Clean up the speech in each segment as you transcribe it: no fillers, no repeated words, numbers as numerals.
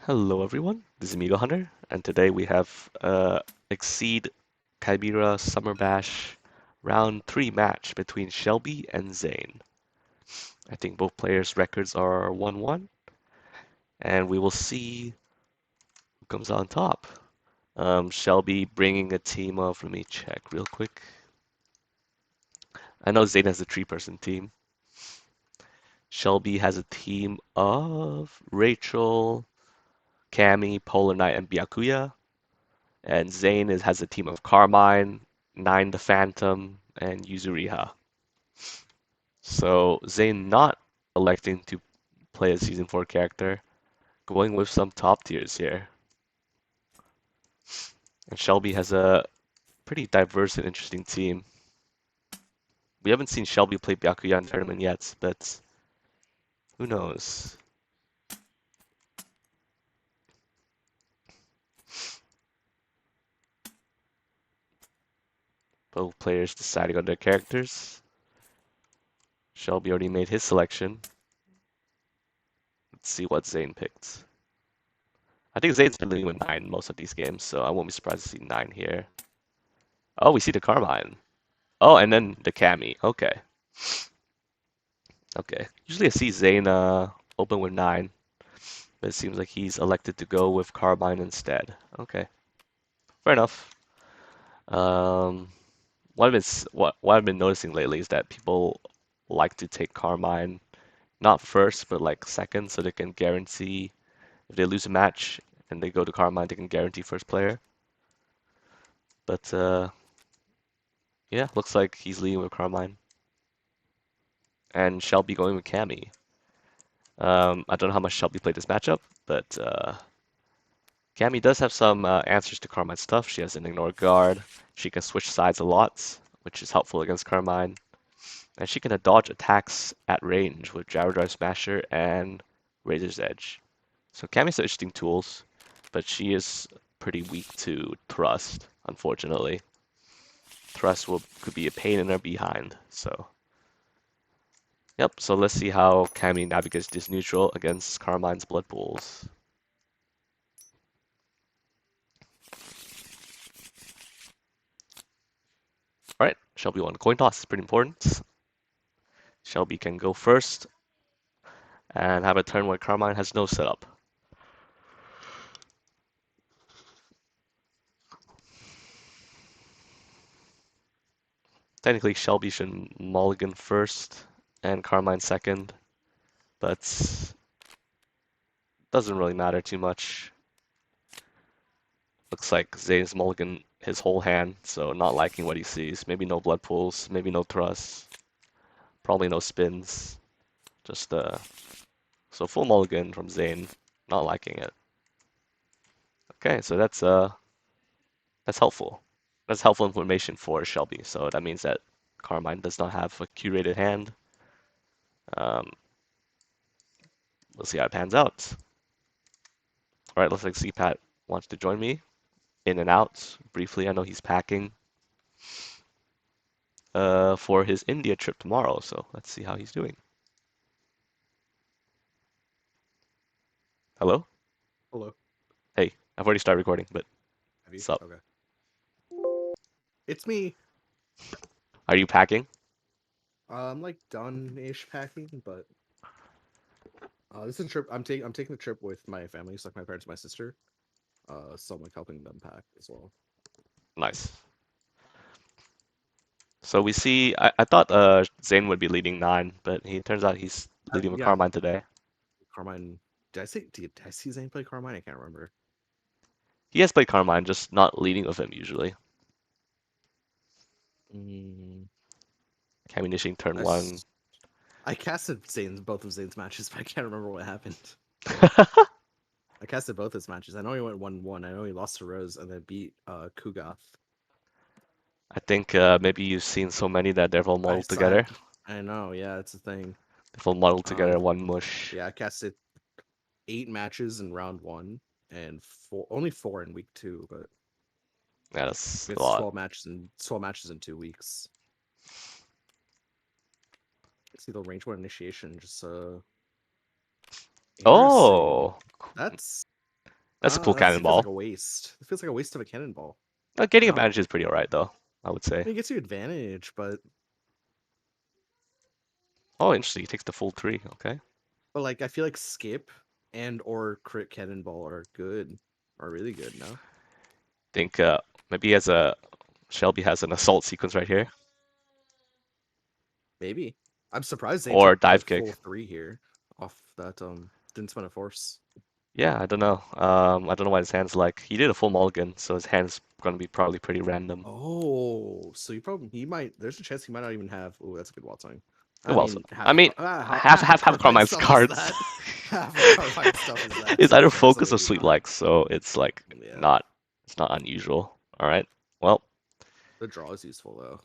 Hello everyone, this is Amigo Hunter, and today we have Exceed Chimera Summer Bash Round 3 match between Shelby and Zain. I think both players' records are 1-1, and we will see who comes on top. Shelby bringing a team of, let me check real quick. I know Zain has a three-person team. Shelby has a team of Rachel, Cammy, Polar Knight, and Byakuya. And Zayn has a team of Carmine, Nine the Phantom, and Yuzuriha. So Zayn not electing to play a Season 4 character, going with some top tiers here. And Shelby has a pretty diverse and interesting team. We haven't seen Shelby play Byakuya in tournament yet, but who knows? Both players deciding on their characters. Shelby already made his selection. Let's see what Zayn picked. I think Zayn's been leading with 9 most of these games, so I won't be surprised to see 9 here. Oh, we see the Carmine. Oh, and then the Cammy. Okay. Okay. Usually I see Zayn open with 9, but it seems like he's elected to go with Carmine instead. Okay. Fair enough. Um, what I've been noticing lately is that people like to take Carmine not first, but like second, so they can guarantee if they lose a match and they go to Carmine, they can guarantee first player. But yeah, looks like he's leading with Carmine. And Shelby going with Cammy. I don't know how much Shelby played this matchup, but Cammy does have some answers to Carmine's stuff. She has an ignore guard. She can switch sides a lot, which is helpful against Carmine. And she can dodge attacks at range with Gyro Drive Smasher and Razor's Edge. So Cammy's interesting tools, but she is pretty weak to Thrust, unfortunately. Thrust could be a pain in her behind, so. Yep, so let's see how Cammy navigates this neutral against Carmine's Blood Pools. Alright, Shelby won. Coin toss is pretty important. Shelby can go first and have a turn where Carmine has no setup. Technically, Shelby should mulligan first and Carmine second, but doesn't really matter too much. Looks like Zayn's mulligan his whole hand, so not liking what he sees. Maybe no blood pools, maybe no thrusts, probably no spins. Just so full mulligan from Zayn, not liking it. Okay, so that's helpful. That's helpful information for Shelby. So that means that Carmine does not have a curated hand. Um, we'll see how it pans out. All right, looks like cpat wants to join me in and out briefly. I know he's packing for his India trip tomorrow, so let's see how he's doing. Hello? Hello. Hey, I've already started recording, but Have you? what's up? Okay. It's me. Are you packing? I'm like done-ish packing, but this is a trip. I'm taking a trip with my family, so like my parents, and my sister. So I'm like helping them pack as well. Nice. So we see, I thought Zayn would be leading 9, but he turns out he's leading with Yeah, Carmine today. Carmine. Did I see Zane play Carmine? I can't remember. He has played Carmine, just not leading with him usually. Mm, Cam initiating turn I, 1. s- I casted Zane's both of Zane's matches, but I can't remember what happened. I casted both his matches. I know he went 1-1. I know he lost to Rose and then beat Kugath. I think maybe you've seen so many that they're all I modeled saw. together. I know. Yeah, it's a thing. They're all modeled together, Um, one mush. yeah, I casted 8 matches in round one and only four in week two, but Yeah, that's a it's lot. 12 matches in 2 weeks. See the range one initiation, just interesting. Oh, That's That's a cool That feels like cannonball. a waste. It feels like a waste of a cannonball. Getting No, advantage is pretty alright though, I would say. it gets you advantage, Oh, interesting. He takes the full three. Okay. but like I feel like skip and or crit cannonball are good, are really good. No, Think maybe he has a Shelby has an assault sequence right here, maybe. I'm surprised Zane or took the dive full kick. three here off that. Didn't spend a force. Yeah, I don't know. I don't know what his hand's like. He did a full mulligan, so his hand's gonna be probably pretty random. Oh, so he might. There's a chance he might not even have. Oh, that's a good Watson. It I was. mean, I mean, half half Carbine Carmine's stuff is cards. that. Half of Carbine stuff is that. It's So either that's focus or absolutely sweep fine. like, so it's like Yeah, not it's not unusual. All right. Well, the draw is useful though,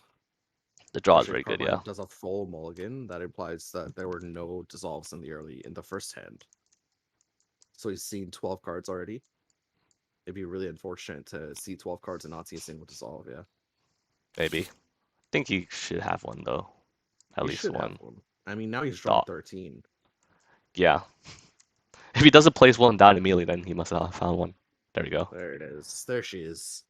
the draw is especially if very good, yeah. Carbine does a full mulligan. That implies that there were no dissolves in the first hand. So he's seen 12 cards already. It'd be really unfortunate to see 12 cards and not see a single dissolve. Yeah, Maybe. I think he should have one though. At he least should have one. one. I mean, now he's drawn Thought. 13. Yeah. If he doesn't place one down immediately, then he must have found one. There we go. There it is. There she is.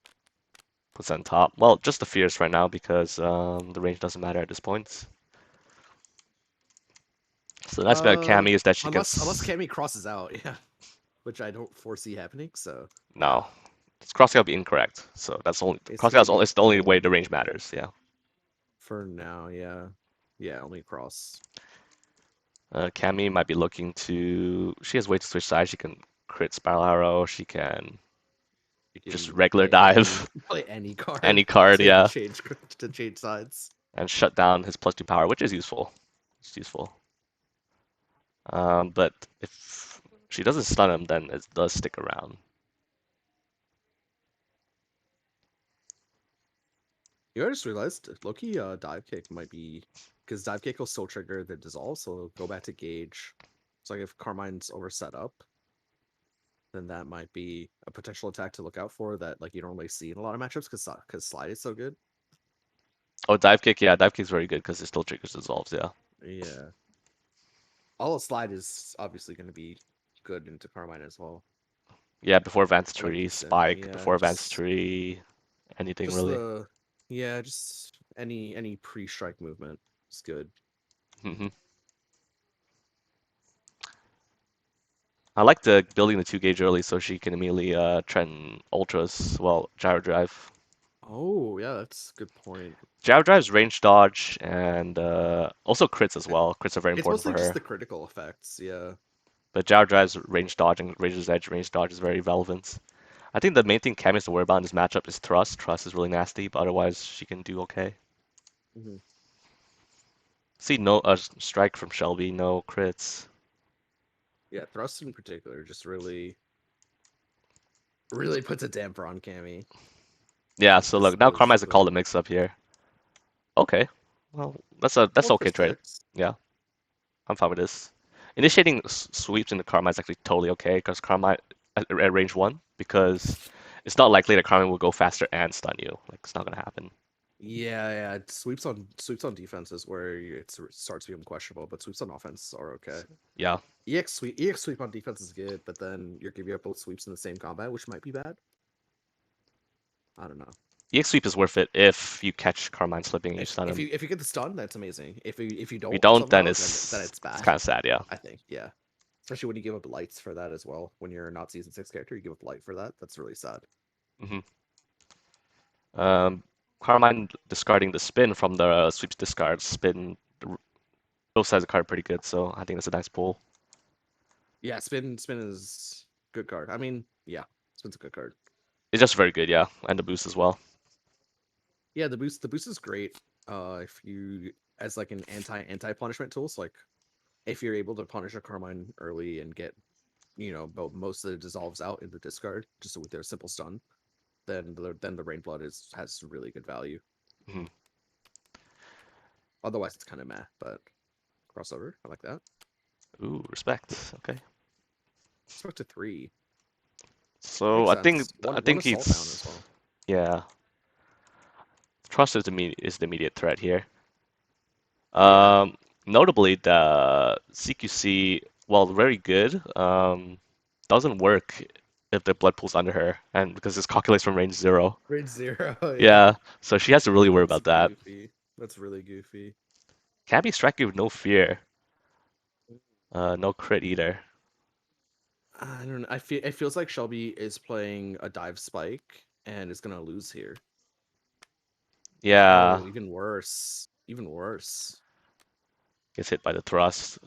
Puts on top. Well, just the fierce right now because the range doesn't matter at this point. So the nice about Uh, Cammy is that she unless gets Cammy crosses out, yeah, which I don't foresee happening. So no. It's crossing out be incorrect. So that's only it's crossing out gonna is only, be it's the only way the range matters. Yeah. for now. Yeah, yeah, only cross. Cammy might be looking to. She has way to switch sides. She can crit spiral arrow. She can You just can regular play any dive play any any card card. to Yeah, change to change sides. and shut down his +2 power, which is useful. It's useful. But if she doesn't stun him, then it does stick around. You know, I just realized Loki dive kick might be because dive kick will still trigger the dissolve, so it'll go back to gauge. So like if Carmine's over set up, then that might be a potential attack to look out for that like you don't really see in a lot of matchups because slide is so good. Oh, dive kick. Yeah, dive kick's very good because it still triggers dissolves. Yeah. Yeah, all of slide is obviously going to be good into Carmine as well. Yeah, before advanced I like tree, this. spike, Yeah, before advanced tree, anything just really. the yeah, just any pre-strike movement is good. Hmm. I like the building the 2 gauge early so she can immediately trend ultras, well, gyro drive. Oh yeah, that's a good point. Gyro drive's range dodge and also crits as Eh, well. Crits are very It's important for mostly just her. the critical effects. Yeah. But gyro drive's range dodge and Razor's Edge range dodge is very relevant. I think the main thing Cam has to worry about in this matchup is thrust. Thrust is really nasty, but otherwise she can do okay. Hmm. See no strike from Shelby, no crits. Yeah, thrust in particular just really puts a damper on Cammy. Yeah, so Just look, now Karma has to call the the mix up here. Okay. Well, that's one for okay trade. six. Yeah, I'm fine with this. Initiating sweeps into Karma is actually totally okay because Karma at range 1 because it's not likely that Karma will go faster and stun you. Like it's not gonna happen. Yeah, yeah. Sweeps on defense is where it starts to become questionable, but sweeps on offense are okay. Yeah. EX sweep on defense is good, but then you're giving up both sweeps in the same combat, which might be bad. I don't know. EX sweep is worth it if you catch Carmine slipping and you stun him. If you get the stun, that's amazing. If you If you don't don't, then somehow, then it's it's bad. kind of sad. Yeah. I think, yeah. Especially when you give up lights for that as well. When you're a not season 6 character, you give up light for that. That's really sad. Hmm. Um, Carmine discarding the spin from the sweeps discard spin. Both sides of the card are pretty good, so I think that's a nice pull. Yeah, spin is good card. I mean, yeah, spin's a good card. It's just very good, yeah, and the boost as well. Yeah, the boost is great. If you as like an anti punishment tool. So like if you're able to punish a Carmine early and get most of the dissolves out in the discard just with their simple stun, then the rain blood has really good value. Hmm. Otherwise, it's kind of meh, but crossover, I like that. Ooh, respect. Okay. Let's to three. So Makes I think sense. I One think assault down as he's well. yeah. Trust is the immediate threat here. Yeah. Notably, the CQC, well, very good, doesn't work if the blood pool's under her, and because it's calculates from range 0. Range 0, yeah. Yeah, so she has to really worry That's about that. goofy. That's really goofy. Can't be striking with no fear. No crit either. I don't know. It feels like Shelby is playing a dive spike and is gonna lose here. Yeah, Oh, even worse. Even worse. gets hit by the thrust.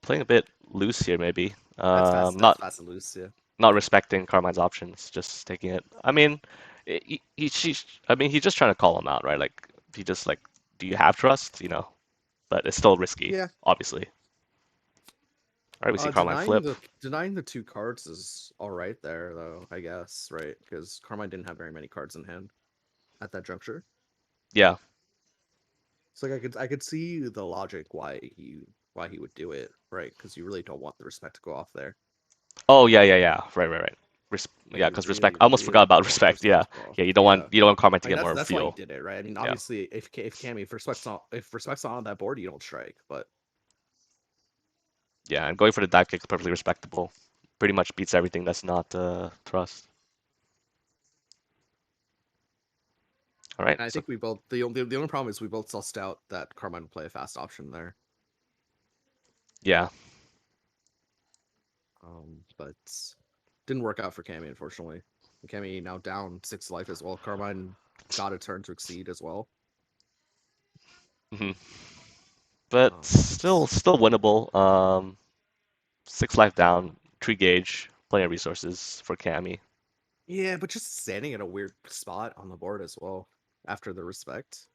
Playing a bit loose here, maybe. That's fast. That's Not fast and loose. Yeah. not respecting Carmine's options, just taking it. I mean, he's just trying to call him out, right? Like he just like, do you have trust? But it's still risky, Yeah. obviously. All right, we see Carmine flip. Denying the two cards is all right there though. I guess right because Carmine didn't have very many cards in hand at that juncture. Yeah. So like I could see the logic why he would do it right because you really don't want the respect to go off there. Oh yeah, yeah, yeah. Right, right, right. Like Yeah, you because respect. really, I almost forgot really about don't want the respect. respect Yeah, to go off. yeah. Yeah. You don't want Carmine I to mean get more that's why he fuel. did it, right? I mean Yeah, obviously if Cammy if respect's not on that board, you don't strike. But yeah. And going for the dive kick is perfectly respectable. Pretty much beats everything that's not thrust. All right. I So think we both the only problem is we both sussed out that Carmine would play a fast option there. yeah. But didn't work out for Cammy unfortunately. Cammy now down 6 life as well. Carmine got a turn to exceed as well. hmm But But still winnable. 6 life down. Tree gauge. Plenty of resources for Cammy. yeah, but just standing in a weird spot on the board as well after the respect.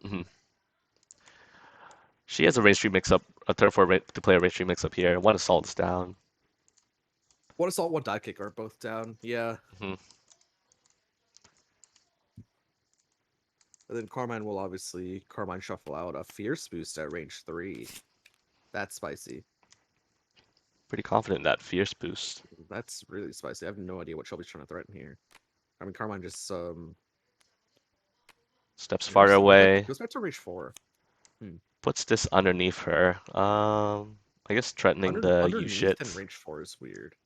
hmm She has a range 3 mix up. A turn for to play a range 3 mix up here. One assault is down. One assault, one dive kick are both down. Yeah. hmm And then Carmine will obviously Carmine shuffle out a fierce boost at range 3. That's spicy. Pretty confident in that fierce boost. That's really spicy. I have no idea what Shelby's trying to threaten here. I mean Carmine just Steps yeah, farther just away. goes back to range 4. Hmm. Puts this underneath her. I guess threatening the you Underneath and shit. range 4 is weird.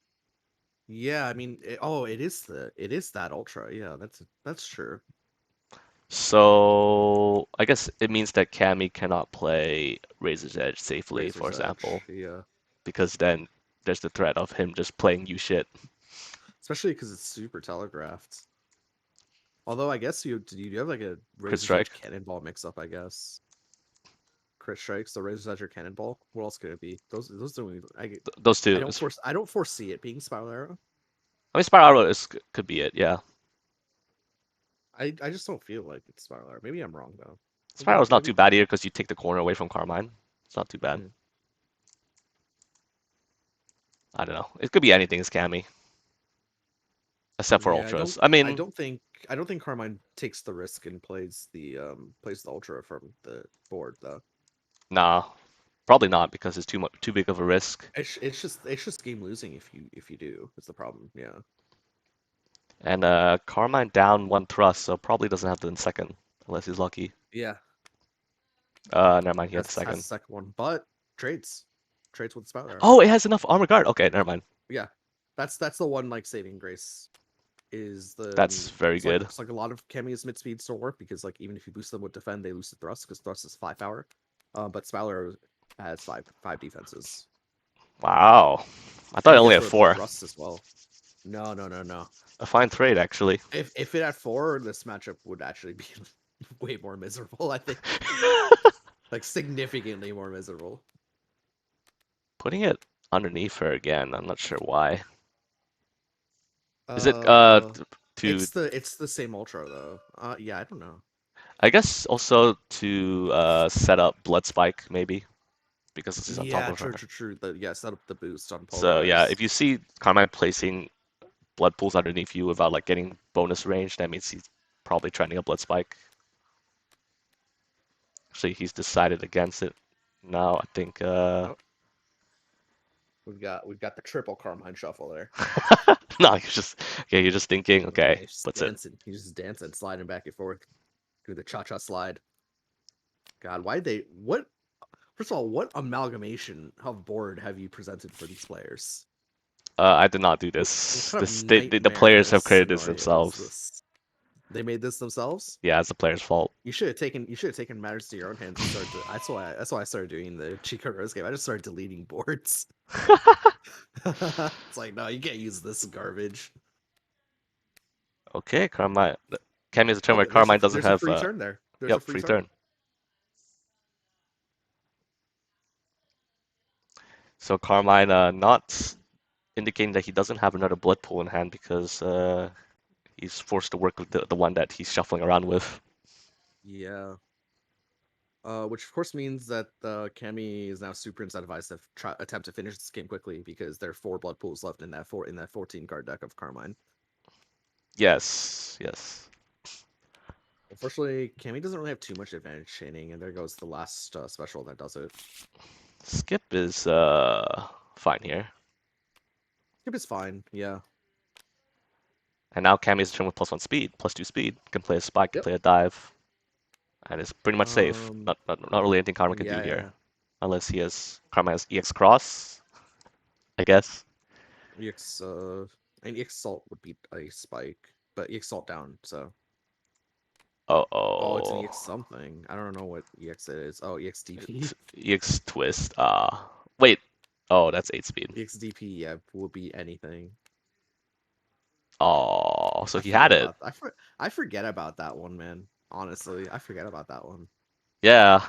Yeah, I mean, it is that ultra. Yeah, that's true. So I guess it means that Cammy cannot play Razor's Edge safely, for Razor's Edge. example, Yeah, because then there's the threat of him just playing you shit. especially because it's super telegraphed. Although I guess you do have like a Crit Razor's Edge strike. cannonball mix up. I guess crit strikes, the Razor's Edge or cannonball. What else could it be? Those don't. Those I two. I don't foresee it being Spiral Arrow. I mean, Spiral Arrow could be it. Yeah, I just don't feel like it's Spiral Arrow. Maybe I'm wrong though. Spiral is not Maybe too bad either because you take the corner away from Carmine. It's not too bad. hmm. I don't know. It could be anything as Cammy, except for Yeah, ultras. I mean, I don't think Carmine takes the risk and plays the ultra from the board though. nah, probably not because it's too big of a risk. It's just game losing if you do. It's the problem. Yeah. And Carmine down one thrust, so probably doesn't have the second unless he's lucky. Yeah. Never mind, he had the Has second. the second one, but trades with Spout Arrow. Oh, it has enough armor guard. Okay, never mind. Yeah, that's the one like saving grace is That's very good. it's like a lot of Cammy's mid speeds don't work because like even if you boost them with defend, they lose the thrust because thrust is 5 power. But Spout Arrow has five defenses. Wow. I thought And it it only gets had rid of the four. thrust as well. No. A fine trade, actually. If it had 4, this matchup would actually be way more miserable. I think like significantly more miserable. Putting it underneath her again. I'm not sure why. Is it Uh, to it's the same ultra though. Yeah, I don't know. I guess also to set up Blood Spike maybe because this is on top Yeah, of her. true. Yeah, set up the boost on So yeah, polarize. if you see Carmine placing blood pools underneath you without like getting bonus range, that means he's probably trending a Blood Spike. Actually, he's decided against it now. I think Oh, we've got the triple Carmine shuffle there. no, you're just thinking, Yeah, okay, he's just what's it? dancing. He's just dancing, sliding back and forth, do the cha-cha slide. God, why they what? First of all, what amalgamation of board have you presented for these players? I did not do What this. kind of The players nightmare have created this scenario is themselves. this? They made this themselves? Yeah, it's the player's fault. You should have taken matters to your own hands and started. That's why I started doing the cheat code rose game. I just started deleting boards. It's like, no, you can't use this garbage. Okay, Carmine. Cammy is a turn Oh, where Carmine doesn't there's a have free turn there. There's a yep, free free turn. turn. So Carmine not indicating that he doesn't have another blood pool in hand because he's forced to work with the one that he's shuffling around with. Yeah. Which of course means that Cammy is now super incentivized to attempt to finish this game quickly because there are 4 blood pools left in that 14 card deck of Carmine. Yes, yes. Unfortunately, Cammy doesn't really have too much advantage chaining, and there goes the last special that does it. Skip is fine here. Skip is fine, yeah. And now Cammy's turn with +1 speed, +2 speed. Can play a spike, can Yep. play a dive, and it's pretty much safe. Um. Not really anything Carmine can do Yeah, here, yeah. unless Carmine has EX cross, I guess. EX. And EX salt would beat a spike, but EX salt down. So. Oh, it's an Uh-oh. EX something. I don't know what EX it is. Oh, EX DP. EX twist. Wait. Oh, that's 8 speed. EX DP. Yeah, will be anything. Oh, so I he had forget it. about I forget about that one, man. Honestly, I forget about that one. Yeah,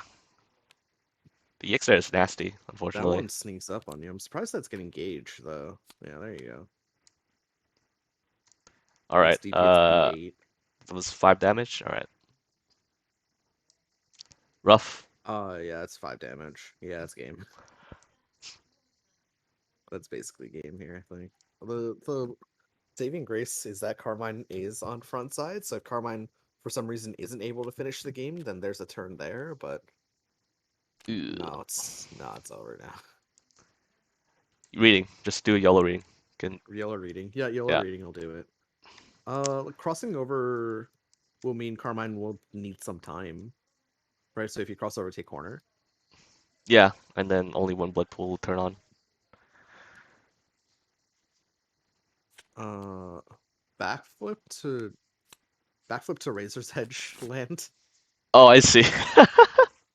the EX there is nasty, That unfortunately. one sneaks up on you. I'm surprised that's getting gauge though. Yeah, there you go. All right. EX DP at speed 8. That was 5 damage. All right. Rough. Yeah, it's 5 damage. Yeah, it's game. That's basically game here, I think. The saving grace is that Carmine is on front side, so if Carmine for some reason isn't able to finish the game, then there's a turn there, but Ew. no, it's over now. Reading. Just do a yellow reading. Can Yellow reading. Yeah, yellow yeah. reading will do it. Crossing over will mean Carmine will need some time, right? So if you cross over, take corner. Yeah, and then only one blood pool will turn on. Uh, backflip to backflip to Razor's Edge land. Oh, I see.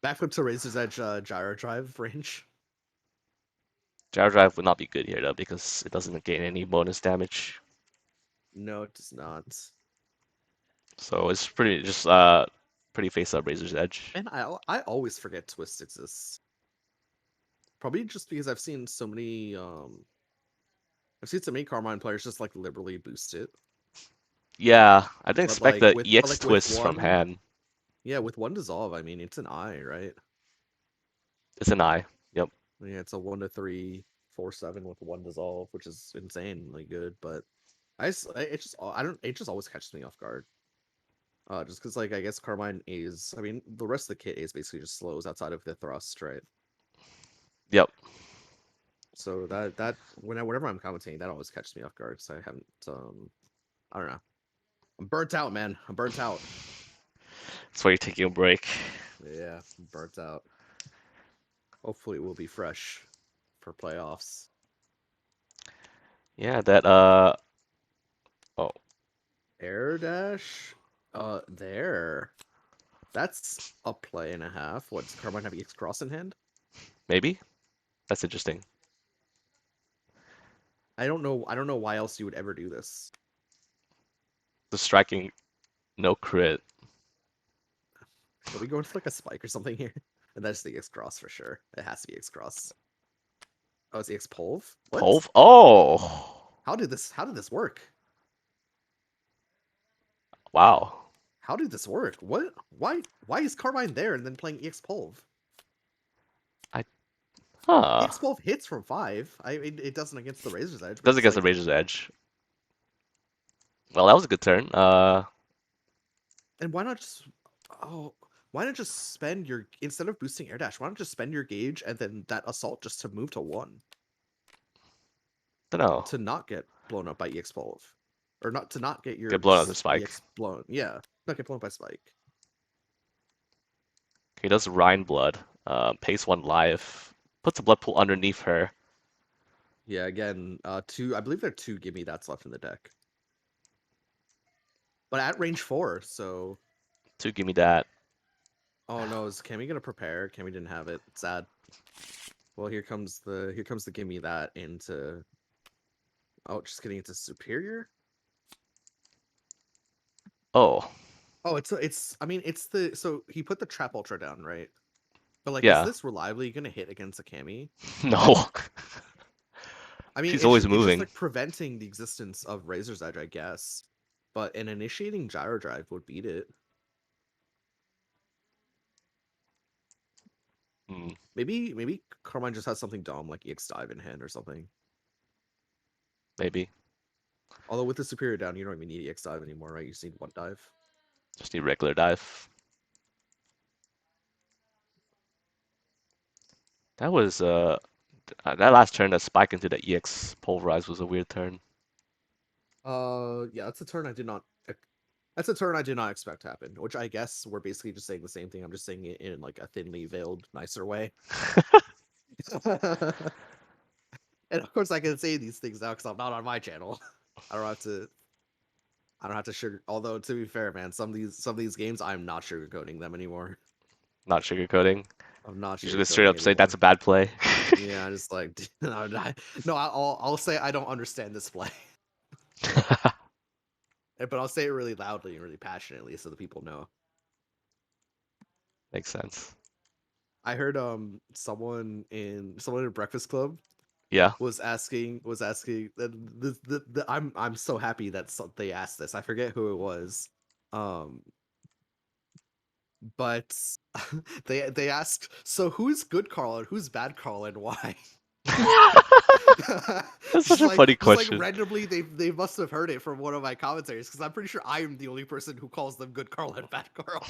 Backflip to Razor's Edge gyro drive range. Gyro Drive would not be good here though because it doesn't gain any bonus damage. No, it does not. So it's pretty just pretty face up Razor's Edge. And I always forget twist exists. Probably just because I've seen so many Carmine players just like liberally boost it. Yeah, I didn't But expect like the with but EX like with twist from one hand. yeah, with one dissolve, I mean it's an eye, right? It's an eye. Yep. Yeah, it's a 1 to 3, 4/7 with one dissolve, which is insanely good, but it just always catches me off guard. Just because like I guess Carmine is I mean the rest of the kit is basically just slows outside of the thrust, right? Yep. So whenever I'm commentating, that always catches me off guard. So I haven't I don't know. I'm burnt out, man. I'm burnt out. That's why you're taking a break. Yeah, I'm burnt out. Hopefully it will be fresh for playoffs. Yeah, that oh, Air dash. There. That's a play and a half. What does Carmine have EX cross in hand? maybe? That's interesting. I don't know. I don't know why else you would ever do this. The striking no crit. Are we going for like a spike or something here? And that's the EX cross for sure. It has to be EX cross. Oh, it's EX Polv? What? Polv? Oh. How did this work? Wow. How did this work? What? Why is Carmine there and then playing EX Polv? I huh. EX Polv hits from 5. It doesn't against the Razor's Edge, but Does it's against the like Razor's Edge. Well, that was a good turn. and why not just oh why not just spend your instead of boosting air dash, why not just spend your gauge and then that assault just to move to 1 Don't know. to not get blown up by EX Polv. Or not to not get Get your blown out with Spike. EX blown. Yeah. Not get blown by Spike. He does Rhine Blood. Pays 1 life. Puts a blood pool underneath her. Yeah, again, two. I believe there are two gimme that's left in the deck, but at range 4. So, Two, give me that. oh no, is Cammy gonna prepare? Cammy didn't have it. Sad. Well, here comes the gimme that into. Oh, just getting into superior. Oh, Oh, it's. I mean, it's the. So he put the trap ultra down, right? But like, is yeah. this reliably gonna hit against a Cammy? No. I mean, She's always it's just moving. like preventing the existence of Razor's Edge, I guess. But an initiating gyro drive would beat it. Hmm, Maybe Carmine just has something dumb like EX dive in hand or something. maybe. Although with the superior down, you don't even need EX dive anymore, right? You just need one dive. Just need regular dive. That was that last turn, that spike into the EX pulverize was a weird turn. Yeah, that's a turn I did not. That's a turn I did not expect to happen. Which I guess we're basically just saying the same thing. I'm just saying it in like a thinly veiled, nicer way. And of course, I can say these things now because I'm not on my channel. I don't have to. I don't have to sugar. Although to be fair, man, some of these games I'm not sugarcoating them anymore. Not sugarcoating. I'm not You just straight sugarcoating up say that's anymore. a bad play. Yeah, I just like no. I'll say I don't understand this play, but I'll say it really loudly and really passionately so the people know. Makes sense. I heard someone in Breakfast Club Yeah. was asking I'm so happy that they asked this. I forget who it was. Um but they asked, so who's good Carl and who's bad Carl and why? That's such just a like funny just like question. randomly they must have heard it from one of my commentaries because I'm pretty sure I am the only person who calls them good Carl and bad Carl.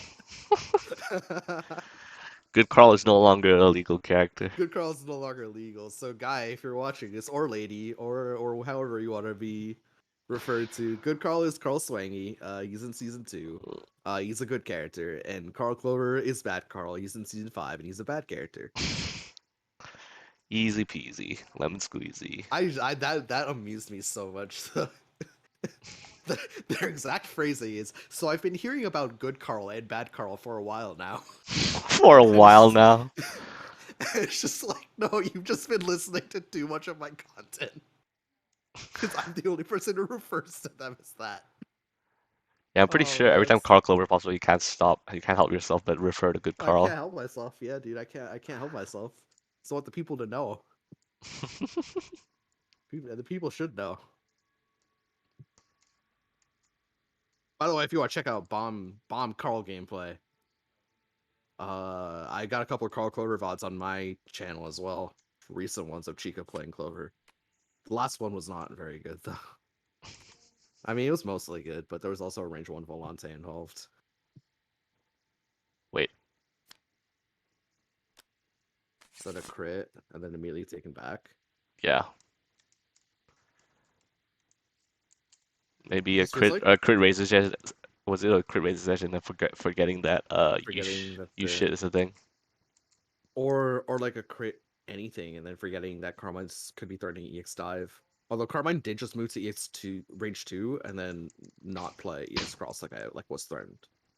Good Carl is no longer a legal character. Good Carl is no longer legal. So guy, if you're watching this, or lady, or however you want to be referred to, good Carl is Carl Swangy. He's in season 2. He's a good character, and Carl Clover is bad Carl. He's in season 5, and he's a bad character. Easy peasy, lemon squeezy. I that amused me so much. Their exact phrasing is, so I've been hearing about good Carl and bad Carl for a while now. For a And while now. it's just like, no, you've just been listening to too much of my content. Because I'm the only person who refers to them as that. Yeah, I'm pretty Oh sure every man. time Carl Clover pops up, you can't stop, you can't help yourself but refer to Good I can't Carl. help myself. Yeah, dude, I can't help myself. So I want the people to know. The people should know. By the way, if you want to check out Bomb Carl gameplay, I got a couple of Carl Clover VODs on my channel as well. Recent ones of Chica playing Clover. The last one was not very good though. I mean, it was mostly good, but there was also a range 1 Volante involved. Wait, Set a crit and then immediately taken back. yeah. Maybe This feels like a crit raises just was it a crit raises edge and then forgetting that forgetting that you shit is a thing. or like a crit anything and then forgetting that Carmine's could be threatening EX dive. Although Carmine did just move to EX2 range 2 and then not play EX cross like I like was threatened.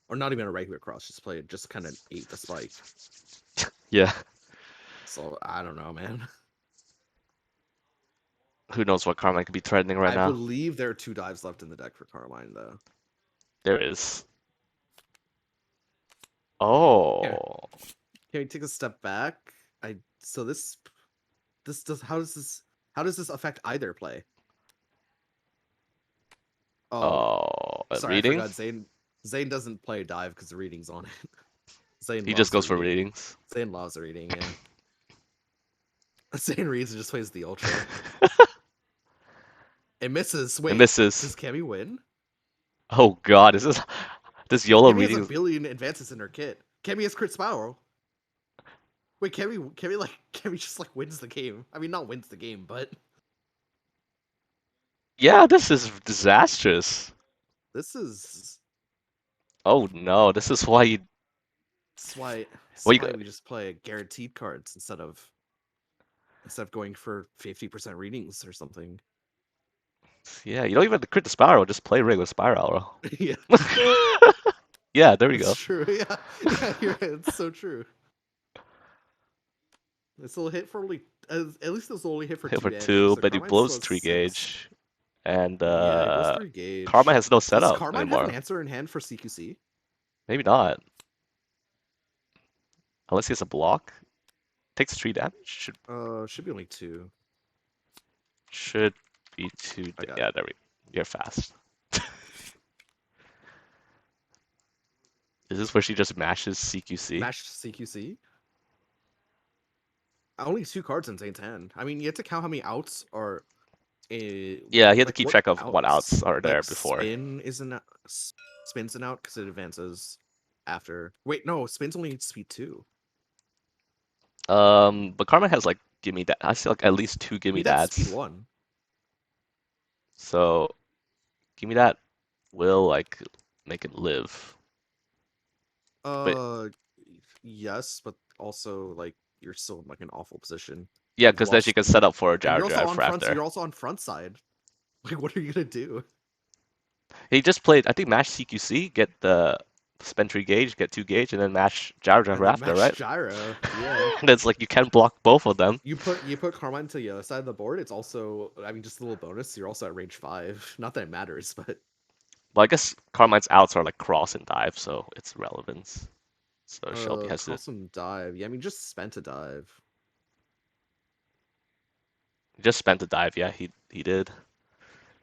Or not even a regular cross, just kind of ate the spike. Yeah. So I don't know, man. Who knows what Carmine could be threatening right I now? believe there are 2 dives left in the deck for Carmine though. There is. Yeah. Oh. Can we take a step back? I so this does how does this affect either play? Oh, sorry, I forgot Readings? Zayn doesn't play dive because the reading's on it. Zayn He just loves goes for reading. readings. Zayn loves reading, yeah. Zayn reads and just plays the ultra. It misses. It Wait, misses. does Cammy win? Oh God, is this YOLO Cammy has a readings? billion advances in her kit. Cammy has crit spiral. Wait, Cammy just like wins the game. I mean, not wins the game, but Yeah, this is disastrous. this is Oh no, this is why you that's why well that's you why we just play guaranteed cards instead of instead of going for 50% readings or something. Yeah, you don't even have to crit the spiral, just play regular spiral. Yeah, Yeah, there we that's go. true. Yeah, yeah, you're right. It's so true. It's a hit for only at least it's only hit for Hit two for damage. two, The but he Carmine still blows has 3 six. gauge, and Yeah, it blows three Karma gauge. has no Does setup Carmine have an anymore. answer in hand for CQC? Maybe not, unless he has a block. Takes 3 damage. Should be only two. Should be 2. I got Yeah, it. there we. You're fast. Is this where she just mashes CQC? Match CQC. Only two cards in Zane's hand. I mean, you have to count how many outs are Yeah, he had to like keep what track of what outs. outs are there Like before. spin is an spin's an out because it advances after. Wait, no, spin's only speed two. But Karma has like gimme that. I see like at least 2 Maybe gimme that's speed dads. one. So gimme that will like make it live. But Uh, yes, but also like you're still in like an awful position. yeah, You've because then she lost, can set up for a and gyro you're also drive on for front. after. You're also on front side. Like, what are you gonna do? He just played, I think, mash CQC, get the spend 3 gauge, get 2 gauge, and then mash gyro drive And for then after, match right? gyro. Yeah. And it's like you can block both of them. You put Carmine to the other side of the board. It's also, I mean, just a little bonus. You're also at range five. Not that it matters, but Well, I guess Carmine's outs are like cross and dive, so it's relevance. So Shelby has to cross and dive. Yeah, I mean, just spent a dive. just spent the dive. Yeah, he did.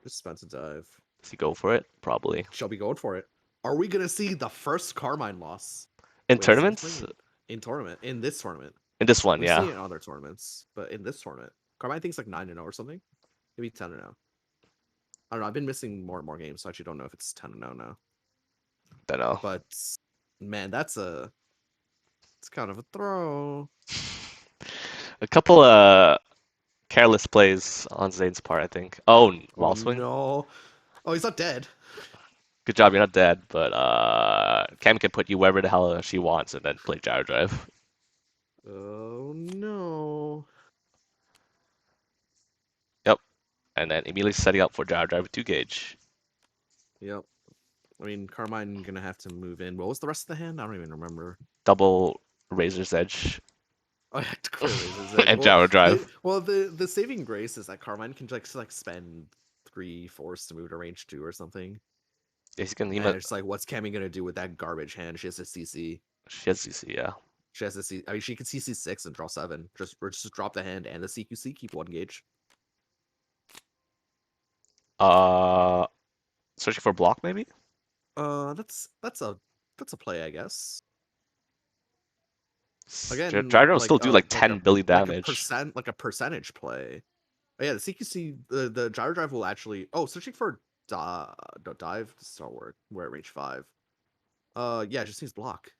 Just spent a dive. Does he go for it? Probably. Shelby going for it. Are we gonna see the first Carmine loss In with Zane tournaments? playing in tournament in this tournament? In this one, We've seen yeah. it in other tournaments, but in this tournament, Carmine thinks like 9-0 or something, maybe 10-0. I don't know. I've been missing more and more games, so I actually don't know if it's 10-0 now. Don't know. But man, it's kind of a throw. A couple careless plays on Zane's part, I think. Oh, Oh wall swing. no! Oh, he's not dead. Good job, you're not dead, but Cam can put you wherever the hell she wants and then play gyro drive. Oh no! Yep. And then immediately setting up for gyro drive with 2 gauge. Yep. I mean, Carmine gonna have to move in. What was the rest of the hand? I don't even remember. Double Razor's Edge Oh, I had to clear Razor's Edge. and gyro drive. The saving grace is that Carmine can like spend 3 force to move to range two or something. Yeah, he And might, it's like, what's Cammy gonna do with that garbage hand? She has a CC. she has CC, yeah. She has a C. I mean, she can CC six and draw seven. Just drop the hand and the CQC. Keep one gauge. Uh, Searching for block maybe? That's a play, I guess. Again, Gyro drive will still do like 10 billion damage. like a percentage play. Oh, yeah, the CQC, the gyro drive will actually. Oh, searching for dive does not work. We're at range five. Yeah, it just needs block.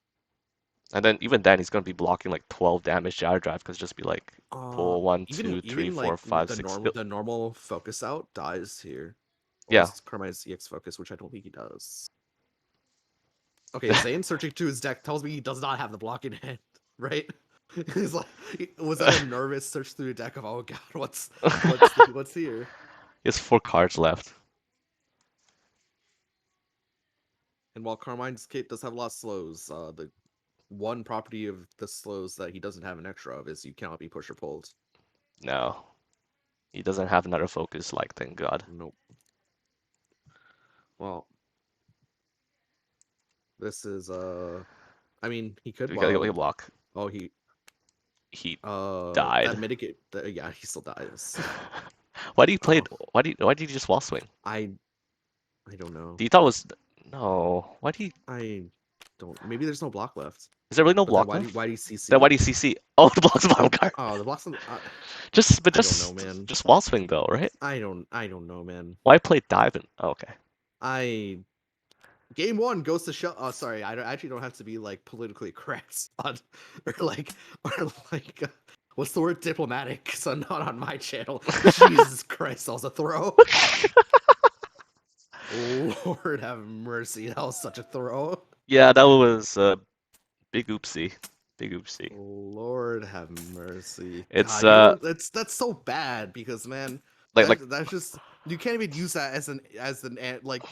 And then even then he's gonna be blocking like 12 damage gyro drive because just be like Uh, pull one, even two, three, even four, like five, six. the normal focus out dies here, Yeah. unless Carmine's EX focus, which I don't think he does. Okay, Zane searching through his deck tells me he does not have the block in hand, right? He's like, was that a nervous search through a deck of oh god, what's here? He has 4 cards left. And while Carmine's Kate does have a lot of slows, the one property of the slows that he doesn't have an extra of is you cannot be push or pulled. No. He doesn't have another focus, like, thank God. Nope. Well, this is I mean, he could We gotta get a well. block. Oh, He that died. mitigate. Yeah, he still dies. Why do you play? Oh, Why did you just wall swing? I I don't know. Do you thought it was no? Why do you? I don't. Maybe there's no block left. Is there really no But then block left? why do you Then CC? why do you CC? Oh, the block's bottom card. Oh, the blocks. But I don't know, man. just wall swing though, right? I don't know, man. Why play dive? Oh, okay. I game one goes to show. Oh, sorry. I actually don't have to be like politically correct on or like what's the word diplomatic? So not on my channel. Jesus Christ, that was a throw. Lord have mercy, that was such a throw. Yeah, that was a big oopsie. Big oopsie. Lord have mercy. It's God, you know that's so bad because man, like that's just you can't even use that like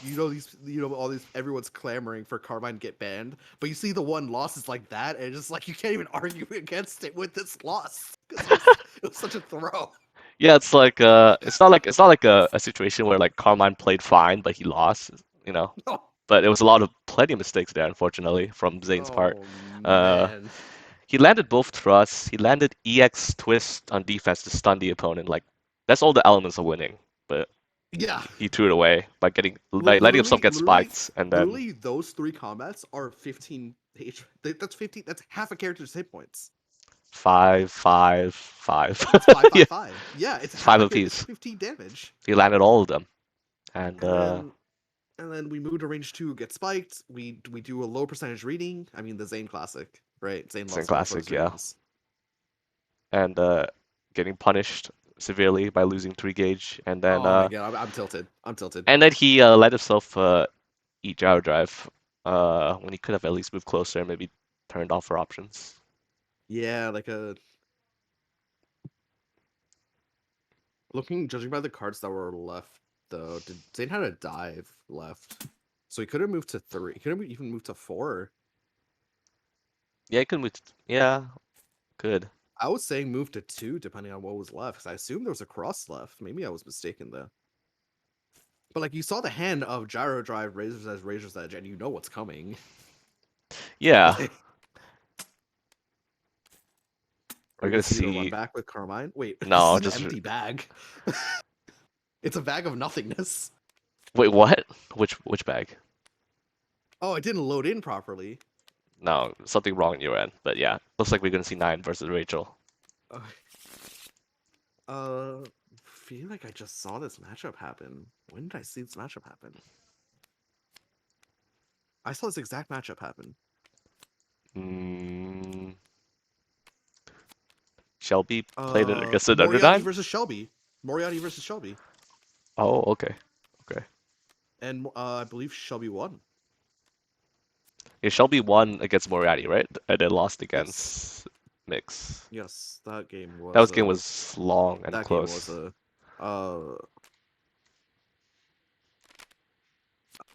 all these everyone's clamoring for Carbine get banned, but you see the one losses like that, and it's just like you can't even argue against it with this loss because it was such a throw. yeah, it's not like a situation where like Carmine played fine but he lost, you know. Oh, But it was a lot of plenty of mistakes there, unfortunately, from Zane's part. oh Uh, man, he landed both thrusts. He landed EX twist on defense to stun the opponent. Like that's all the elements of winning. But yeah. he threw it away by letting himself get Literally, spiked and then literally, those three combats are 15 That's 15. That's half a character's hit points. 5, 5, 5. It's five, Yeah, five, five. Yeah, it's half five a character. It's apiece. 15 damage. He landed all of them. And And then, and then we move to range two, get spiked. We do a low percentage reading. I mean, the Zane classic, right? Zane Zen loves going for Classic, his yeah. readings. And getting punished severely by losing 3 gauge. Oh my god, I'm tilted. I'm tilted. And then he let himself eat gyro drive when he could have at least moved closer and maybe turned off for options. Yeah, judging by the cards that were left, though, Zane had a dive left, so he could have moved to three. He could have even moved to four. Yeah, he could move. Yeah, good. I was saying move to two, depending on what was left, because I assumed there was a cross left. Maybe I was mistaken though. But like you saw the hand of gyro drive, razor's edge, and you know what's coming. Yeah, Like, are we're we gonna gonna see the run see. back with Carmine? Wait, this is No, an just empty bag. It's a bag of nothingness. wait. What? Which bag? Oh, it didn't load in properly. No, something wrong on your end. But yeah, looks like we're gonna see 9 versus Rachel. Uh, uh feel like I just saw this matchup happen. When did I see this matchup happen? I saw this exact matchup happen. Mm, Shelby played it against an under Moriarty 9. versus Shelby. Moriarty versus Shelby. Oh, okay, okay. And I believe Shelby won. Yeah, Shelby won against Moriarty, right? And then lost Yes. against Mix. Yes, That game was long and that game was close. a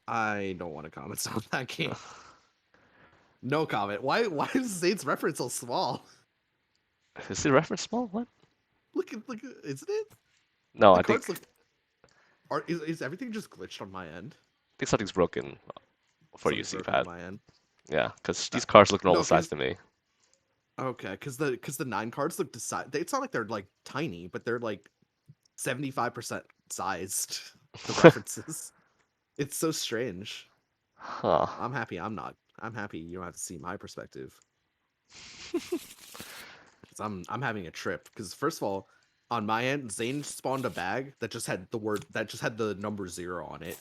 I don't want to comment on that game. No comment. Why is Zane's reference so small? Is the reference small? What? Isn't it? No, The I cards think look is everything just glitched on my end? think something's broken for you, Something's broken on cpat. my end. Yeah, because Uh, these cards look no, normal size to me. okay, because the nine cards look it's not like they're like tiny, but they're like 75% sized. The references. It's so strange. Huh. I'm happy I'm not. I'm happy you don't have to see my perspective. 'Cause I'm having a trip. Because first of all, on my end, Zane spawned a bag that just had the number 0 on it.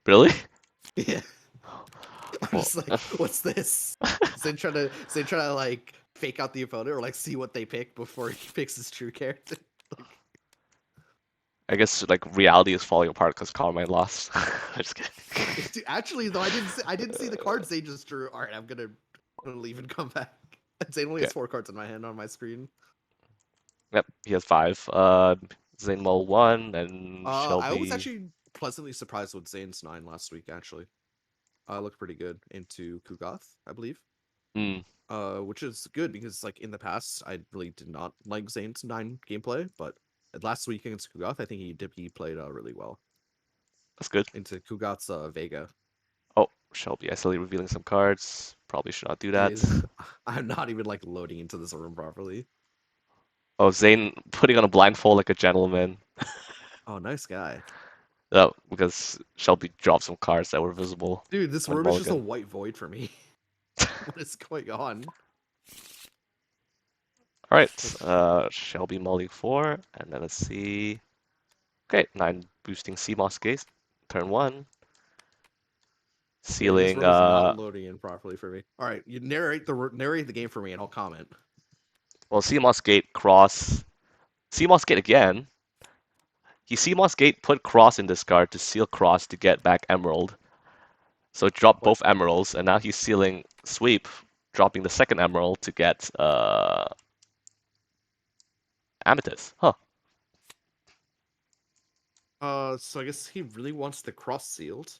Really? Yeah. I'm Well, just like, what's this? Zane trying to like fake out the opponent or like see what they pick before he picks his true character. I guess like reality is falling apart because Carmine lost. I'm just kidding. Dude, actually, though, I didn't see the cards Zane just drew. All right, I'm gonna leave and come back. Zane only Okay. has 4 cards in my hand on my screen. Yep, he has 5. Zayn Mull 1 and I was Shelby. actually pleasantly surprised with Zane's 9 last week. Actually, looked pretty good into Kugoth, I believe. Mm, Which is good because like in the past, I really did not like Zane's 9 gameplay, but last week against Kugoth, I think he played really well that's good. into Kugoth's Vega. Oh, Shelby accidentally revealing some cards. Probably should not do that. Dude, I'm not even like loading into this room properly. Oh, Zayn putting on a blindfold like a gentleman. Oh, nice guy. Because Shelby dropped some cards that were visible Dude, this on room is just a Mulligan. white void for me. What is going on? All right, Like, Shelby mulling 4, and then let's see. Okay, 9 boosting CMOS Gate, turn 1. dude, this Sealing, room is not loading in properly for me. All right, you narrate the game for me, and I'll comment. well, CMOS Gate, cross. CMOS Gate again. He CMOS Gate put cross in discard to seal cross to get back Emerald. So drop What? both Emeralds, and now he's sealing sweep. dropping the second emerald to get amethyst. Huh. So I guess he really wants the cross sealed.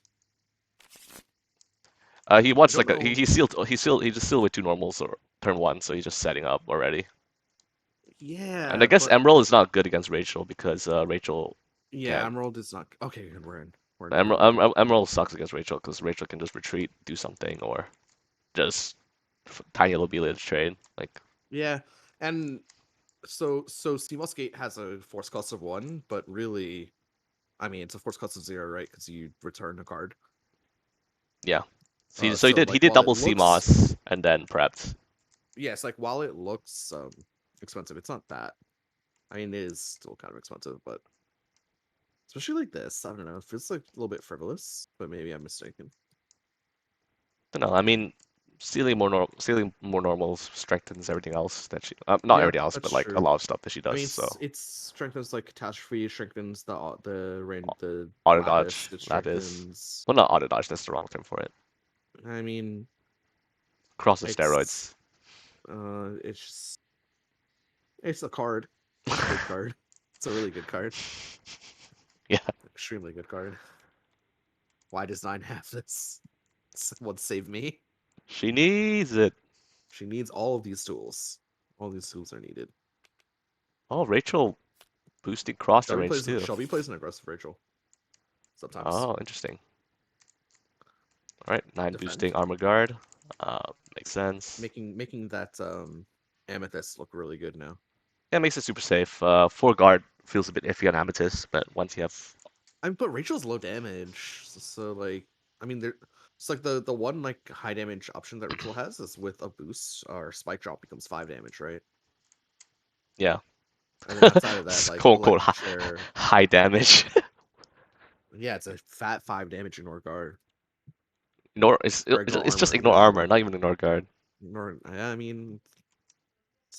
He I wants don't like know. he just sealed with two normals or turn one, so he's just setting up already. And I Yeah, guess but Emerald is not good against Rachel because Rachel yeah, can Emerald is not okay. Good, we're in turn one. Emerald sucks against Rachel because Rachel can just retreat, do something, or just tiny little village trade. Like, Yeah, and so Seamoss Gate has a force cost of 1, but really, I mean, it's a force cost of 0, right? Because you return a card. yeah. So So he like did while it double looks, CMOS and then prepped. yes, like while it looks expensive, it's not that. I mean, it is still kind of expensive, but especially like this, I don't know. It feels like a little bit frivolous, but maybe I'm mistaken. Don't know. I mean, stealing more normals strengthens everything else that she not Yeah, everything else, that's but like a true. lot of stuff that she I does. mean, So it's strengthens like catastrophe, strengthens the auto lapis, dodge, it lapis. strengthens. Well, not auto dodge. That's the wrong term for it. I mean, Cross the it's steroids. it's a card. It's a good card. It's a really good card. Yeah, Extremely good card. Why does Nine have this? Someone save me. she needs it. She needs all of these tools. All these tools are needed. Oh, Rachel boosting cross to range too. Shelby plays an aggressive Rachel sometimes. Oh, interesting. All right, 9 Defend, boosting armor guard. Makes sense. making that amethyst look really good now. Yeah, makes it super safe. 4 guard feels a bit iffy on Amethyst, but once you have I mean, but Rachel's low damage, so like, I mean, there. It's like the one like high damage option that Rachel has is with a boost or spike drop becomes 5 damage, right? yeah, And then outside of that, like quote unquote electric chair, high damage. yeah, it's a fat 5 damage ignore guard Ignore or ignore it's just armor, ignore whatever armor, the not even ignore guard. ignore. I mean,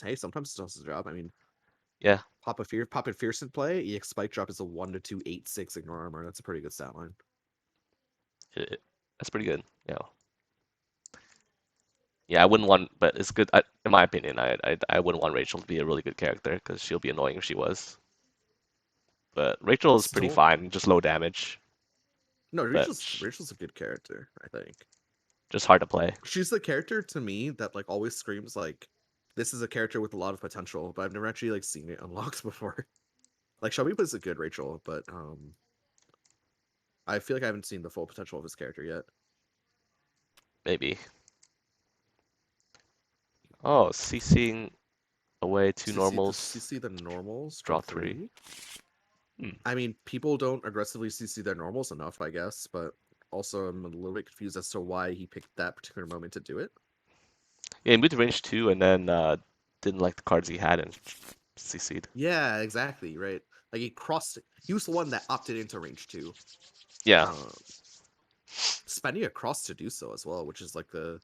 hey, sometimes it does the job. I mean, Yeah, Pop and Fierce in play. EX spike drop is a 1 to 2 8 6 ignore armor. That's a pretty good stat line. that's pretty good. Yeah, yeah. I wouldn't want, but it's good. In my opinion, I wouldn't want Rachel to be a really good character because she'll be annoying if she was. But Rachel is pretty Still, fine, just low damage, no, but Rachel's a good character. I think just hard to play. she's the character to me that like always screams like this is a character with a lot of potential, but I've never actually like seen it unlocked before. Like Shelby plays a good Rachel, but I feel like I haven't seen the full potential of his character yet. Maybe. Oh, CCing away 2 normals, CC the normals, draw draw 3. 3. Hmm. I mean, people don't aggressively CC their normals enough, I guess, but also I'm a little bit confused as to why he picked that particular moment to do it. Yeah, he moved to range 2 and then didn't like the cards he had and CC'd. Yeah, exactly, right. Like he crossed it. He was the one that opted into range 2. Yeah, Um, spending a cross to do so as well, which is like the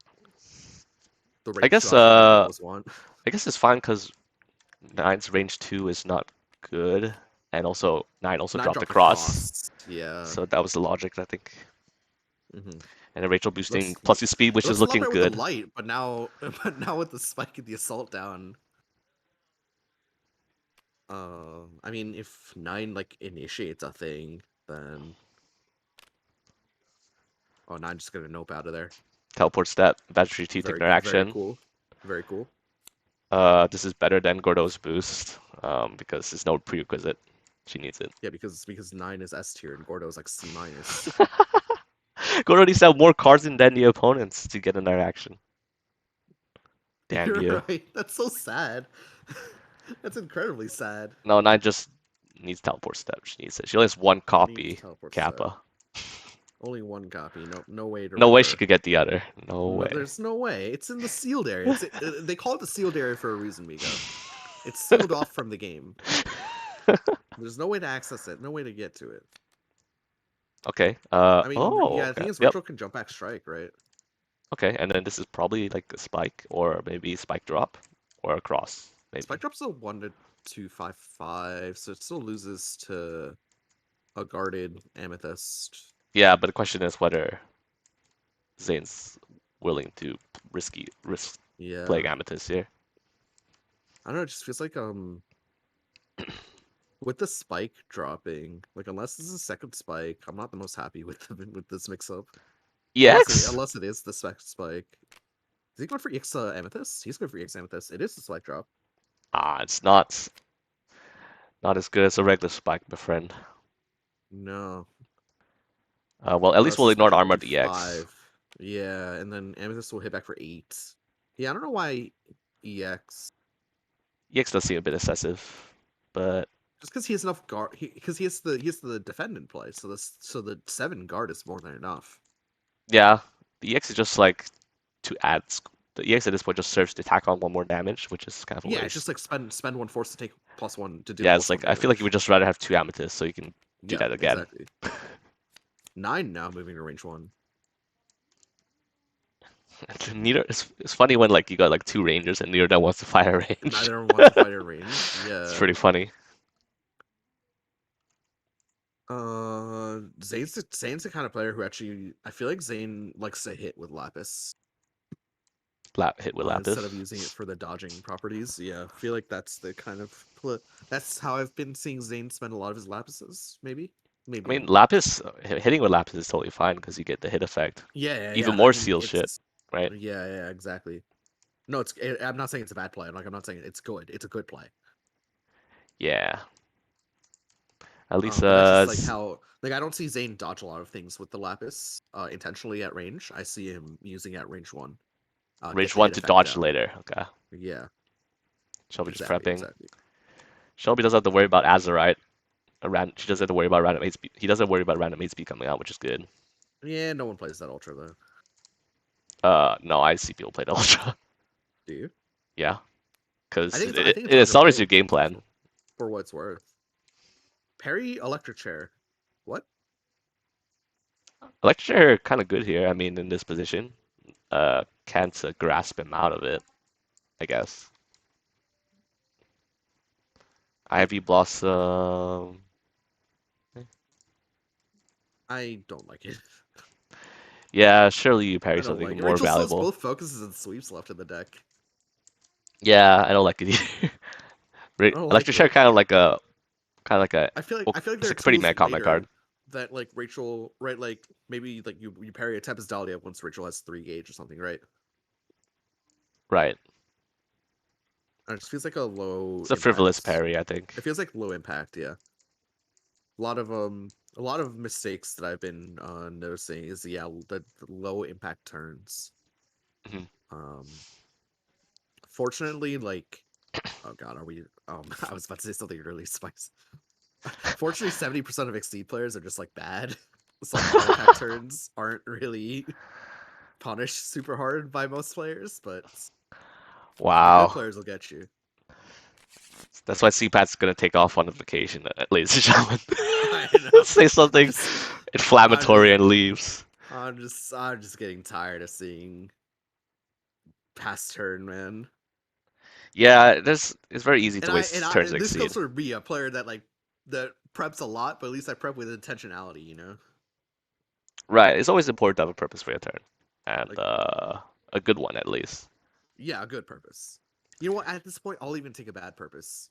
I range 2 guess option that you always want. I guess it's fine because Nine's range 2 is not good, and also Nine also 9 dropped dropped a across, cross. Yeah. so that was the logic, I think. Mm-hmm. And then Rachel boosting Looks plus 2 speed, it which is looks a lot looking better with the good. light, but now with the spike and the assault down, I mean, if 9 like initiates a thing, then oh, 9 just gonna nope out of there. Teleport step, battery T take Very interaction. cool, very cool. This is better than Gordo's boost because it's no prerequisite. She needs it. Yeah, because 9 is S tier and Gordo is like C minus. Gordo needs to have more cards than the opponents to get an interaction. Damn You're you. right. That's so sad. That's incredibly sad. No, Nine just needs teleport step. She needs it. She only has one Needs copy teleport step. Kappa. Only one copy. No way to No way she recover. could get the other. No No, way. there's no way. It's in the sealed area. They call it the sealed area for a reason, Migo. It's sealed off from the game. There's no way to access it. No way to get to it. Okay. I mean, Oh, yeah, the okay. thing is, Yep. Rachel can jump back strike, right? Okay, and then this is probably like a spike or maybe spike drop or a cross, Spike maybe. drop's a 1 to 2 5 5, so it still loses to a guarded amethyst. Yeah, but the question is whether Zane's willing to risk playing Yeah. Amethyst here. I don't know, it just feels like with the spike dropping, like unless this is a second spike, I'm not the most happy with with this mix up. EX? Unless it is the spike. Is he going for EX Amethyst? He's going for EX Amethyst. It is the spike drop. It's not as good as a regular spike, my friend. No. Well, at least So we'll ignore spike the up will armor do of the EX. 5. Yeah, and then Amethyst will hit back for 8. Yeah, I don't know why EX. EX does seem a bit excessive, but Just because he has enough guard, because he has the defendant play, so the 7 guard is more than enough. yeah, the EX is just like to add. The EX at this point just serves to tack on one more damage, which is kind of a Yeah, it's just waste. like spend 1 force to take +1 to deal Yeah, it's +1 like I feel like you would damage. just rather have two amethysts so you can do Yeah, that again. exactly. 9 now moving to range 1. Neither it's funny when like you got like two rangers and neither of them wants to fight at range. Neither one wants to fight at range. It's Yeah. pretty funny. Zane's the kind of player who actually I feel like Zane likes to hit with Lapis. Hit with Instead of using it Lapis. for the dodging properties. Yeah, I feel like that's the kind of that's how I've been seeing Zane spend a lot of his lapises. I Maybe mean, I'm Lapis hitting with Lapis is totally fine because you get the hit effect. yeah. Even I more mean, seal shit, it's right? yeah, exactly. No, I'm not saying it's a bad play. I'm not saying it's good. It's a good play. Yeah. At least But that's just like how like I don't see Zane dodge a lot of things with the lapis intentionally at range. I see him using at range 1, get range the one hit to effect dodge down. later. Okay. Yeah, Shelby just exactly, prepping. exactly. Shelby doesn't have to worry about Azerite. She doesn't have to worry about random 8 speed. He doesn't worry about random 8 speed coming out, which is good. Yeah, no one plays that ultra though. No, I see people play the Ultra. Do you? Yeah, because I it, think it's it accelerates your underplayed game plan. for what it's worth. Parry electric chair. What? Electric are kind of good here. I mean, in this position, can't grasp him out of it, I guess. Yeah, Ivy Blossom. I don't like it. Yeah, surely you parry I don't something like it. more Rachel still has valuable. both focuses and sweeps left in the deck. Yeah, I don't like it either. I don't like Electric Chair it. kind of like a I feel like it's there are like a pretty tools man combat card. later that like Rachel, right? Like maybe like you parry a Tempest Dahlia once Rachel has 3 gauge or something, right? Right. And it just feels like a low It's a frivolous impact. parry, I think. It feels like low impact, yeah. A lot of mistakes that I've been noticing is the low impact turns. Mhm. Um Fortunately, like oh god, are we I was about to say something really spicy. Fortunately, 70% of Exceed players are just like bad. It's like high impact turns aren't really punished super hard by most players, but the good Wow. players will get you. That's why cpat's gonna take off on the vacation, ladies and gentlemen. I know. Say I'm something just I'm inflammatory just and leaves. I'm just getting tired of seeing past turn, man. Yeah, it's very easy to waste turns And to this comes exceed. from me, a player that like that preps a lot, but at least I prep with intentionality, you know? Right, it's always important to have a purpose for your turn, and Like a good one at least. yeah, a good purpose. You know what? At this point, I'll even take a bad purpose.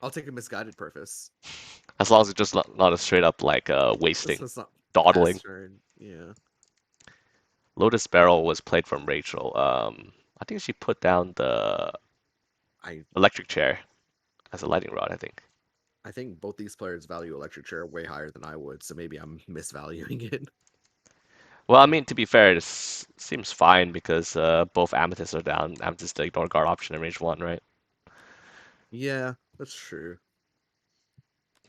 I'll take a misguided purpose. As long as it's just not a straight up like This wasting, is not dawdling. past turn. Yeah. Lotus Barrel was played from Rachel. I think she put down the I electric chair as a lightning rod, I think. I think both these players value electric chair way higher than I would, so maybe I'm misvaluing it. Well, I mean, to be fair, it seems fine because both amethysts are down. Amethyst to ignore guard option in range one, right? Yeah, that's true.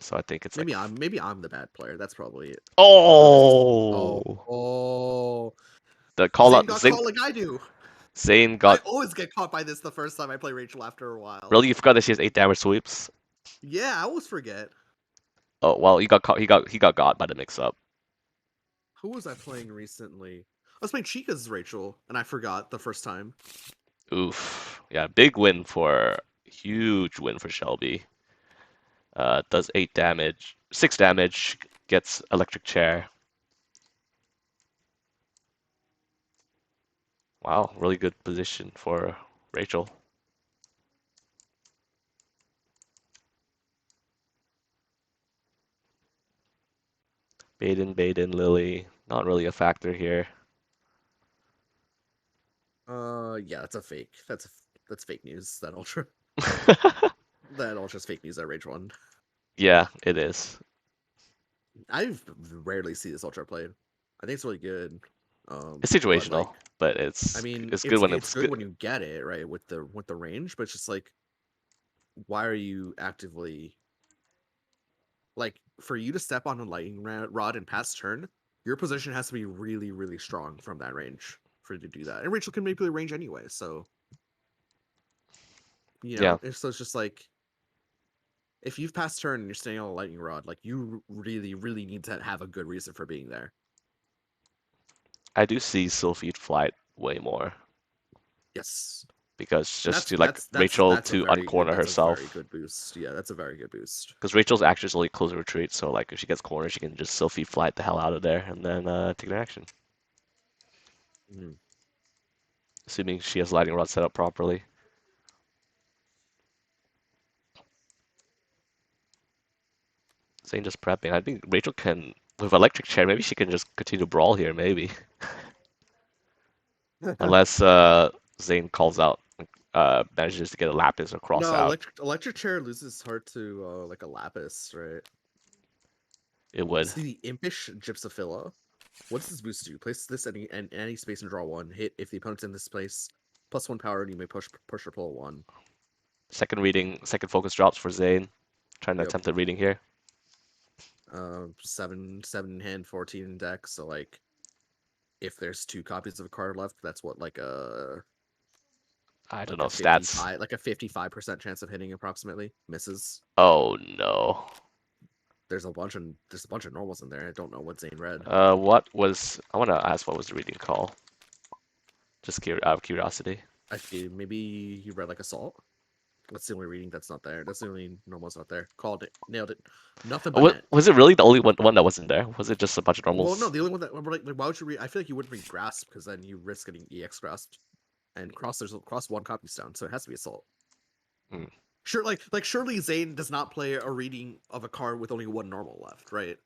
So I think it's like, Maybe I'm the bad player. That's probably it. Oh, oh, oh. the call Zane out. got caught like I do. Zane I got always get caught by this the first time I play Rachel after a while. really. You forgot that she has 8 damage sweeps. Yeah, I always forget. Oh well, he got caught. He got by the mix-up. Who was I playing recently? I was playing Chica's Rachel, and I forgot the first time. Oof. Yeah, big win for huge win for Shelby. Does 8 damage, 6 damage, gets electric chair. Wow, really good position for Rachel. Baden, Lily, not really a factor here. Yeah, that's a fake. That's fake news. That ultra. That ultra's fake news. That rage one. Yeah, it is. I've rarely see this ultra played. I think it's really good. It's But situational, like, but I mean, it's good when it's it's good good. when you get it right with the range, but it's just like, why are you actively like for you to step on a rod and pass turn? Your position has to be really really strong from that range for you to do that. And Rachel can manipulate range anyway, so Yeah, so it's just like if you've passed turn and you're staying on a lightning rod, like you really really need to have a good reason for being there. I do see Sylphid flight way more Yes. because And just to like Rachel to uncorner that's a very herself. good boost. Yeah, that's a very good boost. Because Rachel's action is only close retreat, so like if she gets cornered, she can just Sylphid flight the hell out of there and then take an action. Mhm. Assuming she has lightning rod set up properly. Zain just prepping. I think Rachel can with electric chair. Maybe she can just continue to brawl here. Maybe unless Zain calls out, manages to get a lapis or cross No, out. electric chair loses hard to like a lapis, right? It would. See the impish Gypsophila. What does this boost do? Place this in any space and draw one. Hit if the opponent's in this place. +1 power, and you may push or pull one. Second reading, second focus drops for Zain. Trying to Yep. attempt a reading here. 7 in hand, 14 in deck. So like, if there's 2 copies of a card left, that's what I don't like know a stats. 55% chance of hitting approximately misses. Oh no. There's a bunch of normals in there. I don't know what Zane read. What was? I want to ask what was the reading call? Just out of curiosity. I feel maybe he read like assault. That's the only reading that's not there. That's the only normal's not there. Called it, nailed it. Nothing but net. Was it really the only one that wasn't there? Was it just a bunch of Well, no, normals? the only one that like why would you read? I feel like you wouldn't read grasp because then you risk getting ex grasped, and cross 1 copy down, so it has to be assault. Hmm, Sure, like surely Zane does not play a reading of a card with only 1 normal left, right?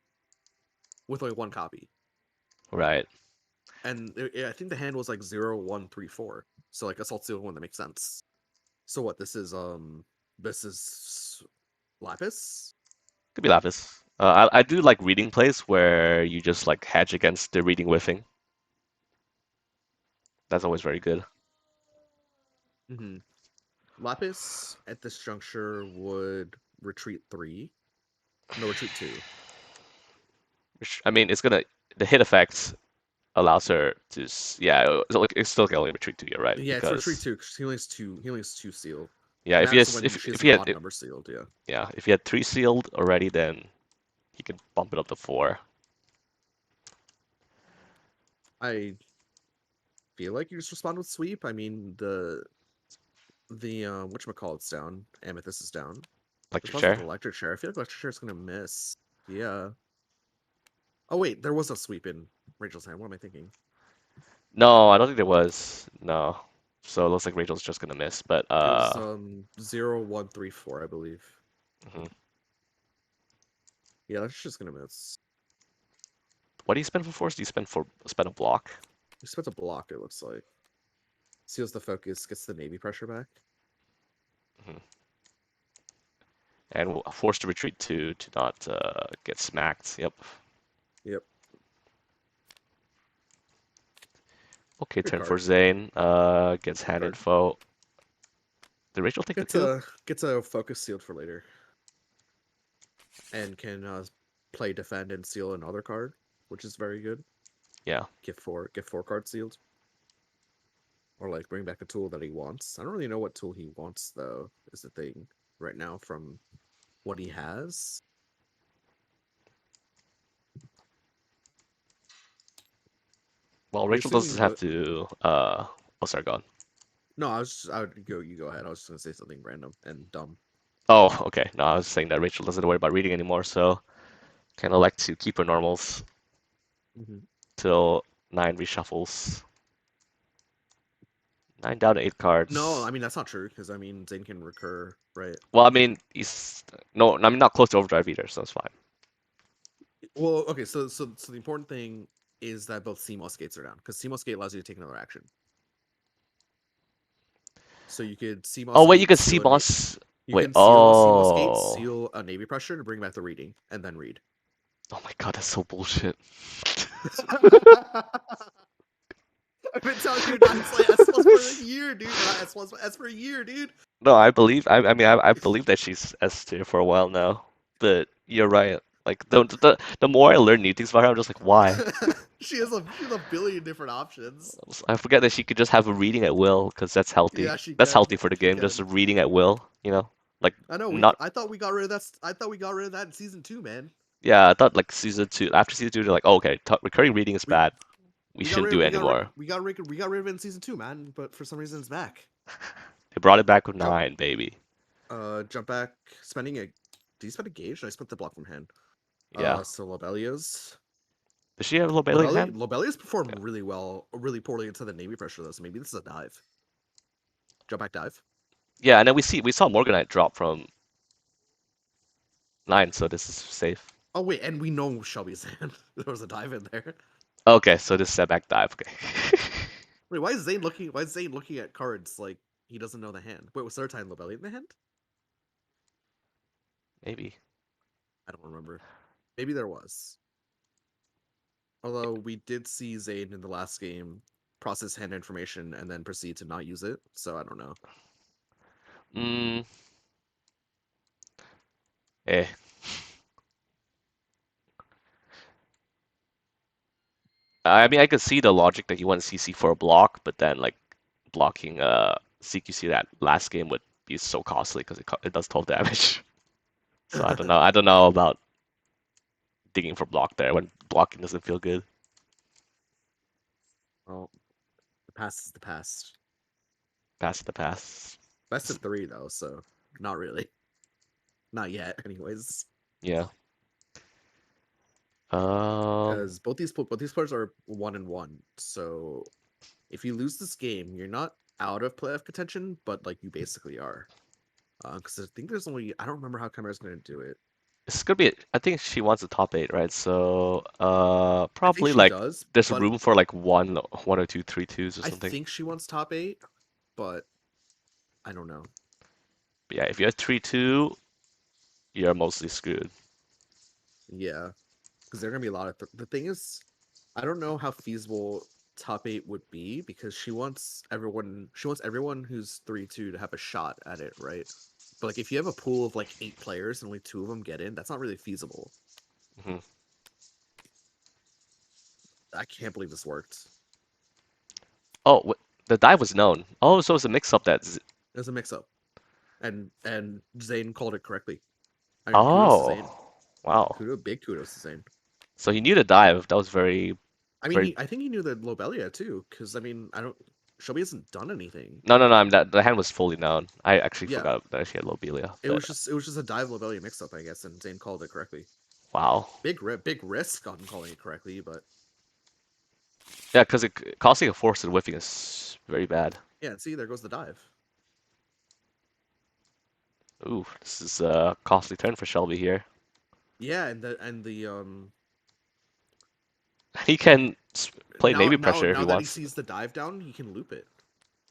With only 1 copy, right. and I think the hand was like 0, 1, 3, 4. So like assault's the only one that makes sense. So what? This is lapis. Could be Lapis. I do like reading plays where you just like hedge against the reading whiffing. That's always very good. Mm-hmm. Lapis at this juncture would retreat 3. No, retreat 2. Which, I mean, it's gonna the hit effects allows her to yeah. It's still gonna only retreat to you, right? Yeah, it's retreat Because 2 because healing's 2 sealed. yeah, And if he that's has when she has if a he had bottom number sealed, yeah. yeah if he had 3 sealed already, then he could bump it up to 4. I feel like you just respond with sweep. I mean the whatchamacallit's down. Amethyst is down. Electric Responds with chair. electric chair. I feel like electric chair is gonna miss. Yeah. Oh wait, there was a sweep in Rachel's hand. What am I thinking? No, I don't think there was. No. So it looks like Rachel's just gonna miss, but It was 0, 1, 3, 4, I believe. mhm. Yeah, that's just gonna miss. What do you spend for force? Do you spend a block? We spent a block, it looks like. Seals the focus, gets the navy pressure back. Mhm. And forced to retreat to not get smacked. Yep. Yep. Okay, Good turn for card. Zane. Gets Good hand card. info. Did Rachel take the two? Gets a focus sealed for later. And can play defend and seal another card, which is very good. Yeah. Get 4 cards sealed. Or like bring back a tool that he wants. I don't really know what tool he wants though, is the thing right now from what he has. Well, He Rachel was doesn't thinking have the to. Oh, sorry, go on. no, I would go. You go ahead. I was just gonna say something random and dumb. Oh, okay. No, I was saying that Rachel doesn't worry about reading anymore, so kind of like to keep her normals Mm-hmm. till 9 reshuffles. 9 down to 8 No, cards. I mean that's not true because I mean Zane can recur, right? Well, I mean, he's no, I'm not close to overdrive either, so it's fine. Well, okay, so the important thing is that both CMOS gates are down because CMOS gate allows you to take another action. So you could Oh CMOS wait, you gate could see seal boss. you Wait, can seal a CMOS gate, oh, seal a navy pressure to bring back the reading, and then read. oh my god, that's so bullshit. I've been telling you not to play S plus for a year, dude. Or not S plus, S for a year, dude. No, I believe. I mean, I believe that she's S tier for a while now. But you're right. Like the more I learn new things about her, I'm just like, why? She has a billion different options. I forget that she could just have a reading at will, because that's healthy. Yeah, she That's can. healthy for the She game, just a can. reading at will. You know, like I know. We. not. I thought we got rid of that. I thought we got rid of that in season 2, man. Yeah, I thought like season two. After season two, they're like, oh, okay, t recurring reading is We bad. We we got shouldn't rid. do it We got rid. anymore. We got rid of it in season 2, man. But for some reason, it's back. They brought it back with Jump. 9, baby. Jump back. Spending a. Did you spend a gauge? I spent the block from hand. Yeah. So Lobelia's. Does she have Lobelli in hand? Lobelia's Yeah. performed really well, really poorly into the navy pressure though. So maybe this is a dive. Jump back dive. Yeah, and then we saw Morganite drop from 9, so this is safe. Oh wait, and we know Shelby's hand. There was a dive in there. Okay, so this setback dive. Okay. Wait, why is Zane looking? Why is Zane looking at cards like he doesn't know the hand? Wait, was there a time Lobelli in the hand? Maybe. I don't remember. Maybe there was. Although we did see Zane in the last game process hand information and then proceed to not use it. So I don't know. Mm, eh. I mean, I could see the logic that you want CC for a block, but then like blocking CQC that last game would be so costly because it does 12 damage. So I don't know. I don't know about digging for block there when blocking doesn't feel good. Well, the past is the past. Pass the pass. Best of 3 though, so not really. Not yet, anyways. Yeah. Um. Because both these players are 1-1. So if you lose this game, you're not out of playoff contention, but like you basically are. Because I think there's only I don't remember how Chimera's going to do it. It's gonna be. I think she wants a top 8, right? So, I think probably she like does, there's but room for like one or two 3-2s or I something. think she wants top 8, but I don't know. But yeah, if you have 3-2, you're mostly screwed. Yeah, because there are going to be a lot of the thing is, I don't know how feasible top 8 would be because she wants everyone who's 3-2 to have a shot at it, right? But like if you have a pool of like 8 players and only 2 of them get in, that's not really feasible. Hmm. I can't believe this worked. Oh, the dive was known. Oh, so it's a mix-up that. It was a mix up, and Zane called it correctly. I mean, kudos to Zane. Oh, wow. Big kudos to Zane. So he knew the dive. That was very, I mean, very. I think he knew the Lobelia too, because I mean, I don't. Shelby hasn't done anything. No, no, no. That the hand was fully known. I actually Yeah, forgot that she had Lobelia, it but was just a dive Lobelia mix up, I guess, and Zane called it correctly. wow. Big risk on calling it correctly, but Yeah, because it costing a force and whiffing is very bad. yeah. See, there goes the dive. Ooh, this is a costly turn for Shelby here. Yeah, and the He can play now Navy now pressure if he now that he wants. sees the dive down, he can loop it.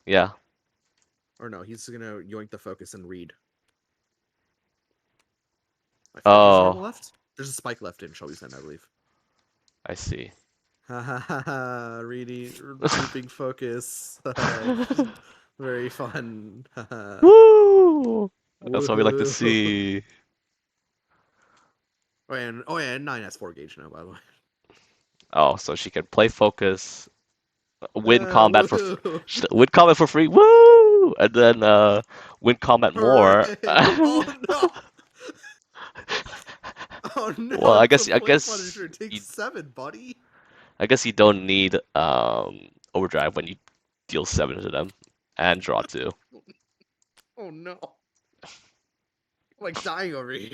Yeah. Or no, he's gonna yoink the focus and read. I forget. There's normal Oh, left. There's a spike left in Shelby's end, I believe. I see. Ha ha ha ha! Reading, looping focus. Very fun. Woo! That's what we like to Woohoo! see. Oh yeah, and 9 has 4 gauge now, by the way. Oh, so she can play focus, win combat for Woohoo! win combat for free. Woo! And then win combat more. Hooray! Oh no! Oh Well, no! I It's a guess I play guess Punisher. It takes you 7, buddy. you don't need overdrive when you deal 7 to them and draw 2. Oh no! I'm like dying over here.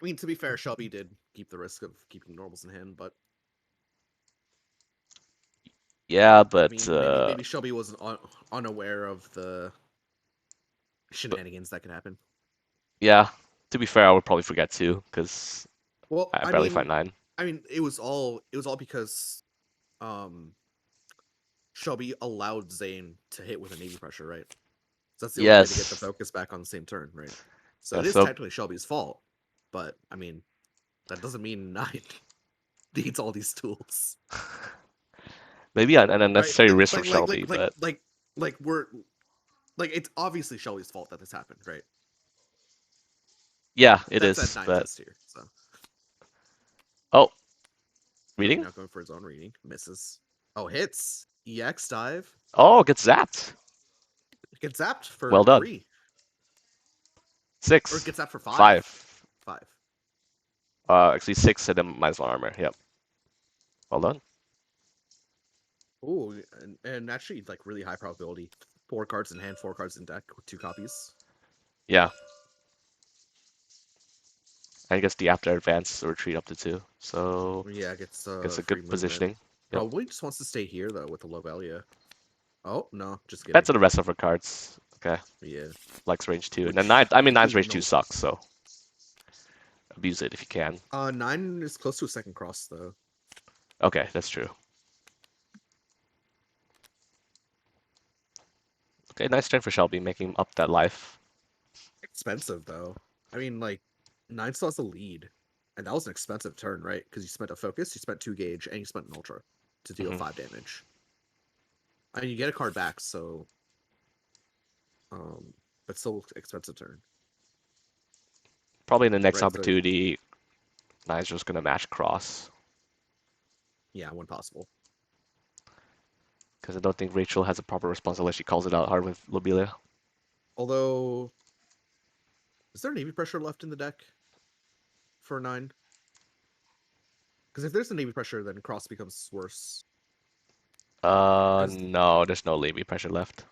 I mean, to be fair, Shelby did keep the risk of keeping normals in hand, but Yeah, I but mean, maybe Shelby was unaware of the but shenanigans that can happen. yeah. To be fair, I would probably forget too, because Well, I barely find nine. I mean, it was all because um Shelby allowed Zayn to hit with a Navy pressure, right? So that's the only way to get the Yes. focus back on the same turn, right? So Yeah, it is so technically Shelby's fault, but I mean, that doesn't mean Nine needs all these tools, maybe an right? unnecessary risk from Shelby, but We're like it's obviously Shelby's fault that this happened, right? yeah, it That said, is. Nine But test here, so oh, Shelby reading? now going for his own reading, misses. Oh, hits EX dive, Oh, gets zapped. gets zapped for Well done. 3, or 6, gets zapped for 5. 5. 5. Actually 6 and then -1 armor. Yep. Well done. Ooh, and actually like really high probability. 4 cards in hand, 4 cards in deck with 2 copies. Yeah. I guess the after advance or retreat up to 2. So Yeah, gets gets a free good movement. positioning. Yep. Probably just wants to stay here though with the Lobelia. Oh no, just kidding. Depends on the rest of her cards. Okay. Yeah, Flex range 2. And then which 9, I mean nine's technically range 2 no. sucks, so abuse it if you can. 9 is close to a second cross though. Okay, that's true. Okay, nice turn for Shelby, making up that life. Expensive though. I mean, like 9 still has the lead, and that was an expensive turn, right? Because you spent a focus, you spent 2 gauge, and you spent an ultra to deal Hmm. 5 damage. I mean, you get a card back, so but still expensive turn, Probably in the next right? So opportunity, nine's just gonna match cross. yeah, when possible. Because I don't think Rachel has a proper response unless she calls it out hard with Lobelia. Although, is there Navy pressure left in the deck for 9? Because if there's a Navy pressure, then cross becomes worse. Because No, there's no Levy pressure left.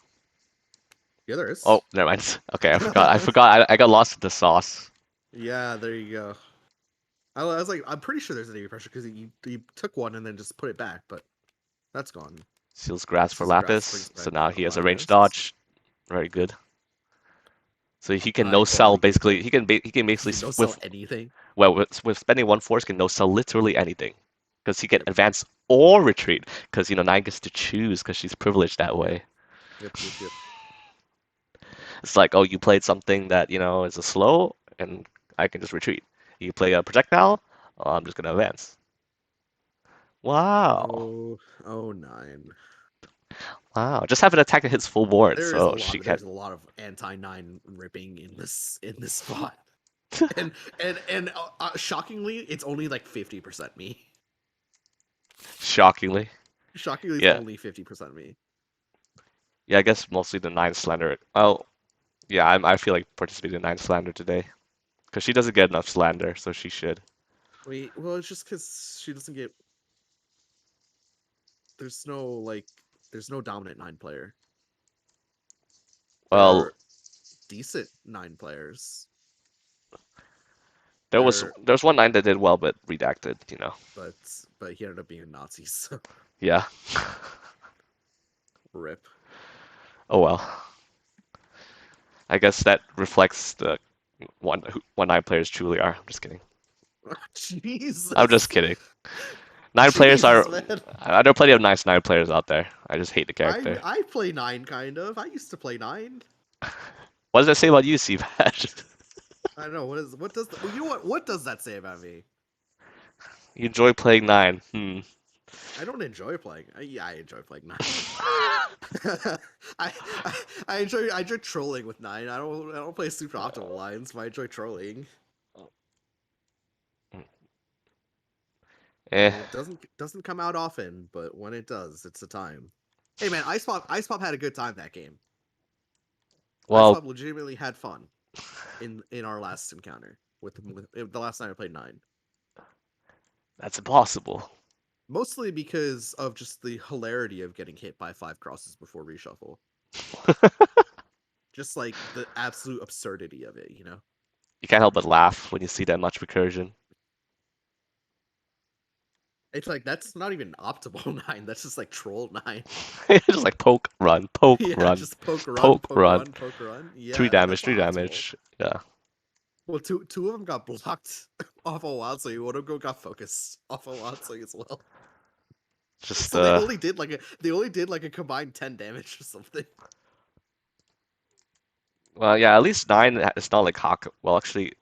yeah, there Oh, is. never mind. Okay, I forgot. I forgot. I got lost in the sauce. Yeah, there you go. I was like, I'm pretty sure there's a Navy pressure because you took one and then just put it back, but that's gone. Seals grass for Seals of Grass brings Lapis. So back now he has a range Lapis. dodge. Very good. So he can no You can sell argue that basically. He can he basically can no sell with anything. well with spending 1 force can no sell literally anything because he can Yep, advance or retreat because nine gets to choose because she's privileged that yep, way. yep. It's like, oh, you played something that, is a slow, and I can just retreat. You play a projectile, oh, I'm just gonna advance. Wow. Oh, 9. Wow. Just have an attack that hits full board, so she can. There's a lot of anti 9 ripping in this spot. And shockingly, it's only like 50% me. Shockingly. Shockingly, it's Yeah. only 50% me. Yeah, I guess mostly the nine slander. Oh, yeah, I feel like participating in nine slander today. Because she doesn't get enough slander, so she should. Wait, well, it's just because she doesn't get. There's no like, there's no dominant 9 player. There Well, are decent 9 players. there was There, there's one nine that did well, but redacted. but he ended up being a Nazi. So Yeah. rip. Oh well. I guess that reflects the one nine players truly are. I'm just kidding. I'm just Jesus, kidding. Nine players are. Jesus, man. There are plenty of nice nine players out there. I just hate the character. I play 9 kind of. I used to play 9. What does that say about you, cpat? I don't know what does well, you know what does that say about me? You enjoy playing nine. Hmm. I don't enjoy playing. Yeah, I enjoy playing 9. I, I I enjoy trolling with 9. I don't play super optimal lines, but I enjoy trolling. Eh. And it doesn't come out often, but when it does, it's a time. Hey man, Ice Pop had a good time that game. Ice Well, Pop legitimately had fun in our last encounter with the last time I played 9. that's impossible. Mostly because of just the hilarity of getting hit by 5 crosses before reshuffle. Just like the absolute absurdity of it, you know? You can't help but laugh when you see that much recursion. It's like that's not even optimal 9. That's just like troll 9. Just like poke, Yeah, run, just poke, run, poke, poke, run. run, poke, run. Three Yeah, damage, that's three not optimal. damage. Yeah, Well, two of them got blocked off a wild, so one of them got focused off a wild swing as well. just So they only did like a combined 10 damage or something. well, yeah. At least nine. It's not like Hawk. Well, actually,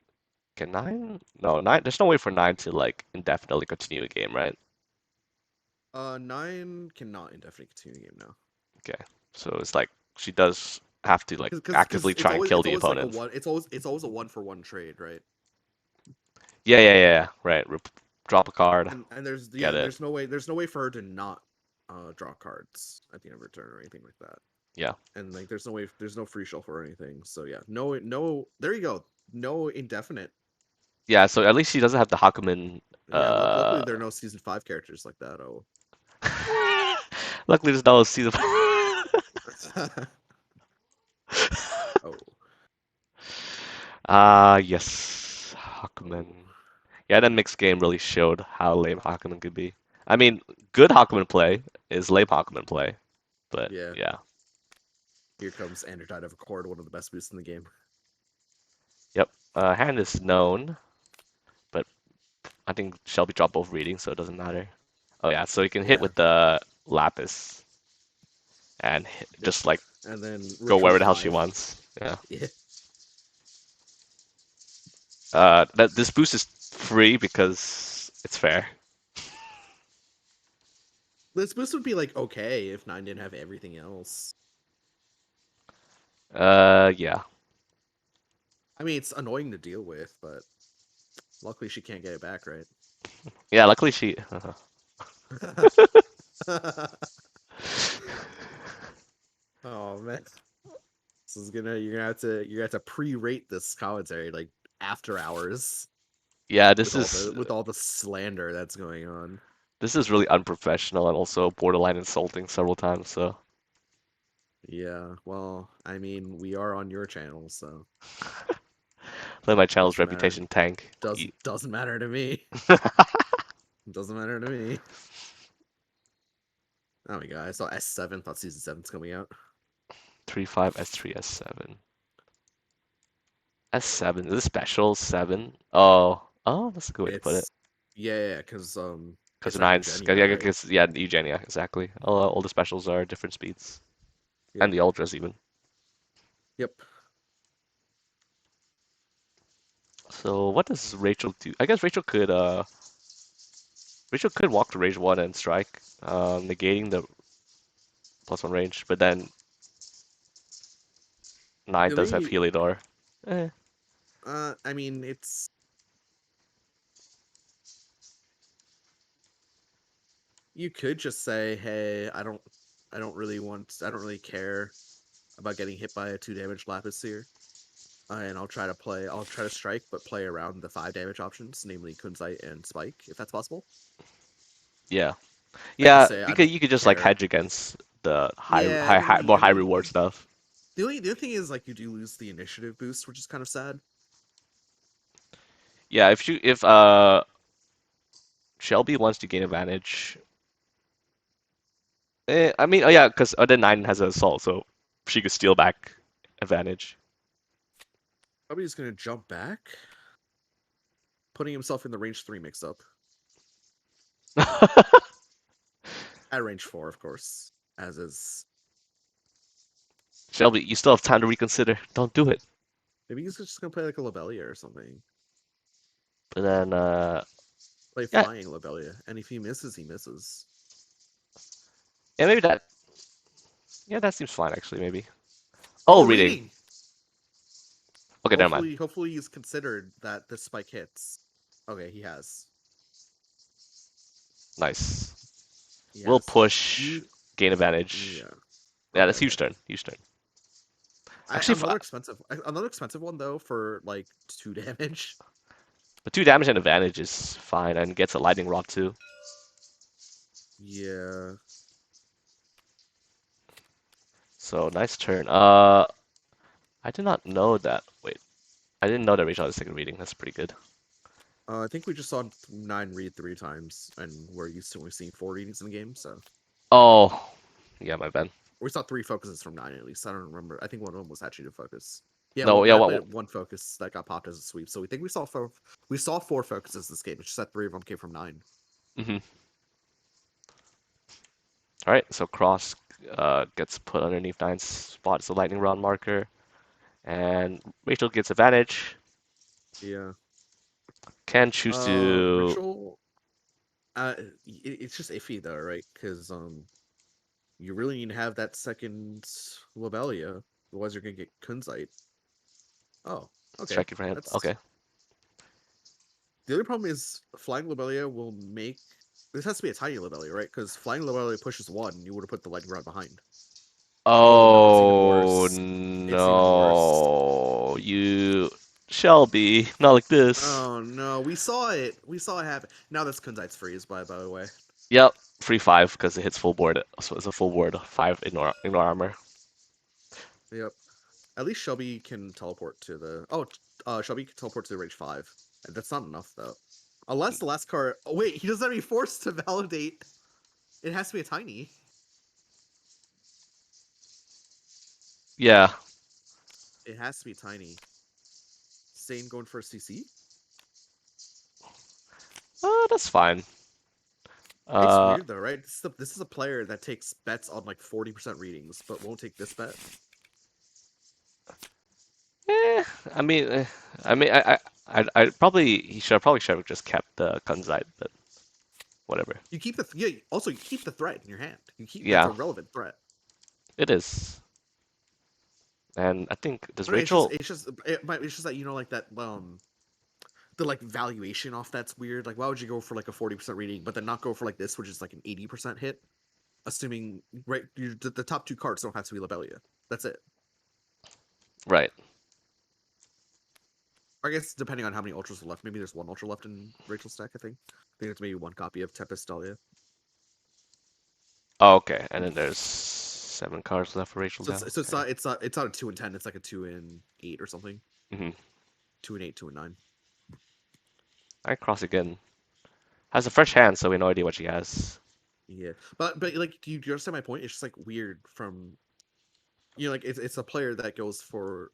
can nine? No, nine. There's no way for nine to like indefinitely continue a game, right? 9 cannot indefinitely continue the game now. Okay, so it's like she does have to like Because actively try and kill it's the always like a opponents. one. It's always a 1-for-1 trade, right? Yeah. Right. Drop a card, And there's get it. there's no way for her to not draw cards at the end of her turn or anything like that. Yeah. And like there's no free shuffle or anything. So yeah, no. There you go. No indefinite. Yeah, so at least she doesn't have the Hakumen. Yeah, luckily Uh, there are no season 5 characters like that. Oh. luckily there's no season. Oh. Ah, yes, Hakumen. Yeah, that mixed game really showed how lame Hakumen could be. I mean, good Hakumen play is lame Hakumen play, but Yeah. yeah, Here comes Android of Accord, one of the best boosts in the game. yep. Hand is known, but I think Shelby dropped both readings, so it doesn't matter. Oh yeah, so you can hit Yeah. with the Lapis and Yep. just like And then go retreat wherever the hell she 5. wants. Yeah. Yeah. That this boost is free because it's fair. This boost would be like okay if 9 didn't have everything else. Yeah. I mean, it's annoying to deal with, but luckily she can't get it back, right? Yeah, luckily she. Oh man, this is gonna you're gonna have to pre-rate this commentary like after hours Yeah, with all the slander that's going on. this is really unprofessional and also borderline insulting several times. So Yeah, well, I mean, we are on your channel, so let my channel's doesn't matter. reputation tank. Doesn't matter to me. Doesn't matter to me. Oh my god, I saw S7. Thought season 7's coming out. 3-5 S3 S7 S7 is this special 7? Oh, that's a good way to put it. It's yeah, because Because it's like nine's Eugenia, yeah, right? because yeah, Eugenia exactly. All the specials are different speeds Yep. and the ultras even. Yep. So what does Rachel do? I guess Rachel could walk to range one and strike, negating the +1 range, but then nine The does have only Heliodor. Eh, I mean, it's you could just say, "Hey, I don't really care about getting hit by a 2 damage Lapis here, and I'll try to strike, but play around the 5 damage options, namely Kunzite and Spike, if that's possible." yeah, And just yeah. say, You "I could don't you could just like care." hedge against the Yeah, more high reward stuff. the only thing is like you do lose the initiative boost, which is kind of sad. Yeah, if Shelby wants to gain advantage, I mean, oh yeah, because other nine has an assault, so she could steal back advantage. Probably just gonna jump back, putting himself in the range 3 mix up. At range 4, of course, as is. Shelby, you still have time to reconsider. Don't do it. Maybe he's just gonna play like a Lobelia or something. And then, Play yeah, flying Lobelia, and if he misses, he misses. yeah, maybe that. Yeah, that seems fine actually. Maybe. Oh, Oh, reading. reading. Okay, never mind. Hopefully he's considered that this spike hits. Okay, he has. Nice. He We'll has. push, You. gain advantage. Yeah. Yeah, Okay. that's huge Okay. turn. Huge turn. Actually, Another expensive one though for like 2 damage. but 2 damage and advantage is fine, and gets a lightning rod too. Yeah. So nice turn. I did not know that. Wait, I didn't know that Rachel had a second reading. That's pretty good. I think we just saw 9 read 3 times, and we're used to only seeing 4 readings in the game. So Oh, yeah, my bad. we saw 3 focuses from 9 at least. I don't remember. I think one of them was actually a focus. Yeah, No, one yeah, map what? had 1 focus that got popped as a sweep. So we think we saw 4. We saw 4 focuses this game. It's just that 3 of them came from 9. Mm-hmm. All right, so cross gets put underneath nine's spot as a lightning rod marker, and Rachel gets advantage. Yeah. Can choose to. Ritual. It's just iffy though, right? Because you really need to have that second Lobelia, otherwise you're gonna get Kunzite. Oh, okay. Striking for him. That's Okay. the only problem is flying Lobelia will make this has to be a tiny Lobelia, right? Because flying Lobelia pushes 1, you would have put the lightning rod behind. Oh no, it's even Oh worse. It's even worse. no, you Shelby, not like this. Oh no, we saw it. We saw it happen. Now that's Kunzite's freeze, by the way. Yep, free five because it hits full board. So it's a full board five ignore armor. Yep. At least Shelby can teleport to the. Shelby can teleport to the range 5. And that's not enough though. Unless the last card. Oh wait, he doesn't have any force to validate. It has to be a tiny. Yeah, It has to be tiny. Zain going for a CC. that's fine. It's Uh, weird though, right? This is a player that takes bets on like 40% readings, but won't take this bet. eh, I mean, eh, I mean, I probably he should have just kept the Kunzite, but whatever. You keep the yeah. Also, you keep the threat in your hand. You keep that's Yeah, a relevant threat. it is. And I think does But it's just Rachel? it's just it's just that like that the like valuation off that's weird. Like why would you go for like a 40% reading, but then not go for like this, which is like an 80% hit, assuming right the top 2 cards don't have to be Lobelia. That's it. Right. Or I guess depending on how many ultras are left. Maybe there's 1 ultra left in Rachel's stack. I think it's maybe 1 copy of Tempest Dahlia. Oh, okay. And then there's 7 cards left for Rachel So now. it's so Okay. it's not a 2 and 10. It's like a 2 and 8 or something. Hmm. 2 and 8, 2 and 9. I cross again. Has a fresh hand, so we have no idea what she has. Yeah, but like, do you understand my point? It's just like weird from like it's a player that goes for.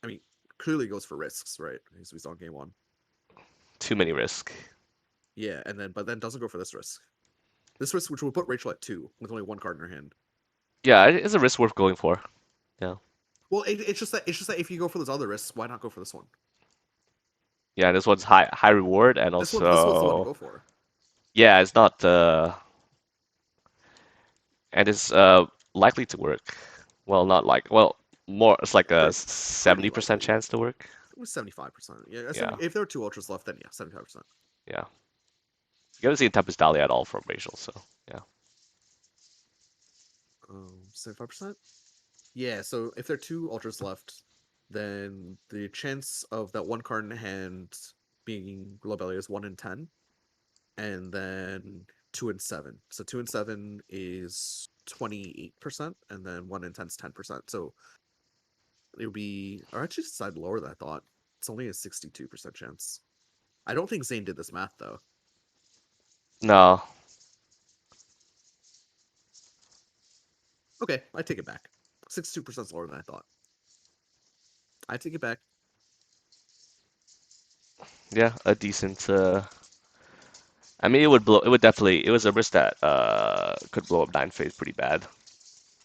I mean, clearly goes for risks, right? As we saw in game 1. Too many risk. Yeah, and then doesn't go for this risk. This risk, which will put Rachel at 2 with only 1 card in her hand. Yeah, it's a risk worth going for. Yeah. Well, it's just that if you go for those other risks, why not go for this one? Yeah, this one's high reward and This one's the one to also go for. yeah, it's not and it's likely to work. Well, not like well, more it's like a Pretty 70% likely. chance to work. It was 75%. Yeah, Yeah. if there are 2 ultras left, then yeah, 75%. Yeah. You haven't seen Tempest Dahlia at all from Rachel, so yeah. 75%. Yeah, so if there are 2 ultras left, then the chance of that 1 card in hand being Globelia is 1 in 10, and then 2 and 7. So 2 and 7 is 28%, and then 1 in 10 is 10%. So it would be, or actually side lower than I thought. It's only a 62% chance. I don't think Zane did this math though. No. Okay, I take it back. 62% is lower than I thought. I take it back. Yeah, a decent I mean, it would definitely, it was a risk that could blow up nine phase pretty bad.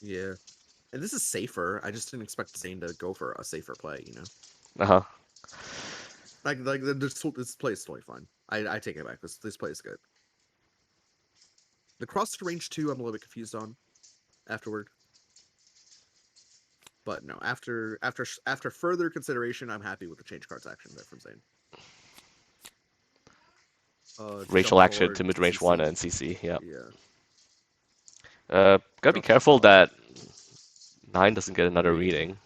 Yeah. And this is safer. I just didn't expect Zane to go for a safer play. Uh-huh. This play is totally fine. I take it back. This play is good. The cross to range 2, I'm a little bit confused on afterward. But no, after further consideration, I'm happy with the change cards action there from Zane. Jump Rachel action forward to mid to range one CC. and CC. Yeah. Yeah. Gotta be Drop shot careful dodge. that nine doesn't get another Reading.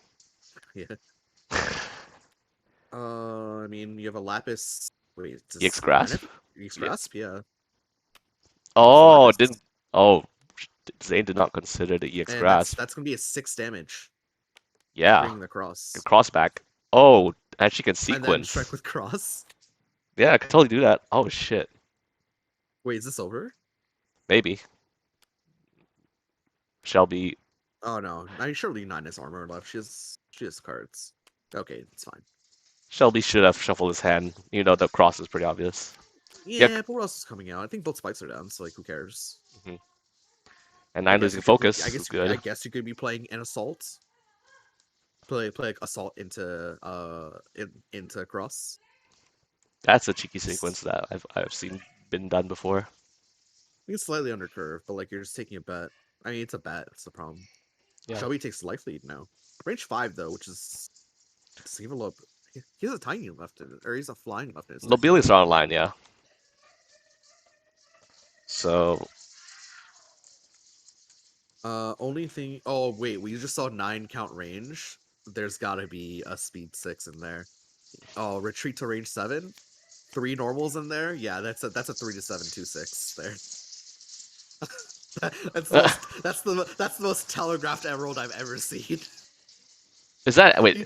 reading. Yeah. I mean, you have a Lapis. Wait, EX does nine grasp. have EX Yeah. Grasp? Yeah. It's Oh, Lapis. didn't. Oh, Zane did not consider the EX And that's grasp. that's gonna be a 6 damage, Yeah. bringing the Good cross. cross back. Oh, and she can And then sequence. strike with cross. Yeah, I could totally do that. Oh shit. Wait, is this over? Maybe. Shelby. Oh no, I surely nine has armor left. She has cards. Okay, it's fine. Shelby should have shuffled his hand. You know, the cross is pretty obvious. Yeah. Yeah, but what else is coming out? I think both spikes are down, so like, who cares? Mhm. And I nine guess losing you could. I focus is guess. I good. guess you could be playing an assault. Play like assault into cross. That's a cheeky It's, sequence that I've seen been done before. it's slightly under curve, but like you're just taking a bet. I mean, it's a bet. It's the problem. Yeah. Shelby takes life lead now. Range 5 though, which is does he have a low? He has a tiny left in it, or he's a flying left in his deck. Lobelius are online, yeah. So Only thing. Oh wait, we just saw 9 count range. There's got to be a speed 6 in there. Oh, retreat to range 7. 3 normals in there. Yeah, that's a 3 to 7 2 6 there. That's the most telegraphed emerald I've ever seen. is that wait? You,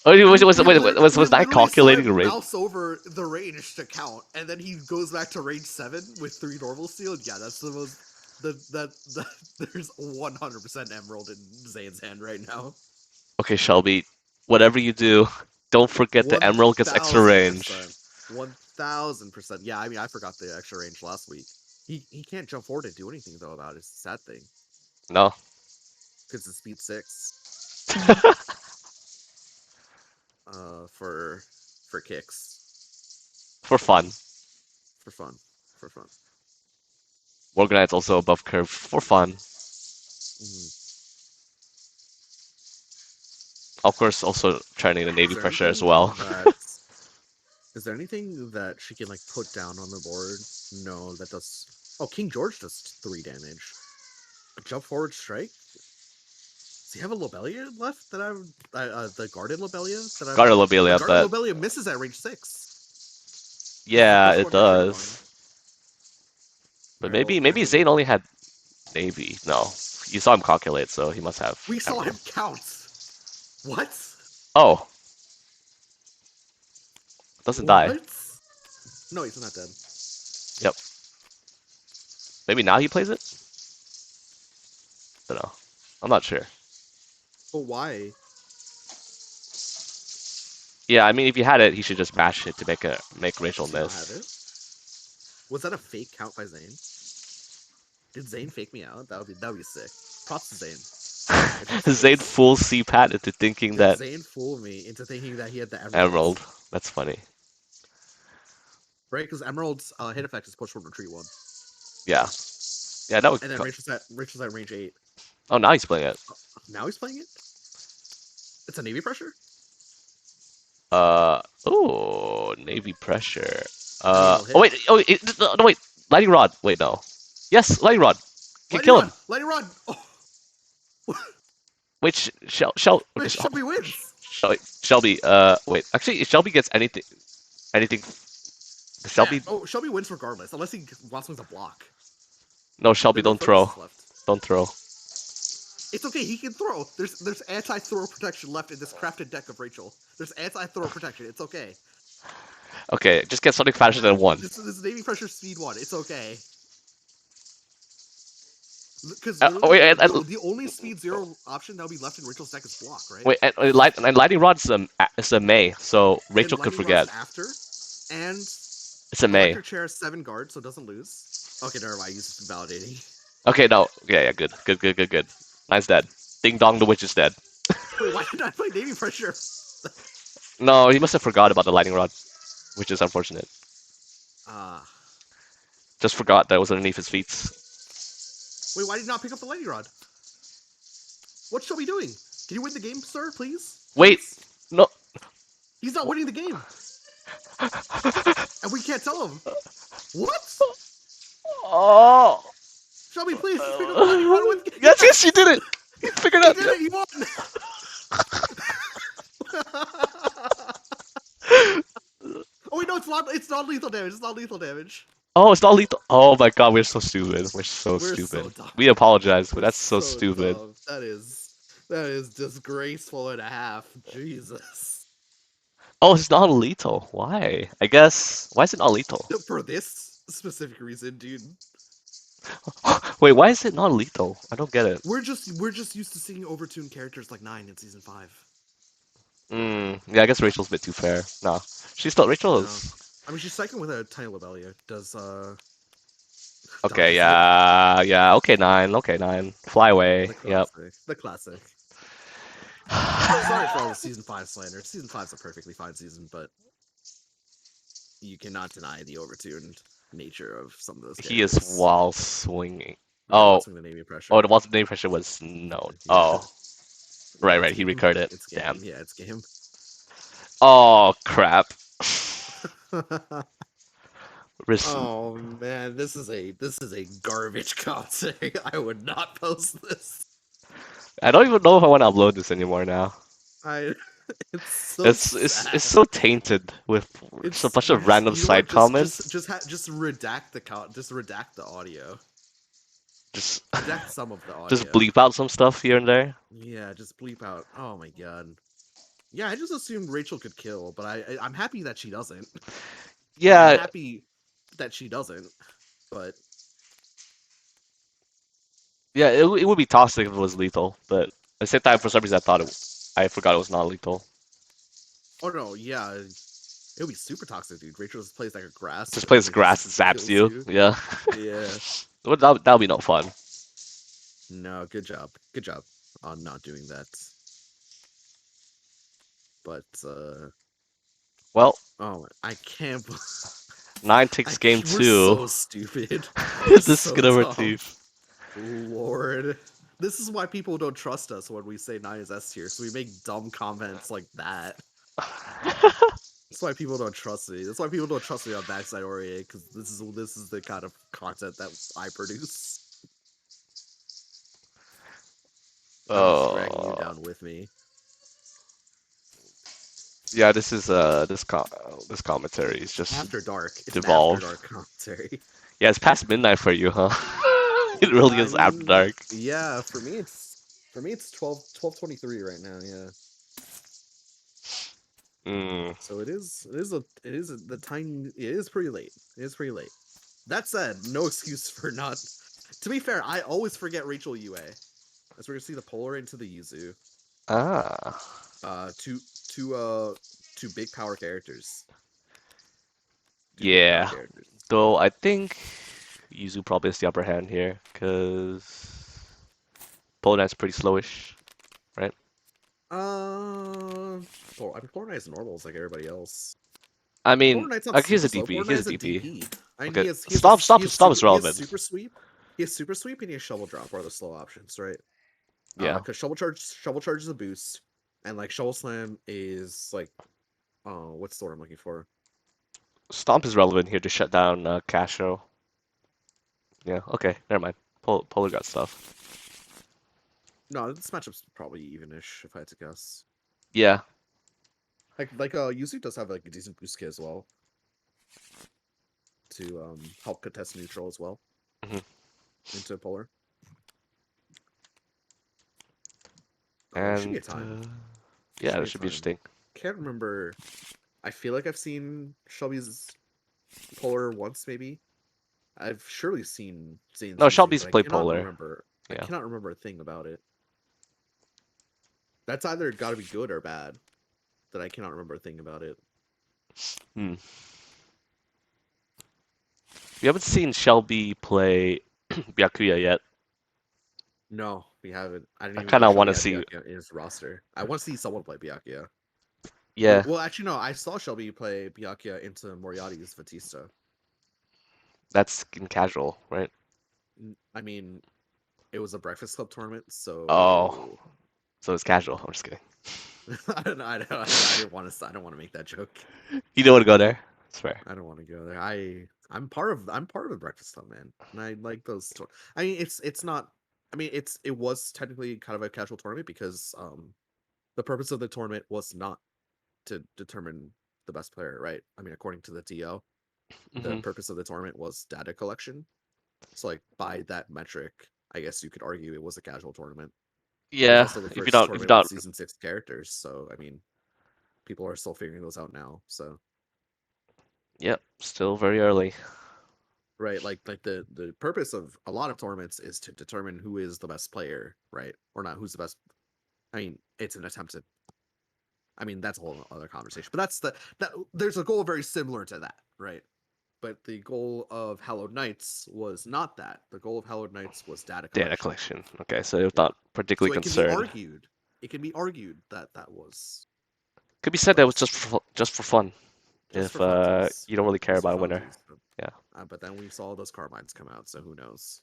Oh, was you that literally saw calculating the him rate? mouse over the range to count, and then he goes back to range 7 with 3 normal sealed. Yeah, that's the most. That there's 100% emerald in Zane's hand right now. Okay, Shelby, whatever you do, don't forget the One emerald gets extra thousand range. percent. 1,000%. Yeah, I mean, I forgot the extra range last week. He can't jump forward and do anything though about it. It's a sad thing No. because it's speed 6. For kicks, For fun. for fun, for fun. Morganite's also above curve for fun. Mhm. Of course, also training the Is navy there pressure as anything well. that is there anything that she can like put down on the board? No, that does. Oh, King George does 3 damage. Jump forward strike. Does he have a Lobelia left that I'm the guarded Lobelia that I'm Got a the Lobelia, guarded but Lobelia misses at range 6. This is a yeah, push it one trigger going. does. All But right, well, maybe Zane only had navy. No, you saw him calculate, so he must have we saw emerald. him count. What? Oh, doesn't die. What? No, he's not dead. Yep. Maybe now he plays it. Don't know. I'm not sure. But why? Yeah, I mean, if you had it, he should just bash it to make Rachel Does he not have it? miss. Was that a fake count by Zane? Did Zane fake me out? That would be sick. Props to Zane. If that's the Zane case. fools cpat into thinking Did that Zane fool me into thinking that he had the emerald. emeralds? That's funny. Right, because emeralds hit effect is push one retreat one, Yeah, yeah, that would. and then Rachel's at range 8. Oh, now he's playing it. Now he's playing it. It's a navy pressure. Oh, navy pressure. I mean, it'll Oh hit. wait, no, wait, lightning rod. Wait, no. Yes, lightning rod. Can Lightning kill him. rod! Lightning rod! Oh, Wait, wait, Shelby wins. Shelby. Wait. Actually, if Shelby gets anything, Yeah. Shelby. Oh, Shelby wins regardless, unless he wants to block. No, Shelby, There are no don't throw. focuses left. Don't throw. It's okay. He can throw. There's anti-throw protection left in this crafted deck of Rachel. There's anti-throw protection. It's okay. Okay, just get something faster than one. This is navy pressure speed 1. It's okay. Because Oh, wait, the only speed 0 option that'll be left in Rachel's deck is block, right? wait, and lightning rod's is a May, so And Rachel could lightning rod's forget. after, and It's a May. electric chair has 7 guards, so it doesn't lose. Okay, never mind. I use it for validating. Okay, no, yeah, good. Nice dead. Ding dong, the witch is dead. Wait, why did I play navy pressure? No, he must have forgot about the lightning rod, which is unfortunate. Ah. Just forgot that it was underneath his feet. Wait, why did you not pick up the lightning rod? What shall we doing? Can you win the game, sir, please? Wait, Please? no. He's not winning the game, and we can't tell him. What? Oh. Shelby, please, just pick up the lightning rod with. Yes, you did it. You figured He out. did it. He won. Oh wait, no, it's not. It's not lethal damage. It's not lethal damage. Oh, it's not lethal. Oh my god, we're so stupid. We're so We're stupid. so dumb. We apologize, but We're that's so stupid. dumb. That is disgraceful and a half. Jesus. Oh, it's not lethal. Why? I guess. Why is it not lethal? For this specific reason, dude. Wait, why is it not lethal? I don't get it. We're just used to seeing overtuned characters like Nine in season 5. Yeah, I guess Rachel's a bit too fair. No, she's still Rachel No, is I mean she's cycling with a tiny Lobelia. Does okay. dodges it? Yeah, yeah. Okay, nine. Okay, nine. Fly away. The Yep. classic. The classic. Sorry for all the season 5 slander. Season 5's a perfectly fine season, but you cannot deny the overtuned nature of some of those He is characters. while swinging. Yeah, Oh, Watson's the naming oh, pressure. the Watson name pressure was known. Yeah, Oh, yeah, right, it's right. He game. recurred it. It's Damn. game. Yeah, it's game. Oh crap. Ris- Oh man, this is a garbage commentary. I would not post this. I don't even know if I want to upload this anymore now. I it's so It's sad. so tainted with just a It's bunch you of just random you know what side comments. just redact just redact the audio. Just Redact some of the just audio. bleep out some stuff here and there. Yeah, just bleep out. Oh my god. Yeah, I just assumed Rachel could kill, but I'm happy that she doesn't. Like I'm Yeah, happy that she doesn't, but yeah. It would be toxic if it was lethal, but at the same time, for some reason, I forgot it was not lethal. oh no, yeah, it would be super toxic, dude. Rachel just plays like a grass Just and plays then just grass and zaps kills you. you. Yeah. Yeah. That'll be no fun. No, good job. Good job on not doing that. But Well, oh, I can't. nine takes game We're two. so stupid. We're This is so gonna dumb. Retief. Lord, this is why people don't trust us when we say Nine is S tier. So we make dumb comments like that. That's why people don't trust me. That's why people don't trust me on Backside Ori because this is the kind of content that I produce. I'm just dragging you Oh, down with me. yeah. This is this commentary is just After dark. It's an after devolved. dark commentary. Yeah, it's past midnight for you, huh? It really I is after mean, dark. yeah, for me it's 12:23 right now, yeah. Mm. So the time it is pretty late. It is pretty late. That said, no excuse for not. To be fair, I always forget Rachel UA. As we're gonna see the polar into the Yuzu. Ah. Uh, two two uh two big power characters. Two big power Yeah. characters. Though I think Yuzu probably has the upper hand here, because Polo Knight's pretty slowish, right? I mean, Polar Knight's normal, like everybody else. I Polar mean, Knight's not like here's super a slow. DP. Polar Knight Here's a is a DP. DP. I mean, Okay. Stop is he has relevant. super sweep. He has super sweep and he has shovel drop are the slow options, right? Yeah. Because shovel charge is a boost, and like shovel slam is like, oh, what's the word I'm looking for? Stomp is relevant here to shut down Castro. Yeah, okay, never mind. Polar got stuff. No, this matchup's probably evenish if I had to guess. Yeah. Yuzu does have like a decent boost kit as well to help contest neutral as well Mhm. into polar. It should be And a time. It yeah, should be that a should be time. interesting. Can't remember. I feel like I've seen Shelby's polar once, maybe. I've surely seen Zane's No, Yuzu, Shelby's but I played cannot Polar. remember. I Yeah. cannot remember a thing about it. That's either got to be good or bad. That I cannot remember a thing about it. Hmm. We haven't seen Shelby play Byakuya yet. No, we haven't. I didn't I even know kind of want Shelby to had see. Byakuya in his roster. I want to see someone play Byakuya. Yeah, Well, actually, no. I saw Shelby play Byakuya into Moriarty's Batista. that's in casual, right? I mean, it was a Breakfast Club tournament, Oh, so so it's casual. I'm just kidding. I don't know. I didn't want to. I don't want to make that joke. You don't want to go there. It's fair. I don't want to go there. I'm part of the Breakfast Club, man, and I like those. I mean, it's not. I mean, it was technically kind of a casual tournament because the purpose of the tournament was not to determine the best player, right? I mean, according to the TO, the Hmm. purpose of the tournament was data collection. So, like by that metric, I guess you could argue it was a casual tournament. It was Yeah, also the if you're first not tournament with season 6 characters, so I mean, People are still figuring those out now. So Yep, still very early. right, like the purpose of a lot of tournaments is to determine who is the best player, right? Or not who's the best. I mean, it's an attempt to. I mean, that's a whole other conversation. But that there's a goal very similar to that, right? But the goal of Hallowed Knights was not that. The goal of Hallowed Knights was data Data collection. collection. Okay, so you're Yeah. not particularly So it can be concerned. argued. It can be argued that that was Could be the said that was purpose, just for fun. just If for funsies, you don't really care just for about a winner. funsies. Yeah. But then we saw those carbines come out, so who knows?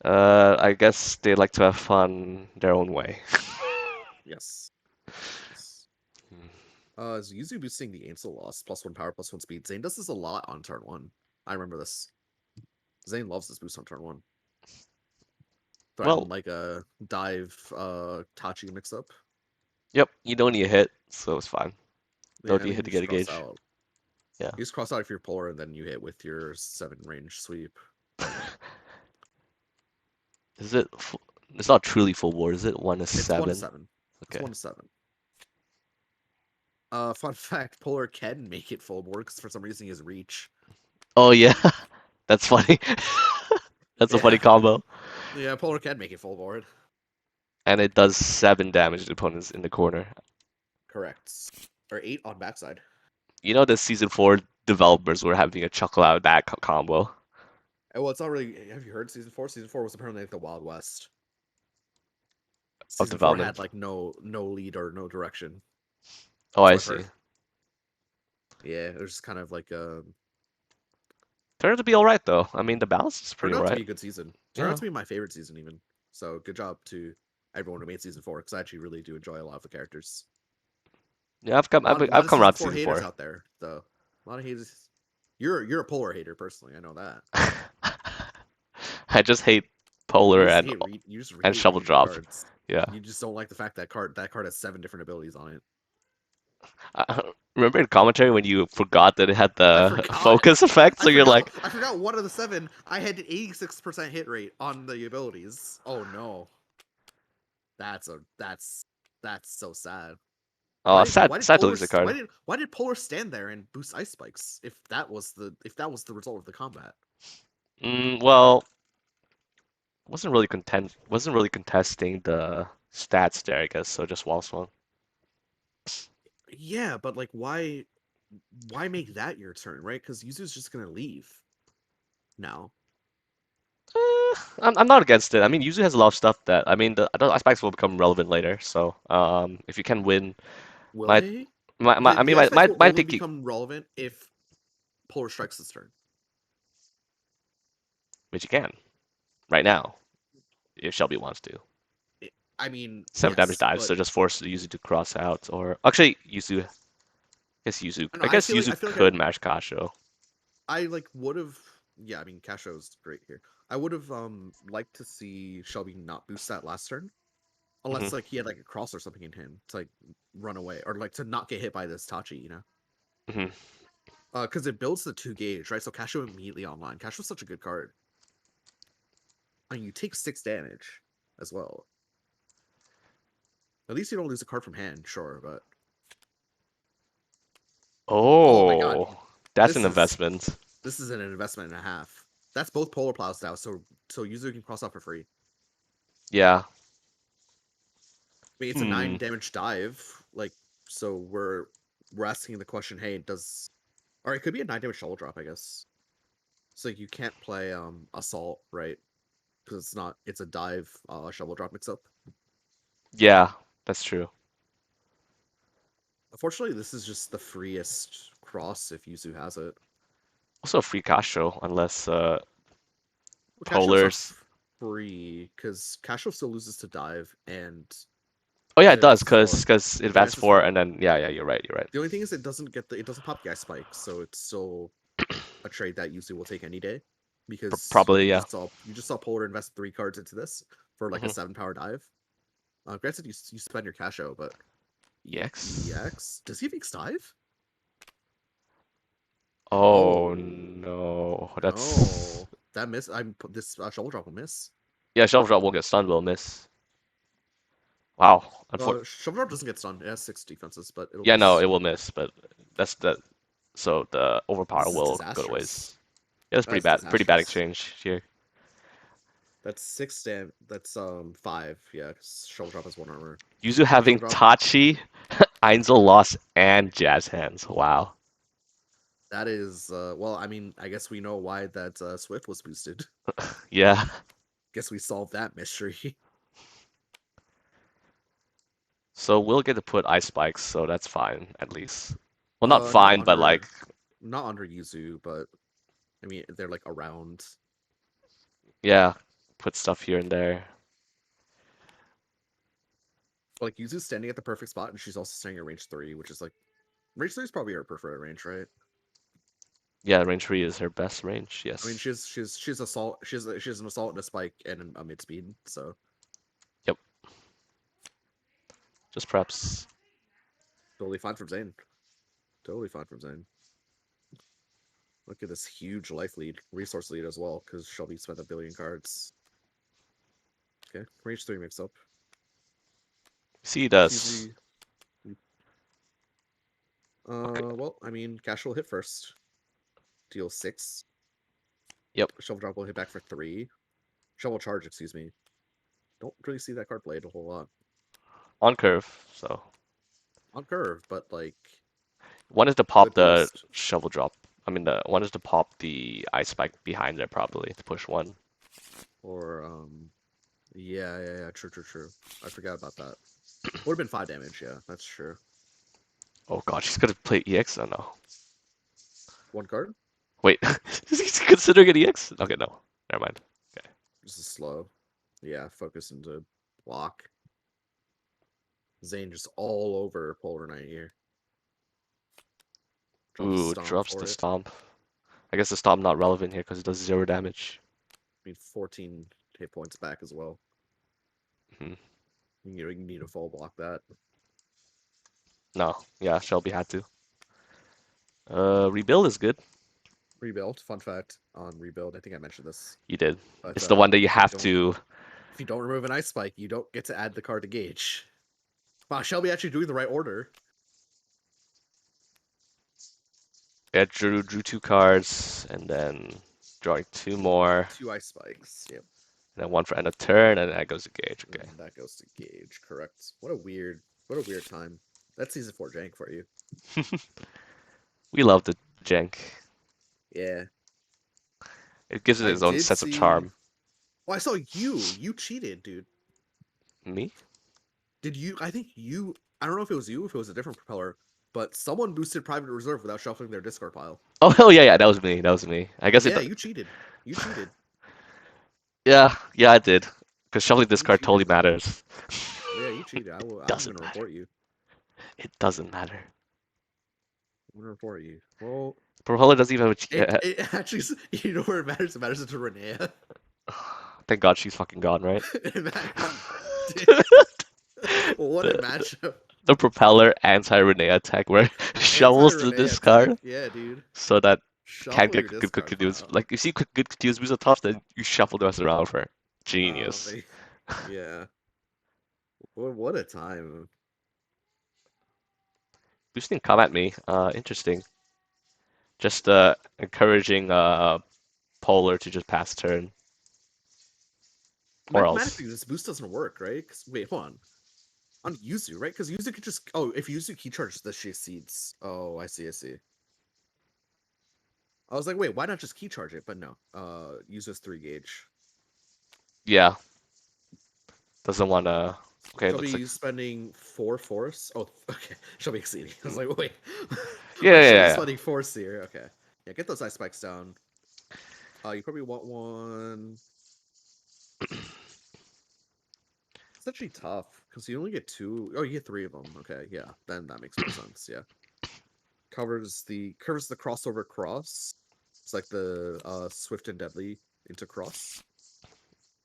I guess they like to have fun their own way. Yes. Yes. Is Yuzu boosting the Ansel loss +1 power +1 speed? Zain does this a lot on turn one. I remember this. Zain loves this boost on turn one. Threaten Well, like a dive Tachi mix up. yep, you don't need a hit, so it's fine. Yeah, Don't I need a mean hit you to get just a cross gauge. out. Yeah. You just cross out if you're polar, and then you hit with your 7 range sweep. Is it? It's not truly full board, is it? 1 to It's 1 to 7. 7. It's Okay. 1 to 7. Fun fact: Polar can make it full board because for some reason he has reach. Oh yeah, that's funny. That's a funny Yeah, combo. yeah, Polar can make it full board. And it does 7 damage to opponents in the corner. Correct. Or 8 on backside. You know the season 4 developers were having a chuckle out of that combo Well, it's not really. Have you heard season 4? Season 4 was apparently like the Wild West. of Season 4 had development. like no lead or no direction. Oh, That's I what I've see. heard. Yeah, it was just kind of like Turned out to be alright though. I mean, the balance is pretty turned out to be alright. a good season. Turned out Yeah. to be my favorite season even. So good job to everyone who made season 4 because I actually really do enjoy a lot of the characters. Yeah, I've come A lot, I've, a lot I've of come season around to 4 season haters 4. out there though. A lot of haters. You're a polar hater personally. I know that. I just hate Polar You just and hate Shovel reading the Drop. cards. Yeah. You just don't like the fact that card has 7 different abilities on it. Remember in commentary when you forgot that it had I the forgot. focus effect? I So you're forgot. like, I forgot one of the 7. I had an 86% hit rate on the abilities. Oh no, that's so sad. oh, sad to lose the card. Why did Polar stand there and boost ice spikes if that was the result of the combat? Well, wasn't really contesting the stats there, I guess. So just wall swung. Yeah, but like why make that your turn, right? Because Yuzu's just gonna leave now. I'm not against it. I mean, Yuzu has a lot of stuff that I mean the aspects will become relevant later. So if you can win, Will my they? I mean The ice spikes will my only thinking, become relevant if Polar strikes his turn. which you can right now if Shelby wants to. I mean, 7 damage yes, dives, but so just force Yuzu to cross out. Or actually, I don't know. I guess I Yuzu feel like could match Kasho. I like would have. Yeah, I mean, Casho's great here. I would have liked to see Shelby not boost that last turn, Hmm unless like he had like a cross or something in him to like run away or like to not get hit by this Tachi, you know. hmm Because it builds the 2 gauge, right? So Casho immediately online. Casho's such a good card. I mean, you take 6 damage as well. At least you don't lose a card from hand, sure, but oh my god, Oh, that's this an is investment. this is an investment and a half. That's both polar plows now, so user can cross off for free. Yeah. I mean, it's a 9 Hmm. damage dive, like so we're asking the question, hey, does or it could be a 9 damage shovel drop, I guess. So you can't play assault, right? Because it's a dive shovel drop mix up. Yeah, that's true. Unfortunately, this is just the freest cross if Yuzu has it. Also, a free Kasho unless Well, Casho's not Polars. free because Casho still loses to dive and Oh yeah, to it does, advances four. it advanced Advances 4, four. and then yeah, you're right, you're right. The only thing is it doesn't pop the ice spike, so it's still a trade that Yuzu will take any day because Probably yeah. you just saw Polar invest 3 cards into this for like a hmm 7 power dive. Granted, you spend your Casho, but EX. EX does he have X dive? Oh Oh no, that's no, that miss. I'm this shoulder drop will miss. yeah. Shovel drop won't get stunned, will miss. Wow. Shovel Drop doesn't get stunned. It has 6 defenses, but it'll Yeah, no, miss. it will miss, but that's the so the overpower This is will go to disastrous. waste. Yeah, that's That's pretty bad disastrous. exchange here. That's 6 dam. That's 5. Yeah, 'cause Shovel Drop has 1 armor. Yuzu Shovel having Drop. Tachi, Ainzel lost, and Jazz Hands. Wow. That is well. I mean, I guess we know why that Swift was boosted. Yeah. Guess we solved that mystery. So we'll get to put ice spikes, so that's fine at least. Well, not Not fine, but like, under, not under Yuzu, but I mean they're like around. yeah, put stuff here and there. Like Yuzu's standing at the perfect spot, and she's also standing at range 3, which is like range 3 is probably her preferred range, right? Yeah, range 3 is her best range, I mean, yes. she's assault, she's an assault and a spike and a mid speed, so Yep, just preps. totally fine from Zain. Totally fine from Zain. Look at this huge life lead, resource lead as well, because Shelby spent 1 billion cards. Okay, range 3 mix up. See, It's does. usually Okay, well, I mean, Cash will hit first. Deal 6. yep, Shovel Drop will hit back for 3. Shovel Charge, excuse me. Don't really see that card played a whole lot. on curve, so. On curve, but like One is to good pop the boost. shovel drop. I mean, the one is to pop the ice spike behind there probably to push one. Or yeah, true. I forgot about that. Would have been 5 damage, yeah, that's true. Oh god, she's gonna play EX? Oh no. 1 card? Wait, is he considering an EX? Okay, no. Never mind. Okay. Just a slow. Yeah, focus into block. Zayn just all over Polar Knight here. Drops a Ooh, stomp drops the for it. stomp. I guess the stomp not relevant here because it does 0 damage. I mean 14 hit points back as well. Hmm. You need to full block that. No, yeah, Shelby had to. Rebuild is good. Rebuild. Fun fact on rebuild, I think I mentioned this. You did. But It's the one that you if you have don't to. if you don't remove an ice spike, you don't get to add the card to gauge. Wow, Shelby actually doing the right order. Yeah, drew 2 cards and then drawing 2 more, 2 ice spikes. Yep. and then one for end of turn, and that goes to gauge. Okay. And that goes to gauge. Correct. What a weird time. That's season 4 jank for you. We love the jank. Yeah. It gives it I its own did sense of see. charm. Oh, I saw you. You cheated, dude. Me? Did you? I think you. I don't know if it was you, if it was a different propeller, but someone boosted Private Reserve without shuffling their discard pile. Oh hell yeah, yeah, that was me. That was me. I guess it. Yeah, you cheated. You cheated. Yeah, yeah, I did. Because shuffling this You card totally cheated. matters. Yeah, you cheated. I will. I'm Doesn't gonna matter. report you. It doesn't matter. I'm gonna report you. Well, Propeller doesn't even have it actually. You know where it matters? It matters to Renea. Thank God she's fucking gone, right? It matters. What a the, matchup. the propeller anti-Renee attack where Anti shovels the Renee attack. discard Yeah, dude. so that can't Shuffle get your good discard continuous. pile. Like, if you see good continuous moves are tough, then you shuffle the rest around for genius. Like, yeah. What a time. Boosting come at me. Interesting. Just encouraging Polar to just pass turn. Or else. Mathematically, this boost doesn't work, right? Because wait, hold on Yuzu, right? Because Yuzu could just if Yuzu key charges, this she exceeds. Oh, I see. I was like, wait, why not just key charge it? But no, Yuzu's 3 gauge. Yeah. Doesn't wanna. Okay, She'll looks like. be spending 4 force. Oh, okay. She'll be exceeding. I was like, wait. Yeah, yeah, She'll be yeah. spending force here. Okay. Yeah, get those ice spikes down. You probably want one. It's actually tough because you only get 2. Oh, you get 3 of them. Okay, yeah, then that makes more sense. Yeah, covers the crossover cross. It's like the swift and deadly into cross.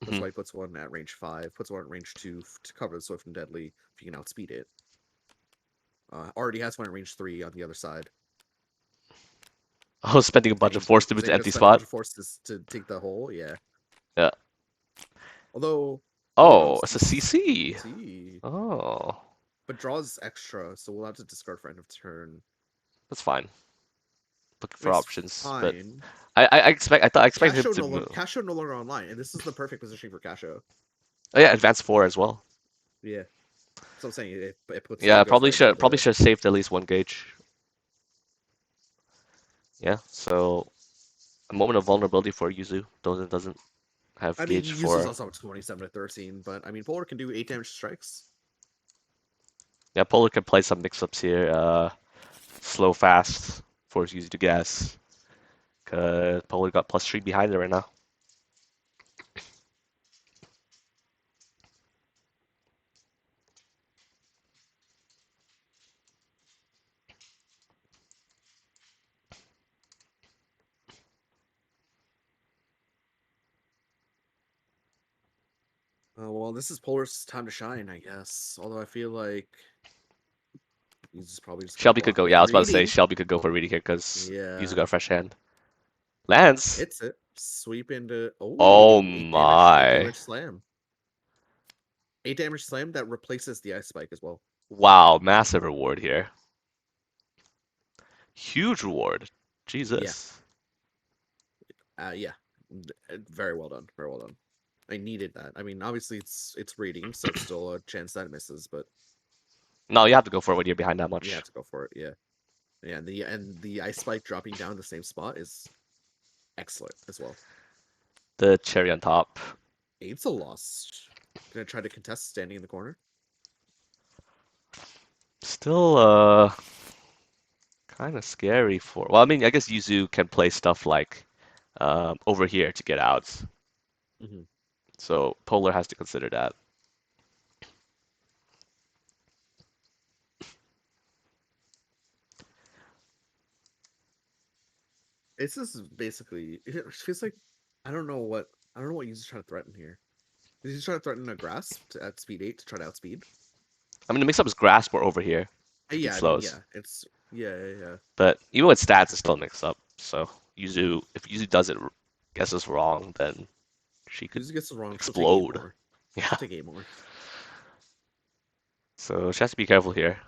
That's Mhm. why he puts one at range 5, puts one at range 2 to cover the swift and deadly if you can outspeed it. Already has one at range 3 on the other side. I was spending a bunch of force to move Zane to just empty spent a bunch spot. of forces to take the hole. Yeah. Yeah. Although Oh no, Oh, it's it's the a CC. C. Oh, But draws extra, so we'll have to discard for end of turn. that's fine. Looking I mean, for it's options, but fine. I expect him Casho to move. Casho no longer online, and this is the perfect position for Casho. Oh yeah, advance four as well. Yeah, so I'm saying it puts Yeah, it goes right into probably the. should have saved at least one gauge. Yeah, so a moment of vulnerability for Yuzu. Doesn't have I mean, gauge Yuzu's for. also 27 to 13, but I mean, Polar can do 8 damage strikes. Yeah, Polar can play some mix-ups here. Slow fast, force Yuzu to guess. Cause Polar got +3 behind it right now. Well, this is Polar's time to shine, I guess. Although I feel like he's probably just gonna Shelby could block go. away Yeah, I was about to say reading. Shelby could go for reading here because Yuzu Yeah, got a fresh hand. Lands. hits it. Sweep into Oh 8 damage, 8 my. damage slam. 8 damage slam that replaces the ice spike as well. Wow, massive reward here. Huge reward. Yeah, Jesus. yeah, very well done, very well done. I needed that. I mean, obviously it's reading, so it's still a chance that it misses, but No, you have to go for it when you're behind that you have much. to go for it. Yeah, yeah. And the ice spike dropping down the same spot is excellent as well. The cherry on top. Eight's a loss. Gonna try to contest standing in the corner. Still, kind of scary for. Well, I mean, I guess Yuzu can play stuff like over here to get out. Hmm. So Polar has to consider that. This is basically. It feels like I don't know what he's trying to threaten here. Is he trying to threaten a grasp at speed 8 to try to outspeed? I mean, the mix-up is Grasp or over here to keep Yeah, I mean, slows. yeah, it's yeah, yeah, yeah. But even with stats, it's still a mix-up. So Yuzu, if Yuzu does it, guesses wrong, then she could Usually gets it wrong. She'll take eight explode. more. Yeah. She'll take 8 more. So she has to be careful here.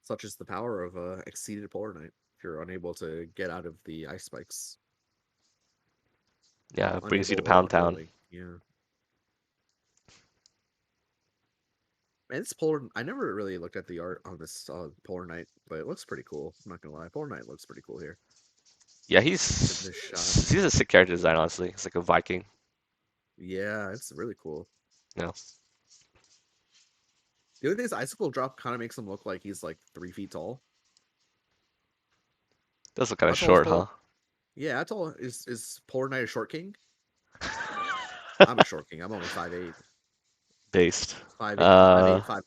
Such is the power of exceeded polar knight. If you're unable to get out of the ice spikes, Yeah, it brings you unable to or Pound Town. unwilling. Yeah. Man, it's polar. I never really looked at the art on this polar knight, but it looks pretty cool. I'm not gonna lie, polar knight looks pretty cool here. Yeah, With this shot, he's a sick character design, honestly. It's like a Viking. yeah, it's really cool. You know, The only thing is, icicle drop kind of makes him look like he's like 3 feet tall. does look kind How of tall is short, polar? huh? Yeah, how tall is polar knight a short king? I'm a short king. I'm only 5'8". Based. 5'8", Uh, 5'8", 5.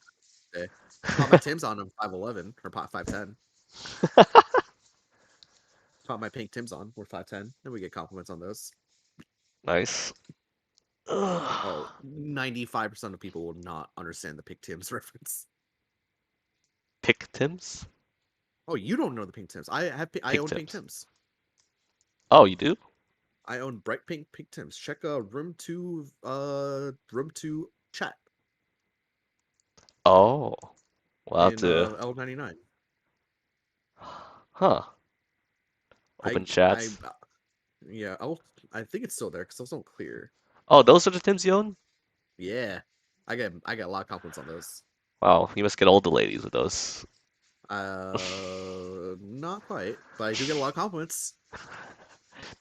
Okay. Pop my Tim's on him, 5'11", or pop 5'10". Pop my pink Tim's on, we're 5'10". Then we get compliments on those. nice. Oh, 95% of people will not understand the pink Tim's reference. Pick Tims? Oh, you don't know the pink Tim's. I Pink own pink Tims. Tim's. Oh, you do? I own bright pink Tim's. Check room 2 chat Oh, we'll have in to. L99. Huh. Open I chats. yeah, I think it's still there because those don't clear. Oh, those are the Tims you own? Yeah. I get a lot of compliments on those. Wow, you must get all the ladies with those. Not quite, but I do get a lot of compliments.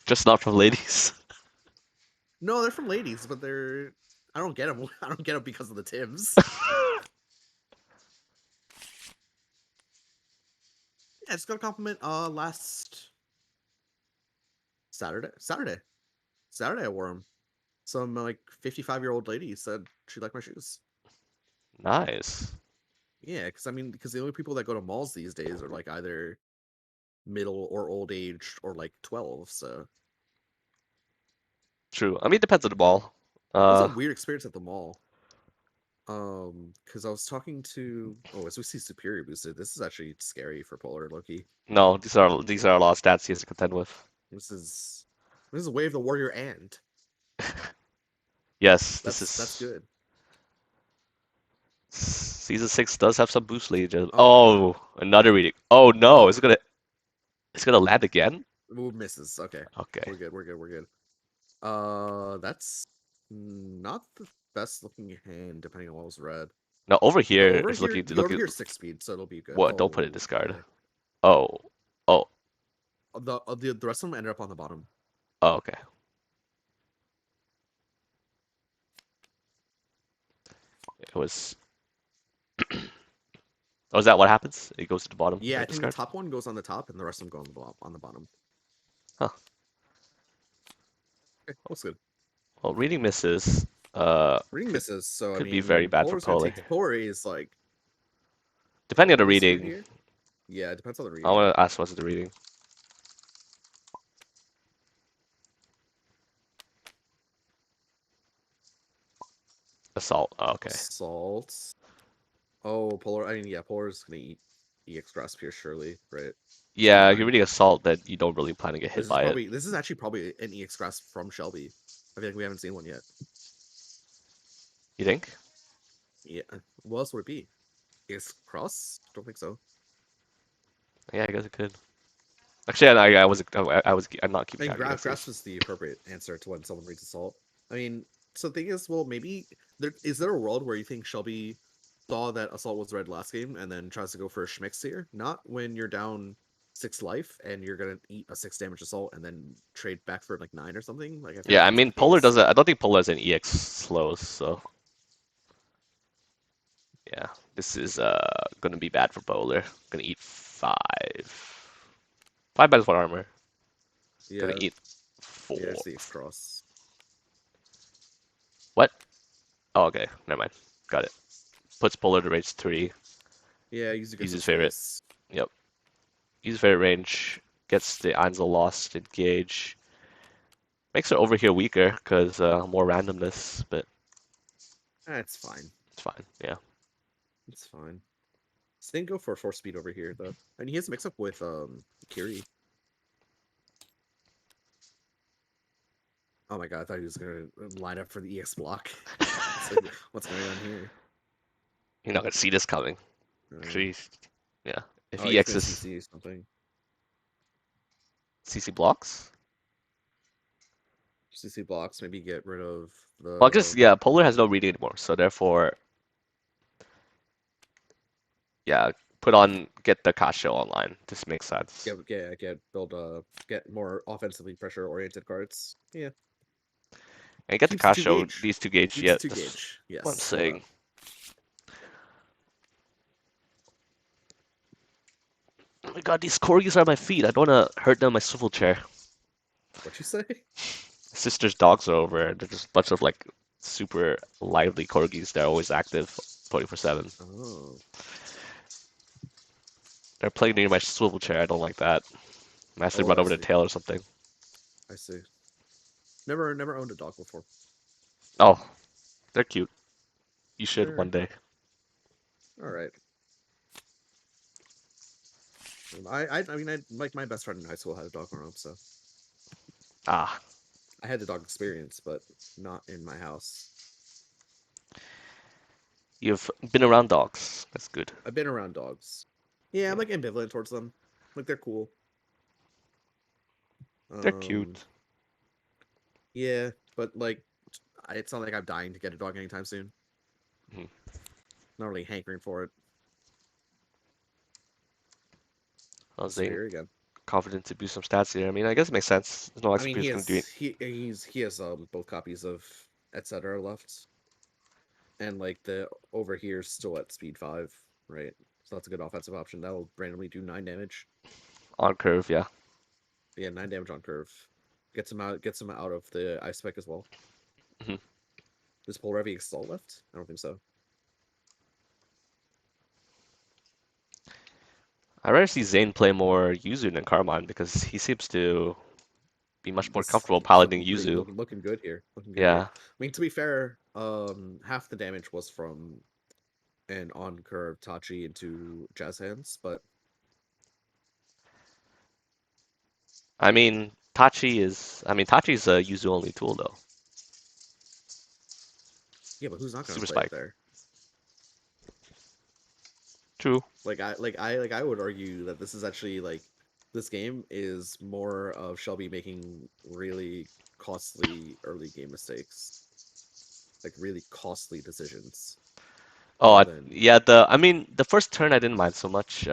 Just not from ladies. No, they're from ladies, but I don't get them. I don't get them because of the Tims. Yeah, I just got a compliment last Saturday I wore them. Some like 55-year-old lady said she liked my shoes. Nice. Yeah, because I mean, because the only people that go to malls these days are like either middle or old age or like 12. So True. I mean, it depends on the ball. it was a Uh, weird experience at the mall. Because I was talking to as we see Superior boosted, this is actually scary for Polar Loki. no, these are a lot of stats he has to contend with. This is Way of the Warrior and. Yes, this That's is good. season 6 does have some boost lead. Oh my god. Oh, another reading. Oh no, Oh, it's gonna land again? ooh, misses. Okay, Okay. we're good. We're good. We're good. That's not the best looking hand, depending on what was read. Now over The here over is here, the over looking here is 6 speed, so it'll be good. what? Don't put it Oh, discard. okay. Oh. Oh. The rest of them ended up on the bottom. Oh, okay. It was Oh, is that what happens? It goes to the bottom Yeah, or I think the discard? top one goes on the top, and the rest of them go on the bottom. Huh. Okay, looks good. Well, reading misses Reading could misses, so I could be very mean, bad for Polar's gonna Polar. take. Polar is like Depending on the probably screwed reading, here. Yeah, it depends on the I reading. want to ask what's the reading. Assault. Oh, okay. Assault. Oh, Polar. I mean, yeah, Polar's gonna eat EX Grasp here, surely, right? Speed Yeah, if you're 9. reading assault, then you don't really plan to get hit by it. This is actually probably an EX Grasp from Shelby. I feel like we haven't seen one yet. You think? Yeah. What else would it be? EX Cross? Don't think so. Yeah, I guess it could. Actually, I'm not I keeping mean, track of Grasp guesses. is the appropriate answer to when someone reads Assault. I mean, so the thing is, well, maybe is there a world where you think Shelby saw that Assault was red last game and then tries to go for a Schmix here? Not when you're down 6 life and you're gonna eat a 6 damage Assault and then trade back for like 9 or something. Like I feel Yeah, like I that's not mean, the Polar case. doesn't. I don't think Polar has an EX slows, so yeah, this is gonna be bad for Polar. Gonna eat 5 minus 1 armor. Gonna Yeah, eat yeah, four. it's the X cross. What? Oh, okay. Never mind. Got it. Puts Polar to range 3. Yeah, use Use aggressive his favorite. space. Yep. Use favorite range. Gets the Einzel lost engage. Makes it over here weaker because more randomness, but That's fine. it's fine. Yeah. It's fine. Sting go for 4 speed over here though, and he has a mix up with Kiri. Oh my god, I thought he was gonna line up for the EX block. It's like, what's going on here? You're not gonna see this coming. Uh, Actually, yeah. If oh, he he's gonna X's CC something. CC blocks, CC blocks, maybe get rid of well, just the yeah. Polar has no reading anymore, so therefore, yeah. Get the Kasho online. This makes sense. get more offensively pressure oriented cards. Yeah, And get the keeps the two Kasho, gauge. these two gauge. Keeps Yeah, the two that's gauge. what I'm Yes. saying. Oh my God, these corgis are my feet. I don't wanna hurt them in my swivel chair. What you say? Sister's dogs are over. They're just a bunch of like super lively corgis. They're always active 24/7. Oh, They're playing near my swivel chair. I don't like that. I have to oh, run I over the see. tail or something. I see. Never owned a dog before. Oh, they're cute. You should Sure. one day. All right. I mean, I like my best friend in high school had a dog growing up, so Ah, I had the dog experience, but not in my house. you've been around dogs. That's good. I've been around dogs. Yeah, I'm Yeah, like ambivalent towards them. Like they're cool. they're Um, cute. yeah, but like it's not like I'm dying to get a dog anytime soon. Mhm. Not really hankering for it. I was saying Severe again. confident to boost some stats here. I mean, I guess it makes sense. There's no I mean, XP is gonna do it. he has both copies of etc. left, and like the over here is still at speed 5, right? So that's a good offensive option. That'll randomly do 9 damage. On curve, yeah. Yeah, 9 damage on curve. Gets him out of the ice spec as well. Mhm. Does Polrevi Assault left? I don't think so. I'd rather see Zain play more Yuzu than Carmine because he seems to be much more comfortable He's piloting Yuzu. looking good here. Looking good here. Yeah, I mean, to be fair, half the damage was from an on curve Tachi into Jazz Hands, but I mean Tachi's a Yuzu only tool though. Yeah, but who's not gonna Super play it spike. there? True. Like I would argue that this is actually like this game is more of Shelby making really costly early game mistakes, like really costly decisions, Oh, more than yeah. I mean, the first turn I didn't mind so much.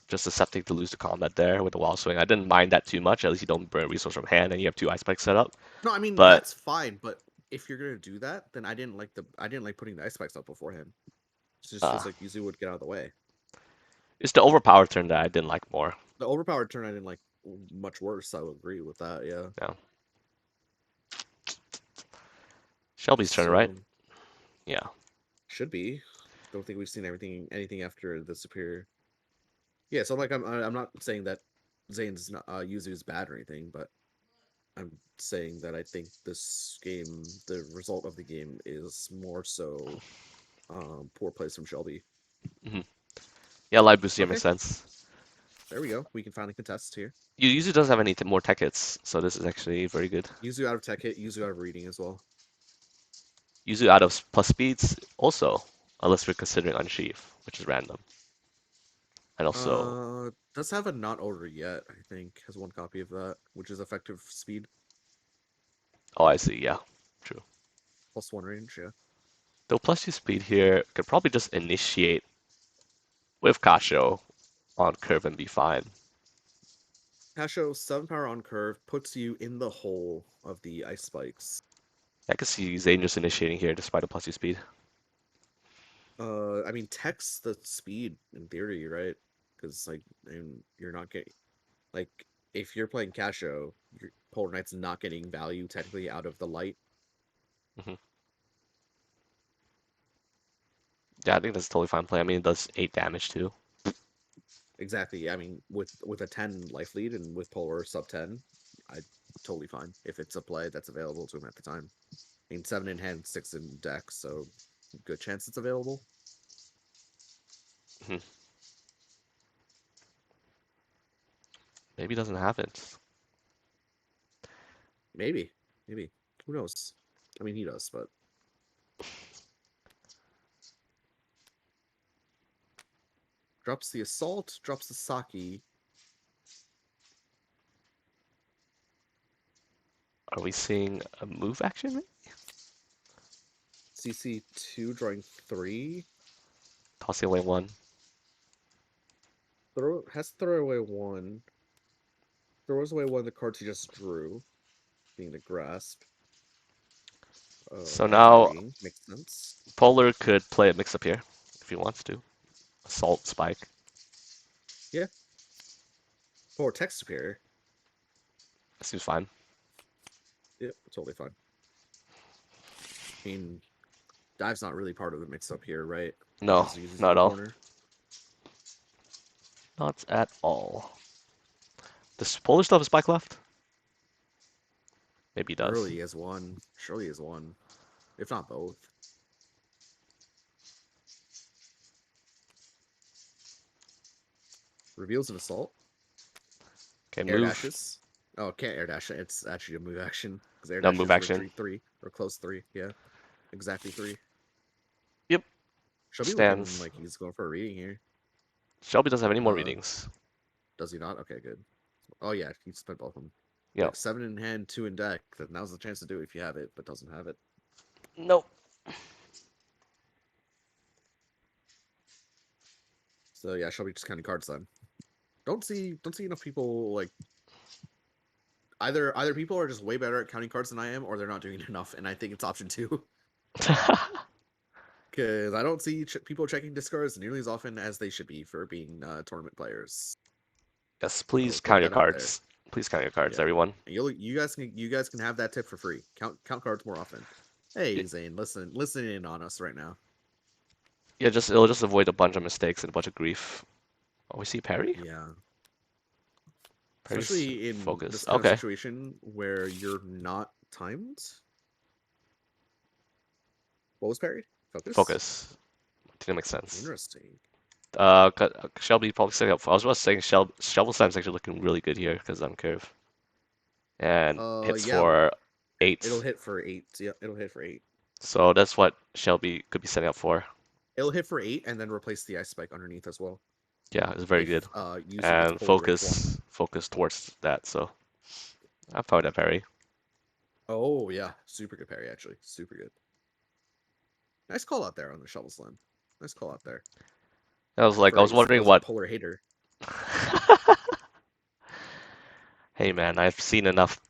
Just accepting to lose the combat there with the wild swing. I didn't mind that too much. At least you don't burn resource from hand, and you have two ice spikes set up. no. I mean But that's fine, but if you're gonna do that, then I didn't like putting the ice spikes up beforehand. It just uh, feels like Yuzu would get out of the way. it's the overpowered turn that I didn't like more. The overpowered turn I didn't like much worse. I would agree with that. Yeah. Yeah. Shelby's turn, right? So Yeah. should be. Don't think we've seen anything after the superior. Yeah, so like I'm not saying that Zane's not Yuzu is bad or anything, but I'm saying that I think this game, the result of the game is more so poor plays from Shelby. hmm Yeah, light boost here Okay, makes sense. there we go. We can finally contest here. You usually doesn't have any more tech hits, so this is actually very good. Yuzu out of tech hit, Yuzu out of reading as well. Usually out of plus speeds also, unless we're considering unsheath, which is random. And also, Does have a not order yet, I think, has one copy of that, which is effective speed oh, I see. Yeah, true. +1 range, yeah. Though plus two speed here could probably just initiate with Kasho on curve and be fine. Hasho, 7 power on curve puts you in the hole of the ice spikes. I could see Zayn just initiating here despite a plus two speed. I mean, text the speed in theory, right? Because like, and you're not getting like if you're playing Casho, your Polar Knight's not getting value technically out of the light. hmm Yeah, I think that's a totally fine play. I mean, it does 8 damage too. Exactly. I mean, with a 10 life lead and with Polar sub 10, I totally fine if it's a play that's available to him at the time. I mean, 7 in hand, 6 in deck, so good chance it's available. Mhm. Maybe it doesn't have it. Maybe, maybe. Who knows? I mean, he does, but drops the assault, drops the Saki. Are we seeing a move action? CC2 drawing 3. Tossing away one. Has to throw away 1. Throws away one of the cards he just drew, being the grasp. So now Anti-reading makes sense. Polar could play a mix up here if he wants to. Assault spike. Yeah. Or text superior. Seems fine. Yep, totally fine. I mean, dive's not really part of the mix up here, right? No, Because he's not in at the all. corner. Not at all. Does Polar still have a spike left? Maybe he does. Surely he has one. Surely he has one. If not both. Reveals an assault. Okay, Air move. dashes. Oh, can't air dash. It's actually a move action. Because air No move dashes action. retreat 3. Or close 3. Yeah. Exactly 3. Yep, Should be looking stands. like he's going for a reading here. Shelby doesn't have any more Uh, readings. Does he not? Okay, good. Oh yeah, he spent both of them. Yep. Like 7 in hand, 2 in deck. Then now's the chance to do it if you have it, but doesn't have it. Nope. So yeah, Shelby just counting cards then. Don't see enough people like either people are just way better at counting cards than I am, or they're not doing enough. And I think it's option 2 because I don't see people checking discards nearly as often as they should be for being tournament players. Yes, So please put count your that out there. cards. Please count your cards, Yeah, everyone. and you guys can have that tip for free. Count cards more often. Hey Zane, listen in on us right now. Yeah, just it'll just avoid a bunch of mistakes and a bunch of grief. Oh, we see Perry? Yeah. Perry's Especially in focus. this kind of Okay, situation where you're not timed. What was parried? Focus? focus. I think that makes sense. Interesting. Shelby probably setting up. I was just saying Shovel Slam's actually looking really good here because on curve and hits Yeah, for it'll 8. hit for 8. Yeah, it'll hit for 8. So that's what Shelby could be setting up for. It'll hit for 8 and then replace the ice spike underneath as well. Yeah, it's very If good. Yuzu gets And polar rage 1. focus towards that. So I found that parry. Oh yeah, super good parry actually, super good. Nice call out there on the shovel slam. Nice call out there I for was a wondering supposed what. polar hater. Hey man, I've seen enough.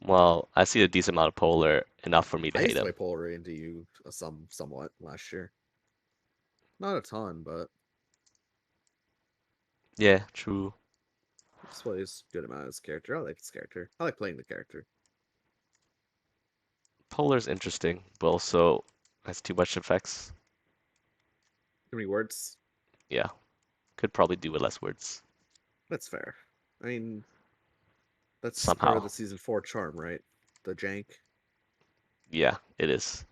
Well, I see a decent amount of polar enough for me to I hate used to play him. polar into you somewhat last year. Not a ton, but Yeah, true. he just plays good amount of his character. I like his character. I like playing the character. Polar's interesting, but also has too much effects. Too many words. Yeah, could probably do with less words That's fair. I mean, that's part of somehow. the season 4 charm, right? The jank. Yeah, it is.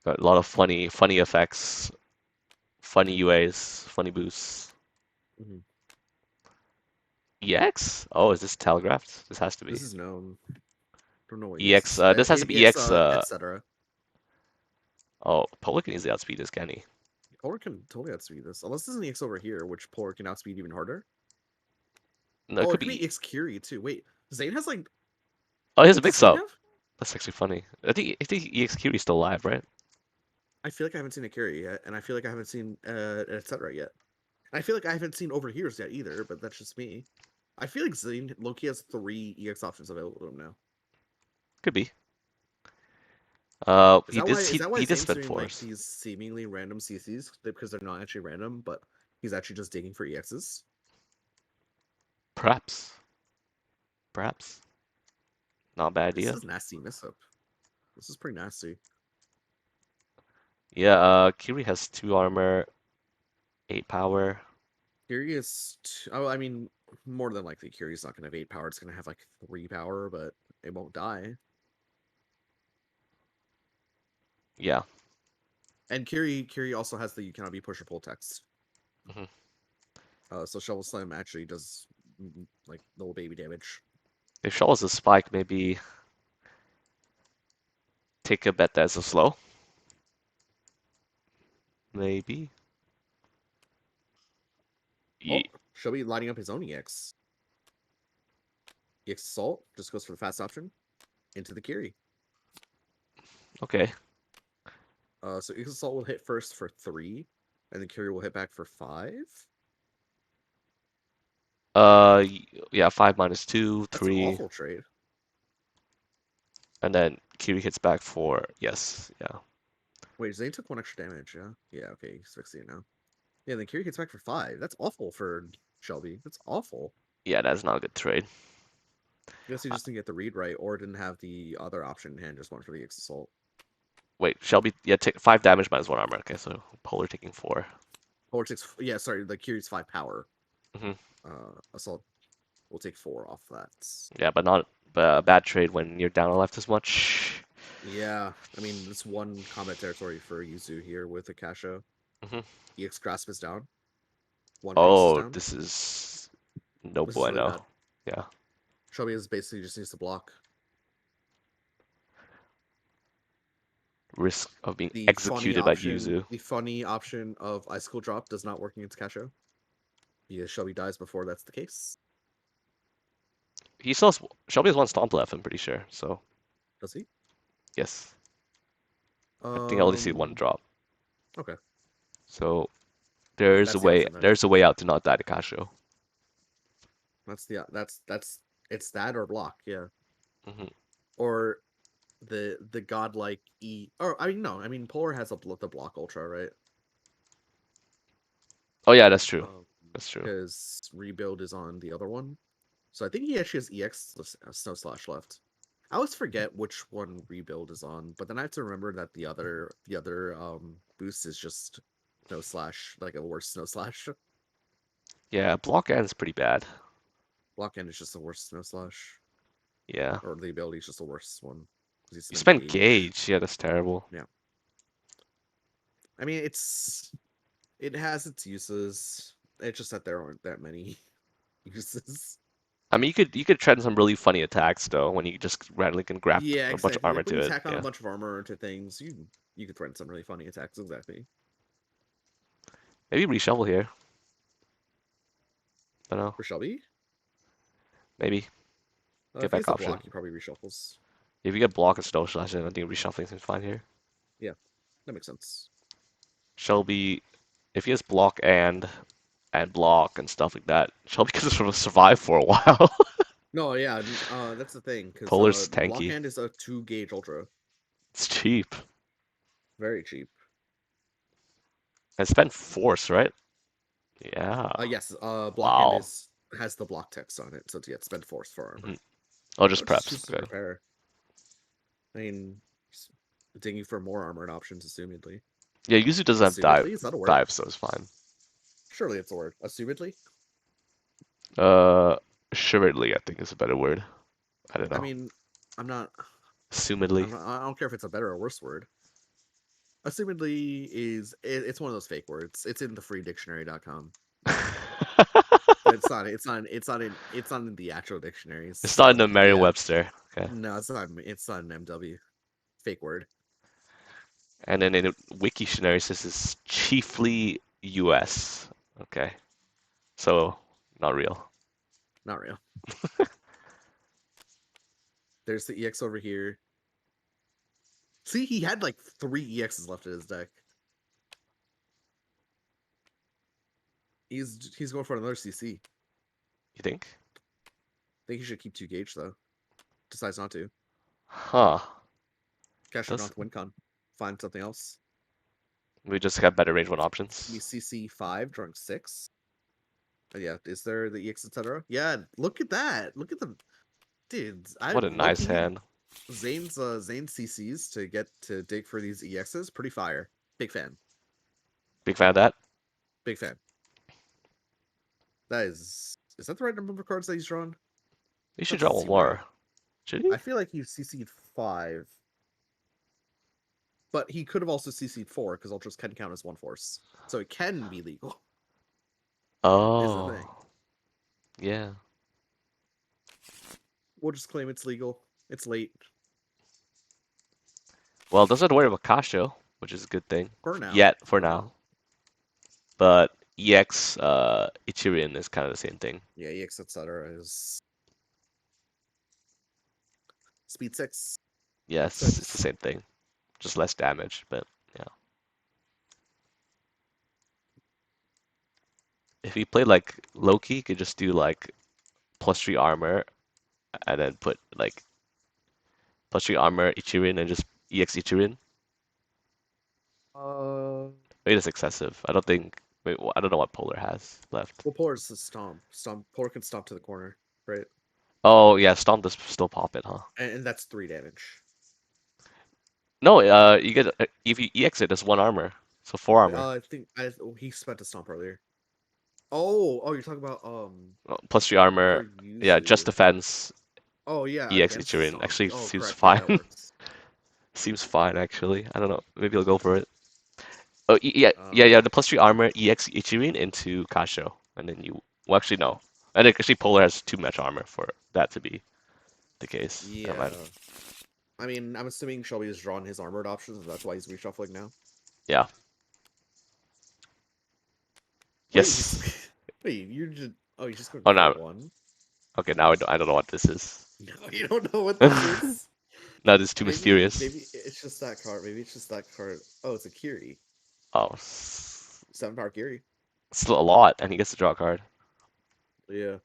Got a lot of funny effects, funny UAs, funny boosts. Hmm. EX? Oh, is this telegraphed? This has to This be. is known. Don't know what EX EX, is. this has to be It's EX, etc. oh, Polar can easily outspeed this, can he? Polar can totally outspeed this, unless there's an EX over here, which Polar can outspeed even harder. No, it Oh, could it could be be. EX Curie too. Wait, Zayn has like. Oh, he has a Wait, does mix Zayn up. have? That's actually funny. I think EX Curie's still alive, right? I feel like I haven't seen a Curie yet, and I feel like I haven't seen etc. yet. And I feel like I haven't seen over here's yet either, but that's just me. I feel like Zayn Loki has 3 EX options available to him now. Could be. Is He that did why? Is that why he did Zane's spend doing like fours. these seemingly random CCs because they're not actually random, but he's actually just digging for EXs? Perhaps. Perhaps. Not a bad This idea. is nasty miss up. This is pretty nasty. Yeah, Curie has 2 armor, 8 power. Curious. Oh, I mean, more than likely, Curie's not gonna have 8 power. It's gonna have like 3 power, but it won't die. Yeah. And Curie also has the you cannot be push or pull text. Hmm. So Shovel Slam actually does like little baby damage. If Shaw is a spike, maybe take a bet that's a slow. Maybe. Oh, Ye Shelby lining up his own EX. EX Assault just goes for the fast option into the Curie. okay. So EX Assault will hit first for 3, and the Curie will hit back for 5. Yeah, 5 minus 2, That's an 3, awful trade. and then Curie hits back for yes, yeah. Wait, Zane took 1 extra damage, yeah? Yeah, okay, he's fixing it now. Yeah, then Curie hits back for 5. That's awful for Shelby. That's awful. Yeah, that's not a good trade. I guess he Uh, just didn't get the read right, or didn't have the other option in hand, just went for the X Assault. Wait, Shelby, yeah, take 5 damage minus 1 armor. Okay, so Polar taking 4. Or takes, yeah, sorry, the Curie's 5 power. Hmm. Assault will take 4 off that. Yeah, but not a bad trade when you're down a left as much. Yeah, I mean, this one combat territory for Yuzu here with Akasha. Hmm. EX Grasp is down. 1 base is Oh, down. this is no This is really bueno. bad. Yeah, Shelby is basically just needs to block. risk of being executed by Yuzu. The funny option of Icicle Drop does not work against Akasha. Because Shelby dies before that's the case. He still has, Shelby has 1 stomp left, I'm pretty sure. So Does he? yes, I think I only see 1 Um, drop. okay. So That's the option then. there's a way out to not die to Casio. That's it's that or block, yeah. Hmm. Or the godlike E. Or I mean no, I mean Polar has the block ultra, right? Oh yeah, that's true. Um, That's true. because rebuild is on the other one, so I think he actually has EX Snow Slash left. I always forget which one rebuild is on, but then I have to remember that the other boost is just Snow Slash, like a worse Snow Slash. Yeah, block end is pretty bad. Block end is just the worst Snow Slash, Yeah. or the ability is just the worst one because you You spend spent gauge. gauge. Yeah, that's terrible. Yeah, I mean it has its uses. It's just that there aren't that many uses. I mean, you could trend some really funny attacks though when you just randomly can grab Yeah, a bunch of exactly. armor Like when to you it. tack on a Yeah, bunch of armor into things, you could threaten some really funny attacks. Exactly. maybe reshuffle here. I don't know. For Shelby, Maybe get if he back has a option. block, he probably reshuffles. If you get block and stone slash, then I think reshuffling seems fine here. Yeah, that makes sense. Shelby, if he has block and block and stuff like that, Shelby can sort of survive for a while. No, yeah, that's the thing because Polar's block tanky. hand is a 2 gauge ultra, It's cheap. very cheap. And spend force, right? Yeah. Yes, block hand Wow. is has the block text on it, so to get spend force for armor. Mhm. Oh, I'll just just preps. choose to Okay. repair. I mean, s- digging for more armored options, assumedly. Yeah, usually doesn't have Assumedly, is that a word? dive, so it's fine. Surely it's a word. Assumedly. Uh, assuredly, I think is a better word. I don't I know. mean, I'm not. Assumedly. I'm not. I don't care if it's a better or worse word. Assumedly it's one of those fake words. It's in the freedictionary.com. But it's not in the actual It's dictionaries. not in But the yeah. Merriam-Webster. Okay. No, it's not an MW. Fake word. And then in Wiktionary it says it's chiefly US. Okay. So not real. Not real. There's the EX over here. See, he had like 3 EXs left in his deck. He's going for another CC. You think? Think he should keep 2 gauge though. Decides not to. Huh. Cash it Does off WinCon. Find something else. we just got better range one Me options? CC5, drawing 6. Yeah, is there the EX, etc.? Yeah, look at that. Look at the dudes. I What a low nice key hand. Zane CCs to get to dig for these EXs. Pretty fire. Big fan. Big fan of that. Big fan. That is that the right number of cards that he's drawn? You That should draw doesn't one seem right. more. Should he? I feel like he CC'd 5, but he could have also CC'd 4 because ultras can count as one force, so it can be legal. Is the thing. Oh, yeah. We'll just claim it's legal. It's late Well, it doesn't worry about Casio, which is a good thing. for now. Yet, for For now. now. But EX Ichirin is kind of the same thing. Yeah, EX etc. is speed 6, health Yes, it's the 6. same thing. Just less damage, but yeah. If you play like Loki, you could just do like +3 armor and then put like +3 armor Ichirin and just EX Ichirin. Uh, Maybe that's excessive. I don't think. Wait, I don't know what Polar has left. well, Polar is the stomp. Polar can stomp to the corner, right? Oh yeah, Stomp does still pop it, huh? And that's 3 damage. No, you get if you EX it, it's 1 armor, so 4 armor. I think he spent a stomp earlier. Oh, you're talking about +3 armor. for Yeah, just Yuzu. defense. Oh yeah, EX against Ichirin stomp. actually Oh, seems correct. Yeah, that fine. works. Seems fine actually. I don't know. Maybe I'll go for it. Oh yeah, yeah, Um, yeah. The +3 armor EX Ichirin into Kasho, and then you. Well, actually no. And actually Polar has too much armor for that to be the case. Never mind. yeah. I mean, I'm assuming Shelby has drawn his armored options, and that's why he's reshuffling now. Yeah. Wait, he's Yes. wait. You're just you're just going Oh for no. one. Okay, now I don't know what this is. No, you don't know what this is. Now this is too Maybe mysterious. it's just that card. Maybe it's just that card. Oh, it's a Kiri. Oh, 7-power Kiri. still a lot, and he gets to draw a card. Yeah.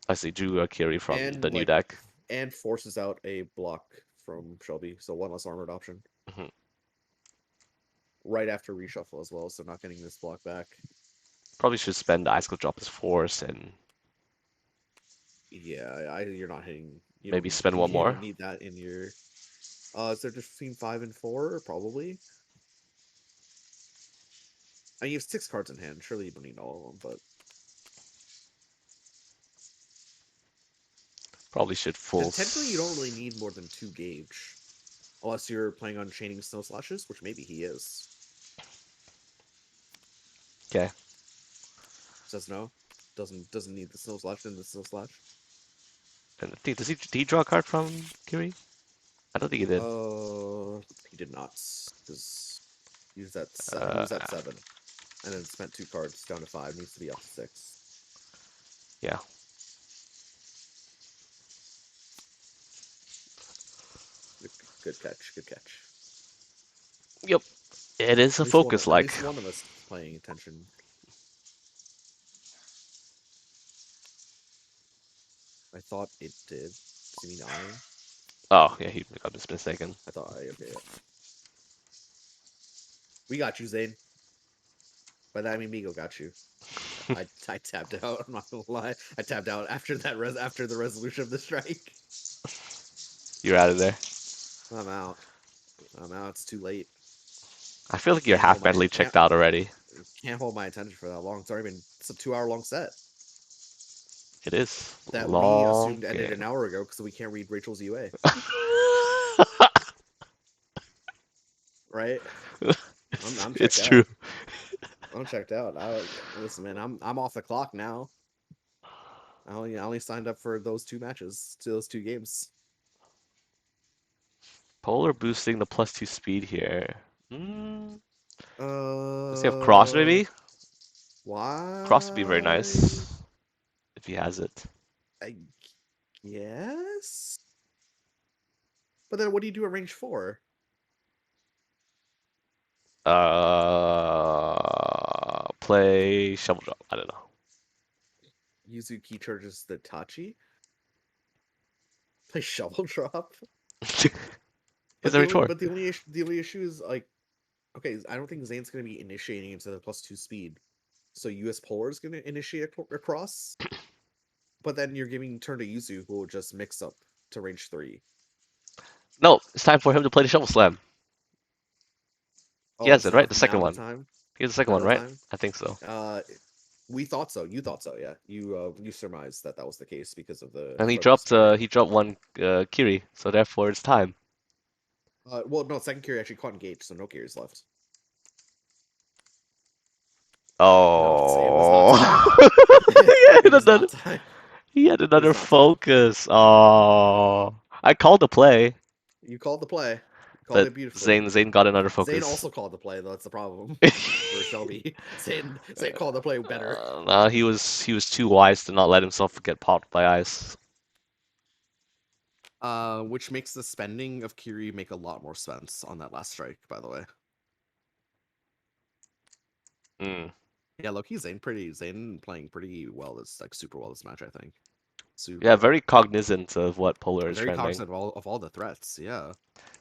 I see drew a Kiri from And the new like deck. and forces out a block from Shelby, so one less armored option. Mhm. Right after reshuffle as well, so not getting this block back. Probably should spend the Ice Cold Drop as force and Yeah, you're not hitting. You maybe don't spend one you more. don't need that in your. Is there just between 5 and 4? Probably. I mean, you have 6 cards in hand. Surely you don't need all of them, but Probably should full. technically you don't really need more than 2 gauge, unless you're planning on chaining snow slashes, which maybe he is. Okay. Says no. doesn't need the snow slash and the snow slash. And I think did he draw a card from Kiri? I don't think he did. He did not, because he Uh, was at 7, and then spent 2 cards down to 5. Needs to be up to 6. yeah. Good catch. Good catch. Yep. It is a focus At like. least one of us is paying attention. I thought it did. Does he mean I? Oh, yeah, he got this mistaken. I thought I. Okay. Yeah. We got you, Zain. By that I mean Migo got you. I tapped out. I'm not gonna lie. I tapped out after after the resolution of the strike. You're out of there. I'm out. I'm out. It's too late. I feel like you're Can't hold half my mentally checked out already. can't hold my attention for that long. It's already been a 2-hour long set It is. that we Long assumed ended game. an hour ago because we can't read Rachel's UA, right? I'm checked It's true. out. I'm checked out. Listen, man. I'm off the clock now. I only signed up for those 2 matches, to those 2 games. Polar boosting the +2 speed here. Hmm. Does he have cross Uh, maybe? Cross would be very why? nice if he has it. I guess. But then, what do you do at range 4? Play shovel drop. I don't know. Yuzu key charges the Tachi. Play shovel drop. Is that four? But the only issue is like, okay, I don't think Zane's gonna be initiating into the +2 speed, so US Polar is gonna initiate across. But then you're giving turn to Yuzu, who will just mix up to range 3. No, it's time for him to play the shovel slam. He Oh, has it's it, right? The now second the one. time. He has the second Now one, the right? time. I think so. We thought so. You thought so, yeah. You surmised that was the case because of the And start of the speed. he dropped one Kiri, so therefore it's time. Well, no, second carry actually caught engaged, so no carries left. No, it was not Oh, time. he It had was another, not time. he had It was another not time. focus. Oh, I called the play, You called the play. You called but it beautifully. Zane got another Zane focus. also called the play, though. That's the problem for Shelby. Zane called the play better. No, he was too wise to not let himself get popped by ice. Which makes the spending of Kiri make a lot more sense on that last strike, by the way. Mm. Yeah, low-key Zane playing pretty well this like super well this match, I think. Yeah, Super well. very cognizant of what Polar is Very trending. cognizant of all the threats, yeah.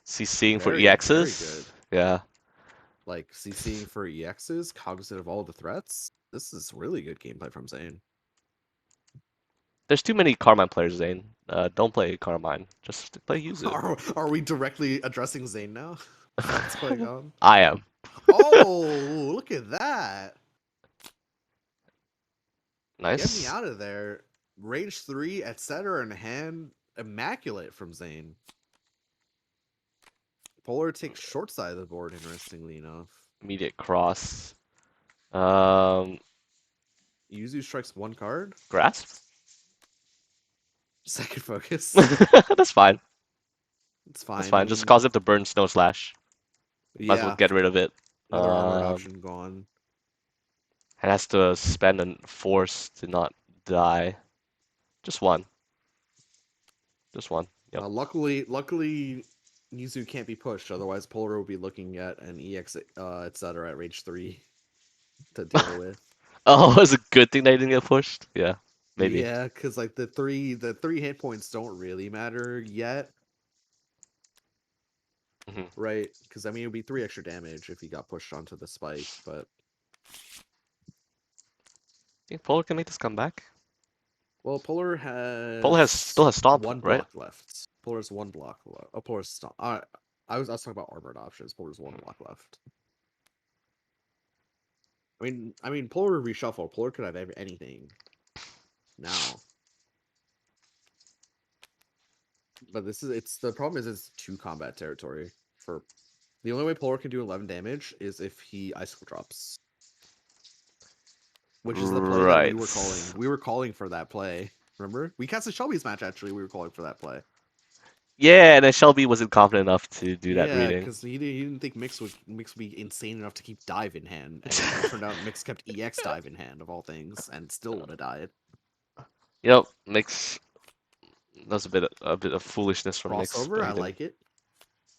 CCing for Very EXs. good. Yeah. Like CCing for EXs, cognizant of all the threats. This is really good gameplay from Zane. There's too many Carmine players, Zane. Don't play Carmine. Just play Yuzu. Are we directly addressing Zane now? Is that what's going on? I am. Oh, look at that. Get me Nice. out of there. Range 3, etc. in hand. Immaculate from Zane. Polar takes short side of the board, interestingly enough. Immediate cross. Um, Yuzu strikes 1 card. grasp? Second focus. That's fine. It's That's fine. I fine. Just mean, cause it to burn Snow Slash. Might as well yeah. get rid of it. Another armored option gone. It has to spend and force to not die. Just one. Just one. Yep. Luckily, Yuzu can't be pushed. Otherwise, Polar will be looking at an EX, etc. at range 3 to deal with. Oh, it's a good thing they didn't get pushed. Yeah, maybe. Yeah, because like the three hit points don't really matter yet, Hmm. right? Because I mean, it would be 3 extra damage if he got pushed onto the spike. But Think Polar can make this comeback? well, Polar Polar has still has Stomp, 1 right? block left. Polar's 1 block left. Oh, Polar's stop. I was talking about armored options. Polar's 1 block left. I mean, Polar reshuffle. Polar could have anything now. But it's the problem is it's 2 combat territory. For the only way Polar can do 11 damage is if he icicle drops. which is the play that we Right. were calling. We were calling for that play. Remember? We casted Shelby's match actually. We were calling for that play. Yeah, and then Shelby wasn't confident enough to do that Yeah, reading. because he didn't think Mix would be insane enough to keep dive in hand, and it turned out Mix kept EX dive in hand of all things, and still would have died. Makes that's a bit of foolishness from Mix, Crossover, but I he didn't. like it.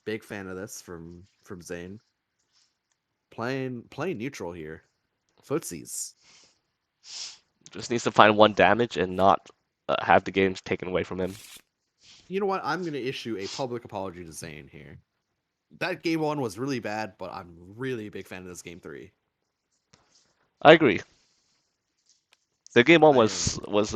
Big fan of this from Zain. Playing neutral here. Footsies. Just needs to find one damage and not have the games taken away from him. You know what? I'm gonna issue a public apology to Zain here. That game one was really bad, but I'm really a big fan of this game three. I agree. The game one I was am. was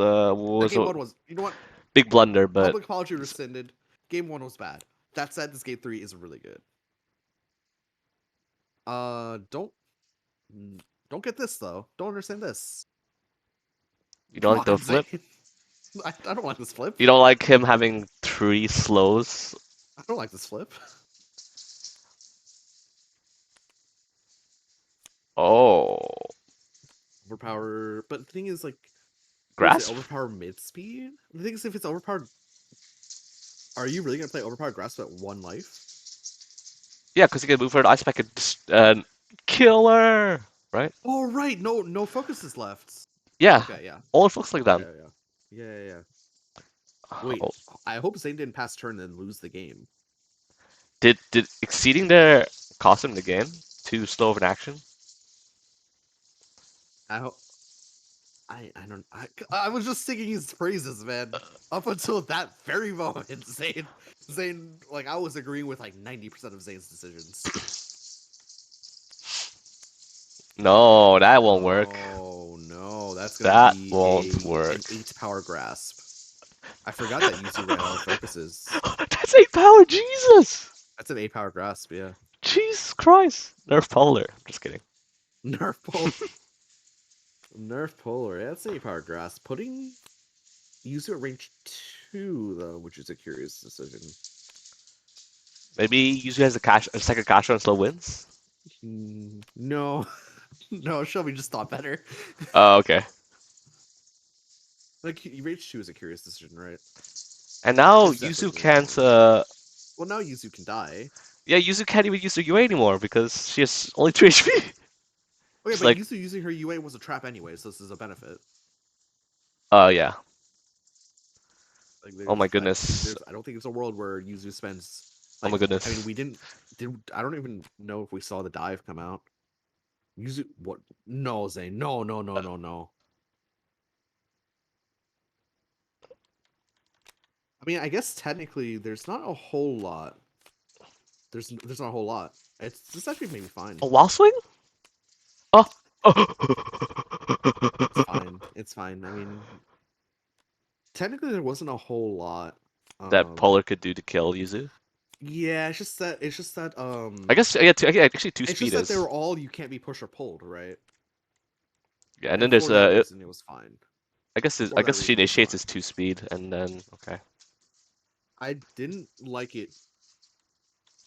That was game a one was. You know what? big blunder, but Public apology rescinded. Game one was bad. That said, this game three is really good. Uh, don't don't get this though. Don't understand this. you don't Come like the on, Zayn. flip. I don't want this flip. You don't like him having three slows. I don't like this flip. Oh, Overpower, but the thing is, like, was it grasp. overpower mid speed? The thing is, if it's overpowered, are you really gonna play overpowered grasp at one life? Yeah, because he can move for an ice pack and killer, right? Oh right, no focuses left. Yeah, Okay, yeah. all it looks like Okay, that. yeah. Wait, Oh. I hope Zayn didn't pass turn and lose the game. Did exceeding there cost him the game? Too slow of an action? I hope. I don't. I was just singing his praises, man. Up until that very moment, Zayn, like I was agreeing with like 90% of Zayn's decisions. No, that won't work. Oh no, that's gonna That be won't an work. 8 power grasp. I forgot that Yuzu ran out of focuses. That's 8 power, Jesus! That's an 8 power grasp, yeah. Jesus Christ! Nerf Polar. Just kidding. Nerf polar. Nerf polar. Yeah, that's an 8 power grasp. Putting Yuzu at range 2 though, which is a curious decision. Maybe Yuzu has a second cash and slow wins? No. No, Shelby just thought better. Oh, okay. Like range 2 is a curious decision, right? And now It's Yuzu definitely range can't, 2. Well, now Yuzu can die. yeah, Yuzu can't even use her UA anymore because she has only 2 HP. Okay, She's but like, Yuzu using her UA was a trap anyway, so this is a benefit. oh, yeah. Like, Oh my goodness. I don't think it's a world where Yuzu spends Oh my like. I mean, goodness. we didn't. I don't even know if we saw the dive come out. Yuzu, what? No, Zane. No. I mean, I guess technically there's not a whole lot. There's not a whole lot. It's this actually made me fine. A wall swing? Oh. It's fine. It's fine. I mean, technically there wasn't a whole lot. That Polar could do to kill Yuzu. Yeah, it's just that I guess, yeah, actually 2 it's speed just that they is. were all you can't be pushed or pulled, right? Yeah, and then And there's for that reason, it was fine. I For that guess she reason, it was initiates fine. his 2 speed, and then okay. I didn't like it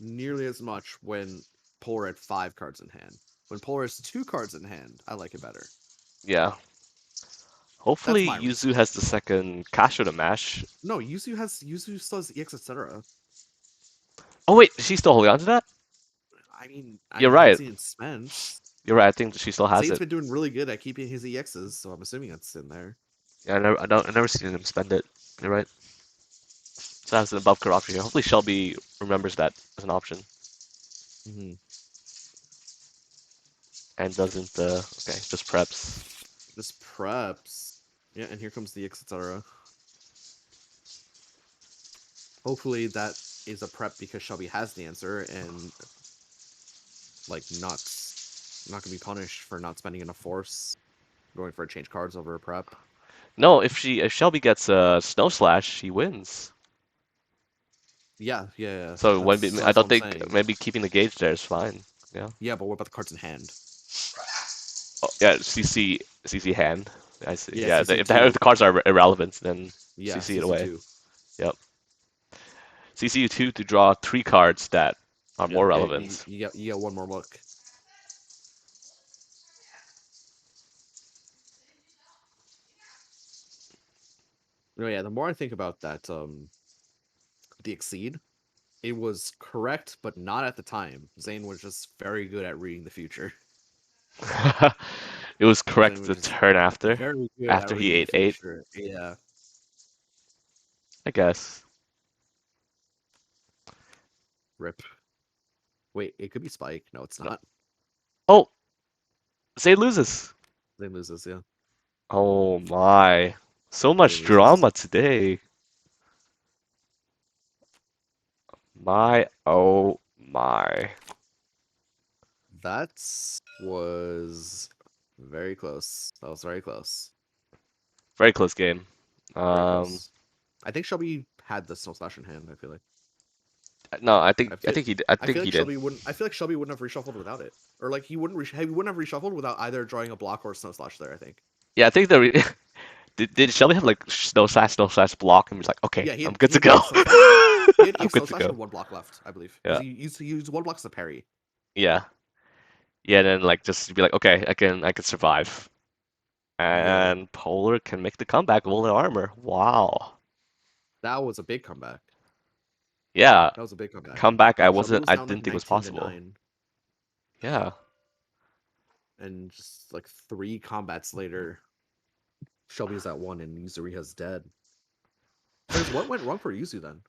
nearly as much when Polar had 5 cards in hand. When Polar has 2 cards in hand, I like it better. Yeah. That's Hopefully my reason. Yuzu has the second Kasho to mash. No, Yuzu still has EX, etc. Oh wait, is she still holding on to that? I You're haven't right. seen it spent. You're right. I think she still has Zane's it. been doing really good at keeping his EXs, so I'm assuming that's in there. Yeah, I never seen him spend it. You're right. So that's an above card option here. Hopefully Shelby remembers that as an option Mm-hmm. and doesn't. Okay, just preps. Just preps. Yeah, and here comes the EX, etc. Hopefully that is a prep because Shelby has the answer and like not gonna be punished for not spending enough force going for a change cards over a prep. No, if Shelby gets a Snow Slash, she wins. Yeah. So I That's what don't I'm think saying. maybe keeping the gauge there is fine. Yeah. Yeah, but what about the cards in hand? Oh, yeah, CC hand. I see. Yeah, Yeah, CC if the two. cards are irrelevant, then Yeah, CC it CC away. two. Yep. CC two to draw 3 cards that are Yep. more Yeah, relevant. you get one more look. No, yeah. The more I think about that, the exceed, it was correct, but not at the time. Zane was just very good at reading the future. It was Zane correct was the just turn after, very good at after he reading the ate 8, future. Yeah. I guess. Rip. Wait, it could be Spike. No, it's No. not. Oh, Zay loses. Zane loses. Yeah. Oh my. So Zane much loses. drama today. My, oh my. That was very close. That was very close. Very close game. Very Um, close. I think Shelby had the Snow Slash in hand. I feel like. no, I I feel. think I I think feel he like did. Shelby wouldn't. I feel like Shelby wouldn't have reshuffled without it, or like he wouldn't have reshuffled without either drawing a block or a Snow Slash there. I think. Yeah, I think did Shelby have like snow slash block and he was like, okay, Yeah, I'm good to he go. had Snow Slash. He I'm had good Snow to Slash go. and one block left, I believe, because Yeah, he used one block as a parry. yeah, yeah. And then like just be like, okay, I can survive. Yeah, And Polar can make the comeback with all their armor. Wow. that was a big comeback. Yeah, That was a big comeback. comeback. Shelby was I down like didn't think was 19 to possible. 9, Yeah, and just like 3 combats later, Shelby's at 1 and Yuzuriha's dead. Says what went wrong for Yuzu then?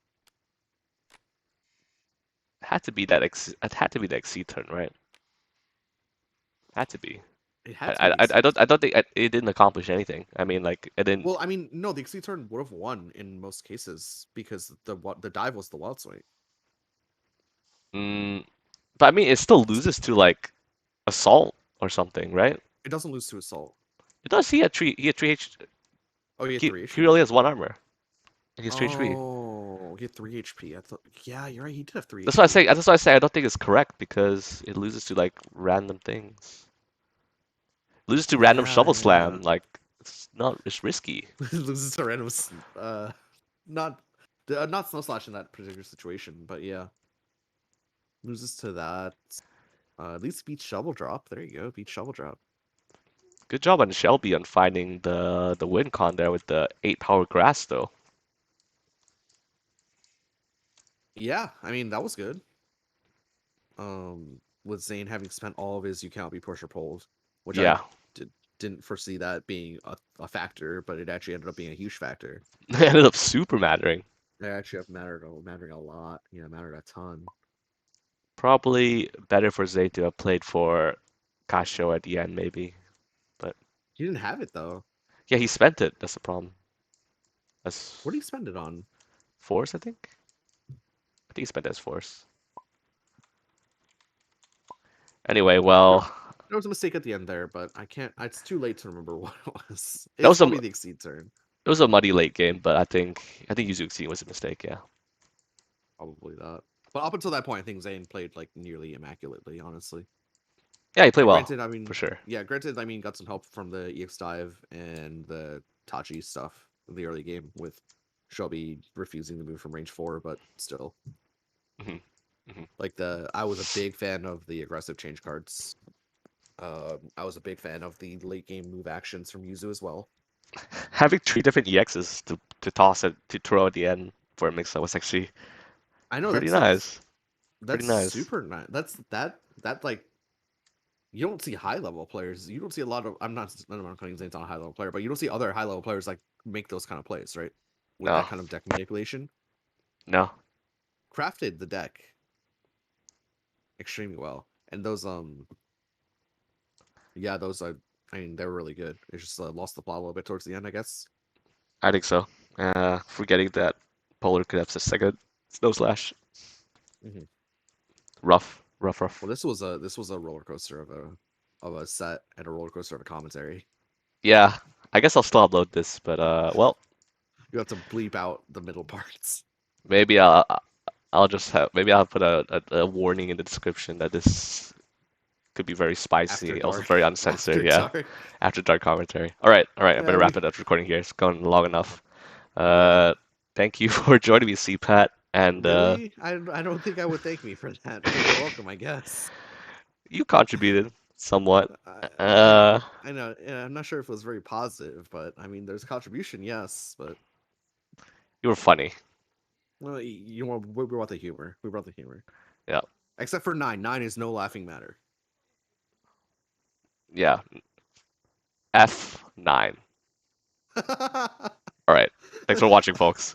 it had to be the XC turn, right? Had to be. It had to be the Exceed. I don't think it didn't accomplish anything. I mean, like it didn't. Well, I mean, no, the Exceed turn would have won in most cases because the dive was the wild swing. Mm, but I mean, it still loses to like assault or something, right? It doesn't lose to Assault. It does. He had 3 H. Oh, he had 3 He HP. really has 1 armor. And he's 3 HP. Oh, he had 3 HP. I thought, yeah, you're right. He did have 3 That's why I HP. say. That's why I say I don't think it's correct because it loses to like random things. Loses to random Yeah, shovel yeah. slam. Like it's not. It's risky. Loses to random. Not, not Snow Slash in that particular situation, but yeah, loses to that. At least beat Shovel Drop. There you go. Beat Shovel Drop. Good job on Shelby on finding the win con there with the 8 power grass though. Yeah, I mean that was good. With Zane having spent all of his "You Cannot Be Pusher" pulled, which I Yeah, didn't foresee that being a factor, but it actually ended up being a huge factor. it ended up super mattering. It actually have mattering a lot. Yeah, mattered a ton. Probably better for Zay to have played for Casio at the end, maybe. But He didn't have it though. yeah, he spent it. That's the problem. What That's did he spend it on? force, I think. I think he spent it as force. Anyway, No, well, there was a mistake at the end there, but I can't. It's too late to remember what it was. that It's was probably the Exceed turn, it was a muddy late game, but I think Yuzuki was a mistake. Yeah, probably that. But up until that point, I think Zane played like nearly immaculately. Honestly, yeah, he played like well granted, I for mean, sure. yeah, granted, I mean, got some help from the EX dive and the Tachi stuff in the early game with Shelby refusing to move from range 4, but still, hmm hmm like I was a big fan of the aggressive change cards. I was a big fan of the late game move actions from Yuzu as well. Having 3 different EXs to toss it to throw at the end for a mix up was actually I know pretty that's like nice. Pretty that's nice. super nice. That like you don't see high level players. You don't see a lot of. I'm not calling Zane's not a high level player, but you don't see other high level players like make those kind of plays, right? With No, that kind of deck manipulation. no, Crafted the deck extremely well, and those yeah, those I mean they were really good. It just lost the plot a little bit towards the end, I guess. I think so. Forgetting that Polar could have a second snow slash. Hmm. Rough, rough, Well, rough. this was a roller coaster of a set and a roller coaster of a commentary. Yeah, I guess I'll still upload this, but well, You have to bleep out the middle parts maybe I'll just have maybe I'll put a warning in the description that this could be very after spicy, also dark. very uncensored. After Yeah, dark. after dark commentary. All right, I Yeah, better we wrap it up recording here. It's gone long enough. yeah. Thank you for joining me, cpat, and Really? I don't think I would thank me for that, but you're welcome, I guess. you contributed somewhat. Yeah, Uh, I know. Yeah, I'm not sure if it was very positive, but I mean, there's contribution, yes, but You were funny. Well, you want we brought the humor. We brought the humor. Yeah. Except for nine. Nine is no laughing matter. Yeah. F9. All right. Thanks for watching, folks.